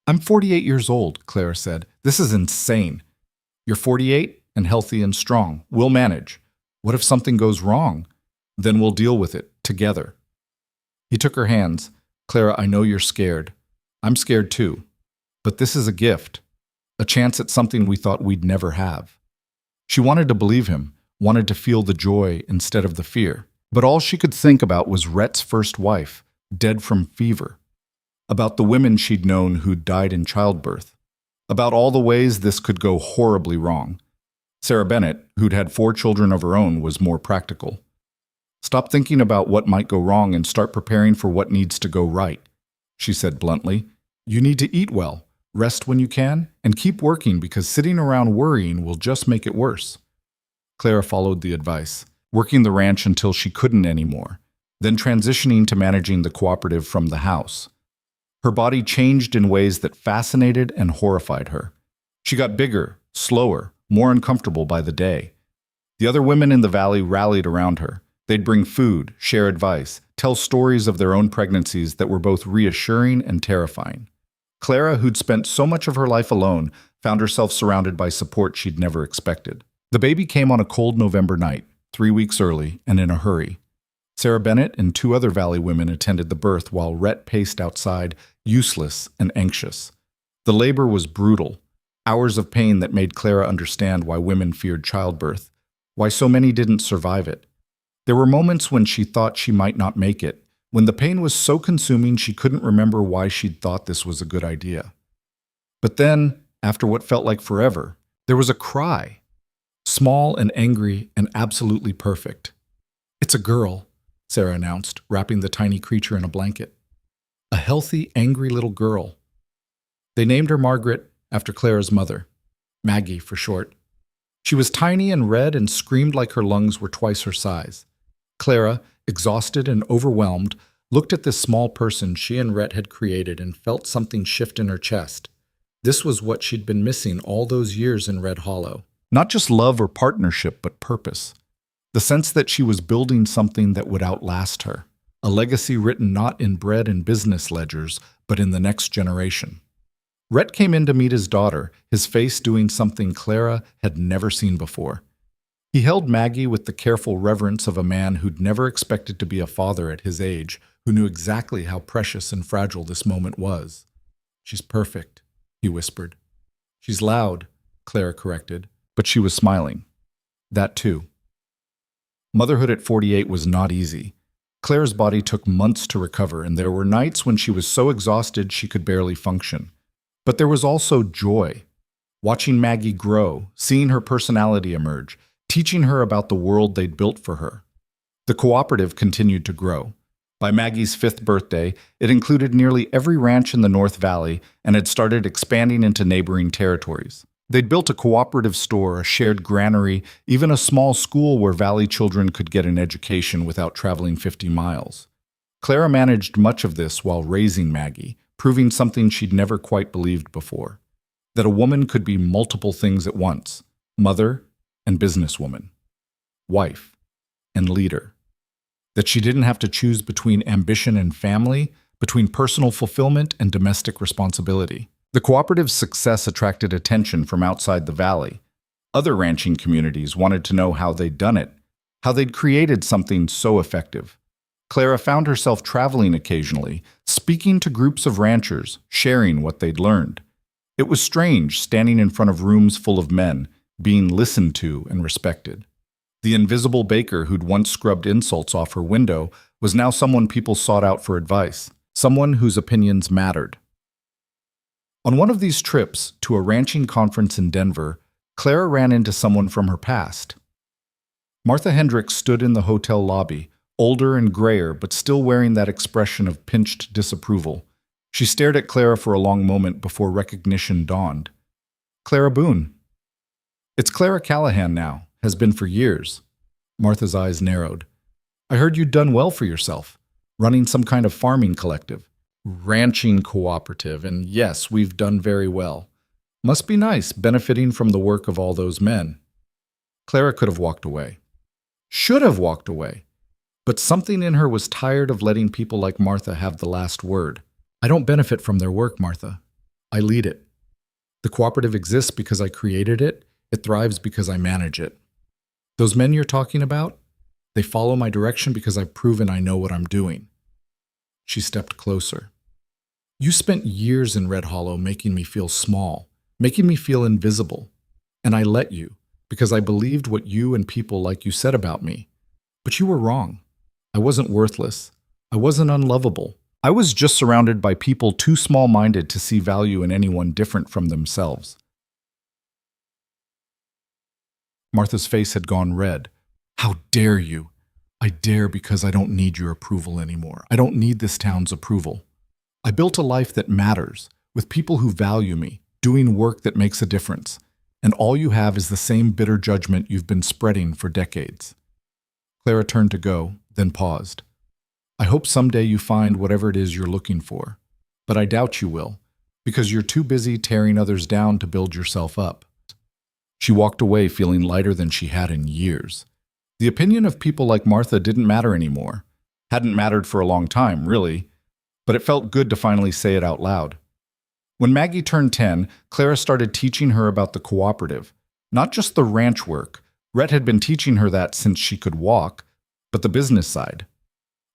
"I'm 48 years old," Clara said. "This is insane." "You're 48 and healthy and strong. We'll manage. What if something goes wrong? Then we'll deal with it, together." He took her hands. "Clara, I know you're scared. I'm scared too. But this is a gift, a chance at something we thought we'd never have." She wanted to believe him, wanted to feel the joy instead of the fear. But all she could think about was Rhett's first wife, dead from fever. About the women she'd known who'd died in childbirth. About all the ways this could go horribly wrong. Sarah Bennett, who'd had 4 children of her own, was more practical. "Stop thinking about what might go wrong and start preparing for what needs to go right," she said bluntly. "You need to eat well, rest when you can, and keep working because sitting around worrying will just make it worse." Clara followed the advice, working the ranch until she couldn't anymore, then transitioning to managing the cooperative from the house. Her body changed in ways that fascinated and horrified her. She got bigger, slower, more uncomfortable by the day. The other women in the valley rallied around her. They'd bring food, share advice, tell stories of their own pregnancies that were both reassuring and terrifying. Clara, who'd spent so much of her life alone, found herself surrounded by support she'd never expected. The baby came on a cold November night, 3 weeks early, and in a hurry. Sarah Bennett and 2 other valley women attended the birth while Rhett paced outside, useless and anxious. The labor was brutal, hours of pain that made Clara understand why women feared childbirth, why so many didn't survive it. There were moments when she thought she might not make it, when the pain was so consuming she couldn't remember why she'd thought this was a good idea. But then, after what felt like forever, there was a cry. Small and angry and absolutely perfect. "It's a girl," Sarah announced, wrapping the tiny creature in a blanket. A healthy, angry little girl. They named her Margaret after Clara's mother, Maggie for short. She was tiny and red and screamed like her lungs were twice her size. Clara, exhausted and overwhelmed, looked at this small person she and Rhett had created and felt something shift in her chest. This was what she'd been missing all those years in Red Hollow. Not just love or partnership, but purpose. The sense that she was building something that would outlast her. A legacy written not in bread and business ledgers, but in the next generation. Rhett came in to meet his daughter, his face doing something Clara had never seen before. He held Maggie with the careful reverence of a man who'd never expected to be a father at his age, who knew exactly how precious and fragile this moment was. "She's perfect," he whispered. "She's loud," Clara corrected, but she was smiling. That too. Motherhood at 48 was not easy. Clara's body took months to recover, and there were nights when she was so exhausted she could barely function. But there was also joy. Watching Maggie grow, seeing her personality emerge, teaching her about the world they'd built for her. The cooperative continued to grow. By Maggie's 5th birthday, it included nearly every ranch in the North Valley and had started expanding into neighboring territories. They'd built a cooperative store, a shared granary, even a small school where valley children could get an education without traveling 50 miles. Clara managed much of this while raising Maggie, proving something she'd never quite believed before. That a woman could be multiple things at once: mother and businesswoman, wife and leader. that she didn't have to choose between ambition and family, between personal fulfillment and domestic responsibility. The cooperative's success attracted attention from outside the valley. Other ranching communities wanted to know how they'd done it, how they'd created something so effective. Clara found herself traveling occasionally, speaking to groups of ranchers, sharing what they'd learned. It was strange standing in front of rooms full of men, being listened to and respected. The invisible baker who'd once scrubbed insults off her window was now someone people sought out for advice, someone whose opinions mattered. On one of these trips to a ranching conference in Denver, Clara ran into someone from her past. Martha Hendricks stood in the hotel lobby, older and grayer, but still wearing that expression of pinched disapproval. She stared at Clara for a long moment before recognition dawned. Clara Boone. It's Clara Callahan now, has been for years. Martha's eyes narrowed. I heard you'd done well for yourself, running some kind of farming collective. Ranching cooperative, and yes, we've done very well. Must be nice, benefiting from the work of all those men. Clara could have walked away. Should have walked away. But something in her was tired of letting people like Martha have the last word. I don't benefit from their work, Martha. I lead it. The cooperative exists because I created it. It thrives because I manage it. Those men you're talking about, they follow my direction because I've proven I know what I'm doing. She stepped closer. You spent years in Red Hollow making me feel small, making me feel invisible. And I let you, because I believed what you and people like you said about me. But you were wrong. I wasn't worthless. I wasn't unlovable. I was just surrounded by people too small-minded to see value in anyone different from themselves. Martha's face had gone red. How dare you? I dare because I don't need your approval anymore. I don't need this town's approval. I built a life that matters, with people who value me, doing work that makes a difference, and all you have is the same bitter judgment you've been spreading for decades. Clara turned to go, then paused. I hope someday you find whatever it is you're looking for, but I doubt you will, because you're too busy tearing others down to build yourself up. She walked away feeling lighter than she had in years. The opinion of people like Martha didn't matter anymore. Hadn't mattered for a long time, really, but it felt good to finally say it out loud. When Maggie turned 10, Clara started teaching her about the cooperative. Not just the ranch work. Rhett had been teaching her that since she could walk, but the business side.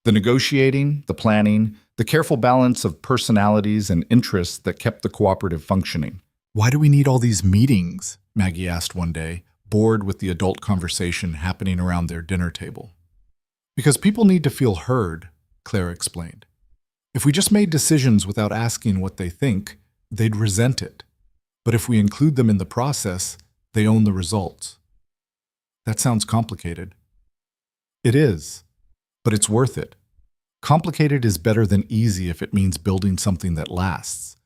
The negotiating, the planning, the careful balance of personalities and interests that kept the cooperative functioning. Why do we need all these meetings? Maggie asked one day, bored with the adult conversation happening around their dinner table. Because people need to feel heard, Clara explained. If we just made decisions without asking what they think, they'd resent it. But if we include them in the process, they own the results. That sounds complicated. It is, but it's worth it. Complicated is better than easy if it means building something that lasts.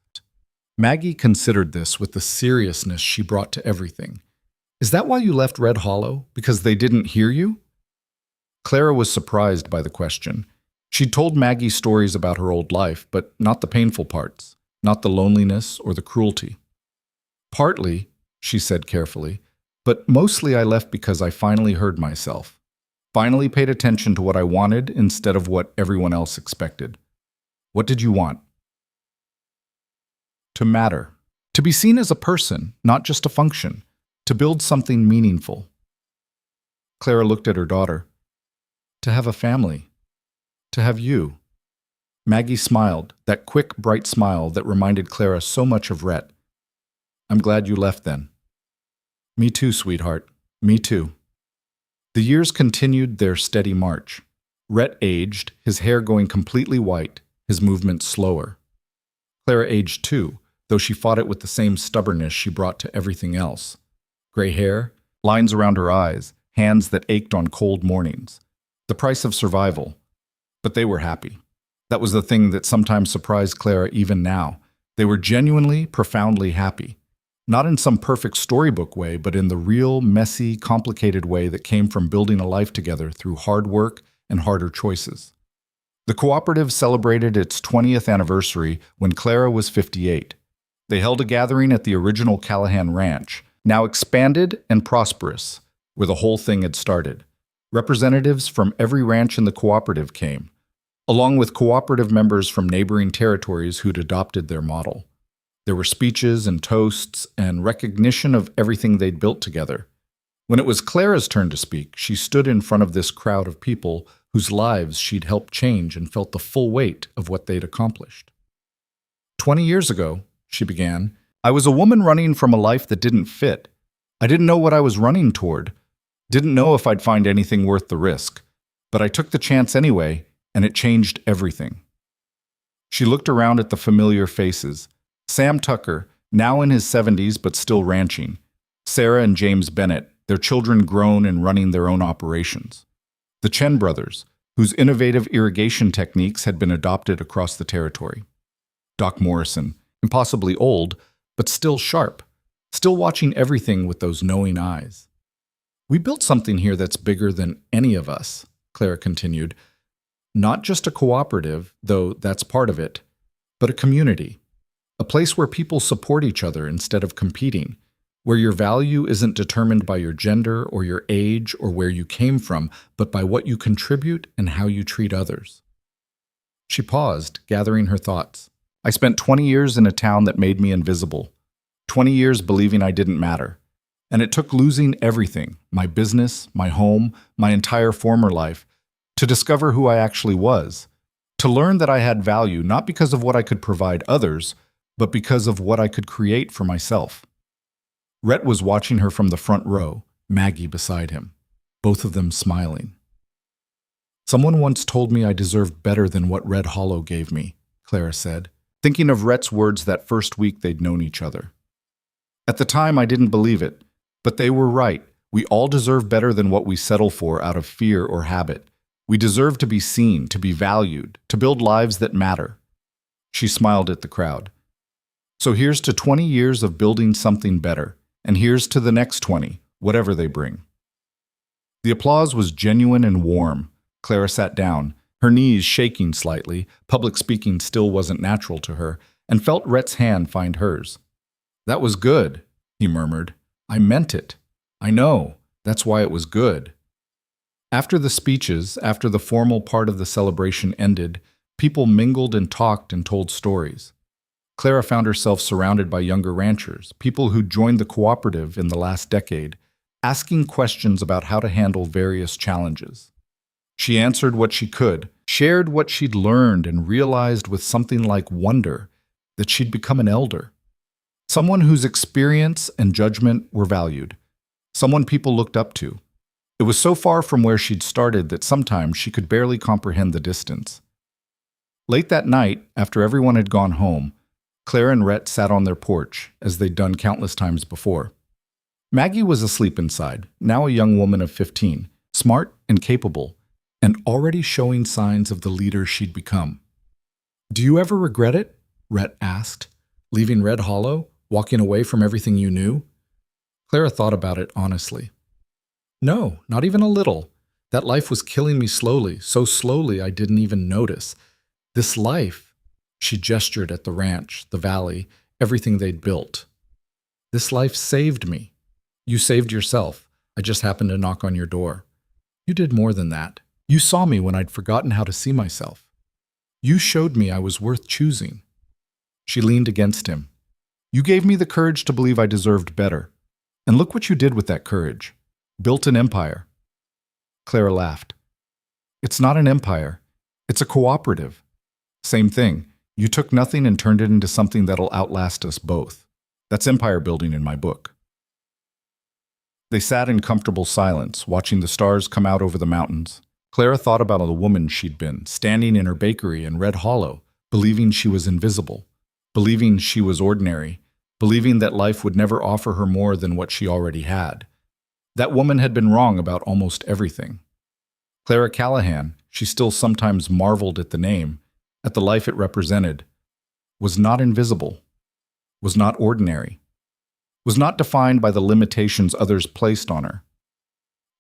Maggie considered this with the seriousness she brought to everything. Is that why you left Red Hollow? Because they didn't hear you? Clara was surprised by the question. She'd told Maggie stories about her old life, but not the painful parts, not the loneliness or the cruelty. Partly, she said carefully, but mostly I left because I finally heard myself. Finally paid attention to what I wanted instead of what everyone else expected. What did you want? To matter. To be seen as a person, not just a function. To build something meaningful. Clara looked at her daughter. To have a family. To have you. Maggie smiled, that quick, bright smile that reminded Clara so much of Rhett. I'm glad you left then. Me too, sweetheart. Me too. The years continued their steady march. Rhett aged, his hair going completely white, his movements slower. Clara aged too, though she fought it with the same stubbornness she brought to everything else. Gray hair, lines around her eyes, hands that ached on cold mornings. The price of survival. But they were happy. That was the thing that sometimes surprised Clara even now. They were genuinely, profoundly happy. Not in some perfect storybook way, but in the real, messy, complicated way that came from building a life together through hard work and harder choices. The cooperative celebrated its 20th anniversary when Clara was 58. They held a gathering at the original Callahan Ranch, now expanded and prosperous, where the whole thing had started. Representatives from every ranch in the cooperative came, along with cooperative members from neighboring territories who'd adopted their model. There were speeches and toasts and recognition of everything they'd built together. When it was Clara's turn to speak, she stood in front of this crowd of people whose lives she'd helped change and felt the full weight of what they'd accomplished. 20 years ago, she began, I was a woman running from a life that didn't fit. I didn't know what I was running toward. Didn't know if I'd find anything worth the risk. But I took the chance anyway, and it changed everything. She looked around at the familiar faces. Sam Tucker, now in his 70s but still ranching. Sarah and James Bennett, their children grown and running their own operations. The Chen brothers, whose innovative irrigation techniques had been adopted across the territory. Doc Morrison, impossibly old, but still sharp, still watching everything with those knowing eyes. We built something here that's bigger than any of us, Clara continued. Not just a cooperative, though that's part of it, but a community. A place where people support each other instead of competing, where your value isn't determined by your gender or your age or where you came from, but by what you contribute and how you treat others. She paused, gathering her thoughts. I spent 20 years in a town that made me invisible, 20 years believing I didn't matter. And it took losing everything, my business, my home, my entire former life, to discover who I actually was, to learn that I had value not because of what I could provide others, but because of what I could create for myself. Rhett was watching her from the front row, Maggie beside him, both of them smiling. Someone once told me I deserved better than what Red Hollow gave me, Clara said, thinking of Rhett's words that first week they'd known each other. At the time, I didn't believe it, but they were right. We all deserve better than what we settle for out of fear or habit. We deserve to be seen, to be valued, to build lives that matter. She smiled at the crowd. So here's to 20 years of building something better, and here's to the next 20, whatever they bring. The applause was genuine and warm. Clara sat down, her knees shaking slightly. Public speaking still wasn't natural to her, and felt Rhett's hand find hers. That was good, he murmured. I meant it. I know. That's why it was good. After the speeches, after the formal part of the celebration ended, people mingled and talked and told stories. Clara found herself surrounded by younger ranchers, people who joined the cooperative in the last decade, asking questions about how to handle various challenges. She answered what she could, shared what she'd learned, and realized with something like wonder that she'd become an elder. Someone whose experience and judgment were valued. Someone people looked up to. It was so far from where she'd started that sometimes she could barely comprehend the distance. Late that night, after everyone had gone home, Claire and Rhett sat on their porch, as they'd done countless times before. Maggie was asleep inside, now a young woman of 15, smart and capable, and already showing signs of the leader she'd become. Do you ever regret it? Rhett asked. Leaving Red Hollow? Walking away from everything you knew? Clara thought about it honestly. No, not even a little. That life was killing me slowly, so slowly I didn't even notice. This life, she gestured at the ranch, the valley, everything they'd built. This life saved me. You saved yourself. I just happened to knock on your door. You did more than that. You saw me when I'd forgotten how to see myself. You showed me I was worth choosing. She leaned against him. You gave me the courage to believe I deserved better. And look what you did with that courage. Built an empire. Clara laughed. It's not an empire. It's a cooperative. Same thing. You took nothing and turned it into something that'll outlast us both. That's empire building in my book. They sat in comfortable silence, watching the stars come out over the mountains. Clara thought about the woman she'd been, standing in her bakery in Red Hollow, believing she was invisible, believing she was ordinary, believing that life would never offer her more than what she already had. That woman had been wrong about almost everything. Clara Callahan, she still sometimes marveled at the name, at the life it represented, was not invisible, was not ordinary, was not defined by the limitations others placed on her.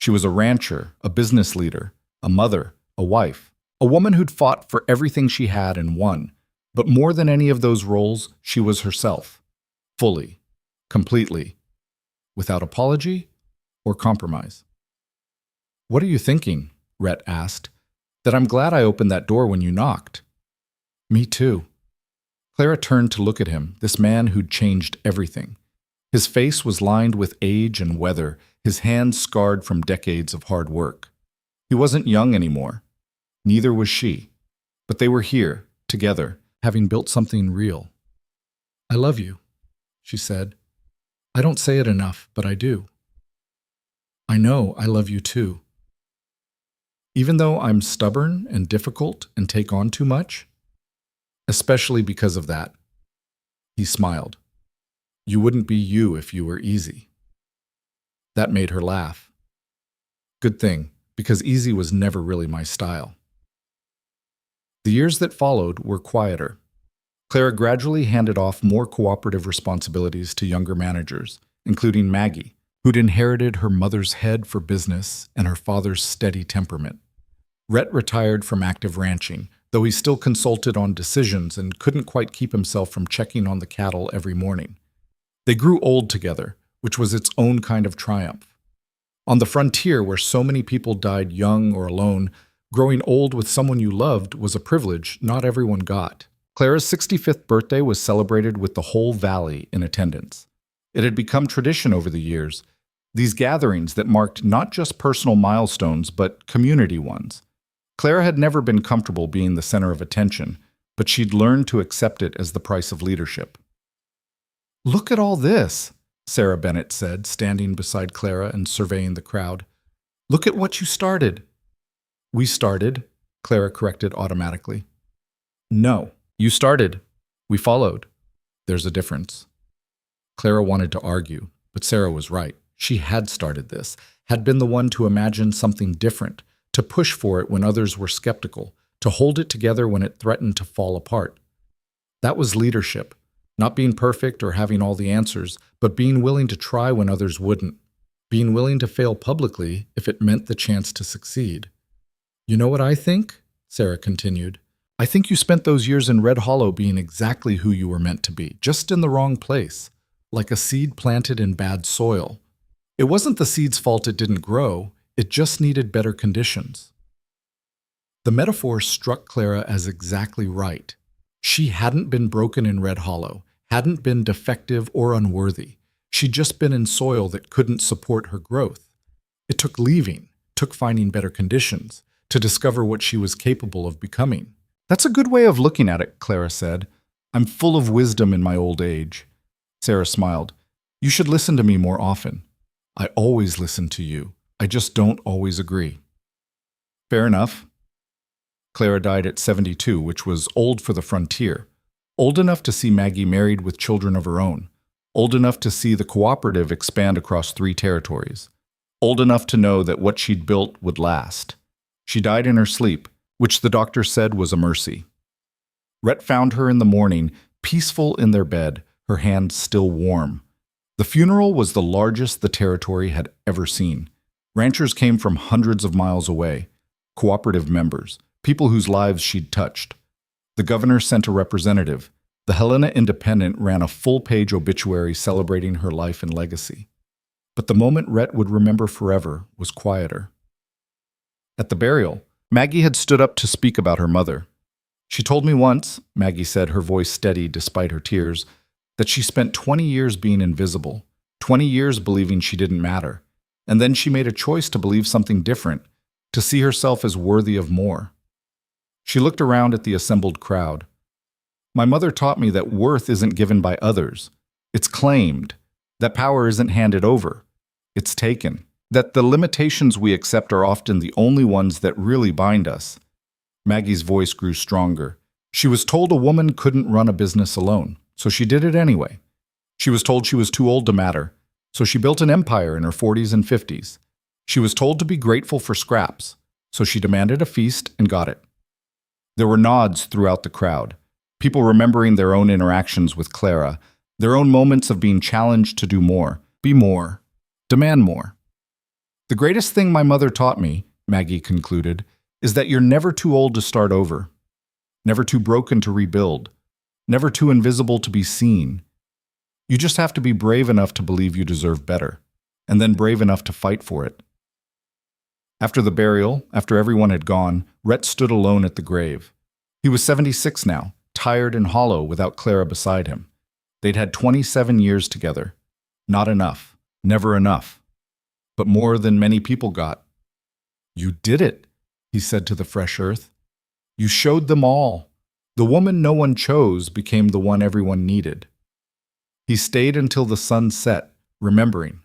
She was a rancher, a business leader, a mother, a wife, a woman who'd fought for everything she had and won. But more than any of those roles, she was herself, fully, completely, without apology or compromise. What are you thinking? Rhett asked. That I'm glad I opened that door when you knocked. Me too. Clara turned to look at him, this man who'd changed everything. His face was lined with age and weather, his hands scarred from decades of hard work. He wasn't young anymore. Neither was she. But they were here, together, having built something real. I love you, she said. I don't say it enough, but I do. I know I love you too. Even though I'm stubborn and difficult and take on too much? Especially because of that. He smiled. You wouldn't be you if you were easy. That made her laugh. Good thing, because easy was never really my style. The years that followed were quieter. Clara gradually handed off more cooperative responsibilities to younger managers, including Maggie, who'd inherited her mother's head for business and her father's steady temperament. Rhett retired from active ranching, though he still consulted on decisions and couldn't quite keep himself from checking on the cattle every morning. They grew old together, which was its own kind of triumph. On the frontier, where so many people died young or alone, growing old with someone you loved was a privilege not everyone got. Clara's 65th birthday was celebrated with the whole valley in attendance. It had become tradition over the years, these gatherings that marked not just personal milestones, but community ones. Clara had never been comfortable being the center of attention, but she'd learned to accept it as the price of leadership. Look at all this, Sarah Bennett said, standing beside Clara and surveying the crowd. Look at what you started. We started, Clara corrected automatically. No, you started. We followed. There's a difference. Clara wanted to argue, but Sarah was right. She had started this, had been the one to imagine something different, to push for it when others were skeptical, to hold it together when it threatened to fall apart. That was leadership, not being perfect or having all the answers, but being willing to try when others wouldn't, being willing to fail publicly if it meant the chance to succeed. You know what I think? Sarah continued. I think you spent those years in Red Hollow being exactly who you were meant to be, just in the wrong place, like a seed planted in bad soil. It wasn't the seed's fault it didn't grow, it just needed better conditions. The metaphor struck Clara as exactly right. She hadn't been broken in Red Hollow, hadn't been defective or unworthy. She'd just been in soil that couldn't support her growth. It took leaving, took finding better conditions, to discover what she was capable of becoming. That's a good way of looking at it, Clara said. I'm full of wisdom in my old age. Sarah smiled. You should listen to me more often. I always listen to you. I just don't always agree. Fair enough. Clara died at 72, which was old for the frontier. Old enough to see Maggie married with children of her own. Old enough to see the cooperative expand across 3 territories. Old enough to know that what she'd built would last. She died in her sleep, which the doctor said was a mercy. Rhett found her in the morning, peaceful in their bed, her hands still warm. The funeral was the largest the territory had ever seen. Ranchers came from hundreds of miles away, cooperative members, people whose lives she'd touched. The governor sent a representative. The Helena Independent ran a full-page obituary celebrating her life and legacy. But the moment Rhett would remember forever was quieter. At the burial, Maggie had stood up to speak about her mother. She told me once, Maggie said, her voice steady despite her tears, that she spent 20 years being invisible, 20 years believing she didn't matter, and then she made a choice to believe something different, to see herself as worthy of more. She looked around at the assembled crowd. My mother taught me that worth isn't given by others. It's claimed. That power isn't handed over. It's taken. That the limitations we accept are often the only ones that really bind us. Maggie's voice grew stronger. She was told a woman couldn't run a business alone, so she did it anyway. She was told she was too old to matter, so she built an empire in her 40s and 50s. She was told to be grateful for scraps, so she demanded a feast and got it. There were nods throughout the crowd, people remembering their own interactions with Clara, their own moments of being challenged to do more, be more, demand more. The greatest thing my mother taught me, Maggie concluded, is that you're never too old to start over, never too broken to rebuild, never too invisible to be seen. You just have to be brave enough to believe you deserve better, and then brave enough to fight for it. After the burial, after everyone had gone, Rhett stood alone at the grave. He was 76 now, tired and hollow without Clara beside him. They'd had 27 years together. Not enough. Never enough. But more than many people got. "You did it," he said to the fresh earth. "You showed them all. The woman no one chose became the one everyone needed." He stayed until the sun set, remembering.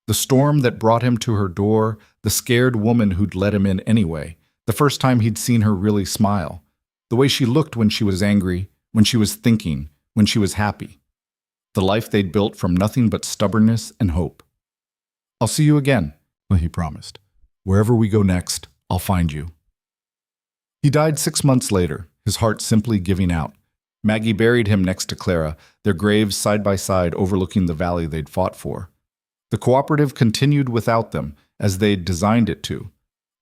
The storm that brought him to her door, the scared woman who'd let him in anyway, the first time he'd seen her really smile, the way she looked when she was angry, when she was thinking, when she was happy. The life they'd built from nothing but stubbornness and hope. "I'll see you again," he promised. "Wherever we go next, I'll find you." He died 6 months later, his heart simply giving out. Maggie buried him next to Clara, their graves side by side overlooking the valley they'd fought for. The cooperative continued without them, as they'd designed it to.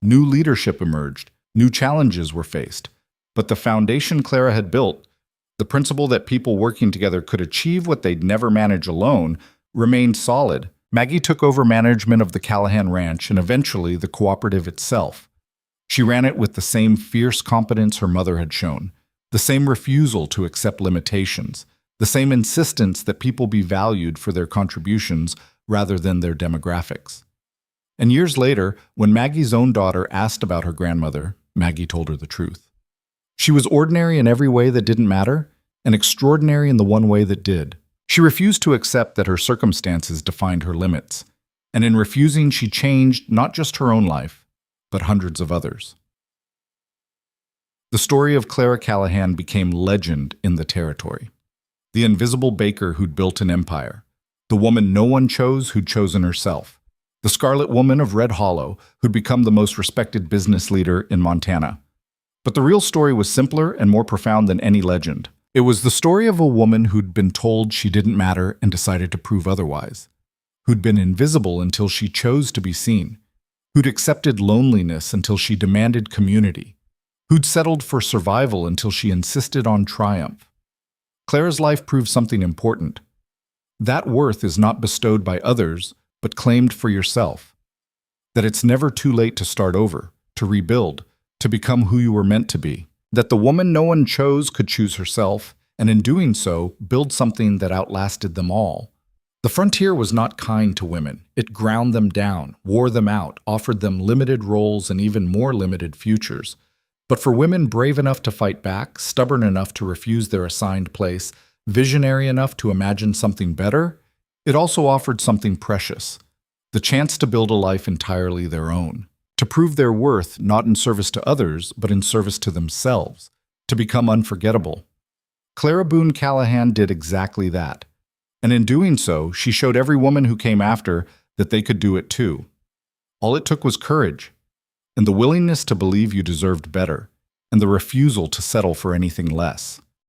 New leadership emerged, new challenges were faced, but the foundation Clara had built, the principle that people working together could achieve what they'd never manage alone, remained solid. Maggie took over management of the Callahan Ranch and eventually the cooperative itself. She ran it with the same fierce competence her mother had shown, the same refusal to accept limitations, the same insistence that people be valued for their contributions rather than their demographics. And years later, when Maggie's own daughter asked about her grandmother, Maggie told her the truth. She was ordinary in every way that didn't matter, and extraordinary in the one way that did. She refused to accept that her circumstances defined her limits, and in refusing she changed not just her own life, but hundreds of others. The story of Clara Callahan became legend in the territory. The invisible baker who'd built an empire, the woman no one chose who'd chosen herself, the Scarlet Woman of Red Hollow who'd become the most respected business leader in Montana. But the real story was simpler and more profound than any legend. It was the story of a woman who'd been told she didn't matter and decided to prove otherwise, who'd been invisible until she chose to be seen, who'd accepted loneliness until she demanded community, who'd settled for survival until she insisted on triumph. Clara's life proved something important. That worth is not bestowed by others, but claimed for yourself. That it's never too late to start over, to rebuild, to become who you were meant to be. That the woman no one chose could choose herself, and in doing so, build something that outlasted them all. The frontier was not kind to women. It ground them down, wore them out, offered them limited roles and even more limited futures. But for women brave enough to fight back, stubborn enough to refuse their assigned place, visionary enough to imagine something better, it also offered something precious, the chance to build a life entirely their own, to prove their worth not in service to others, but in service to themselves, to become unforgettable. Clara Boone Callahan did exactly that. And in doing so, she showed every woman who came after that they could do it too. All it took was courage, and the willingness to believe you deserved better, and the refusal to settle for anything less.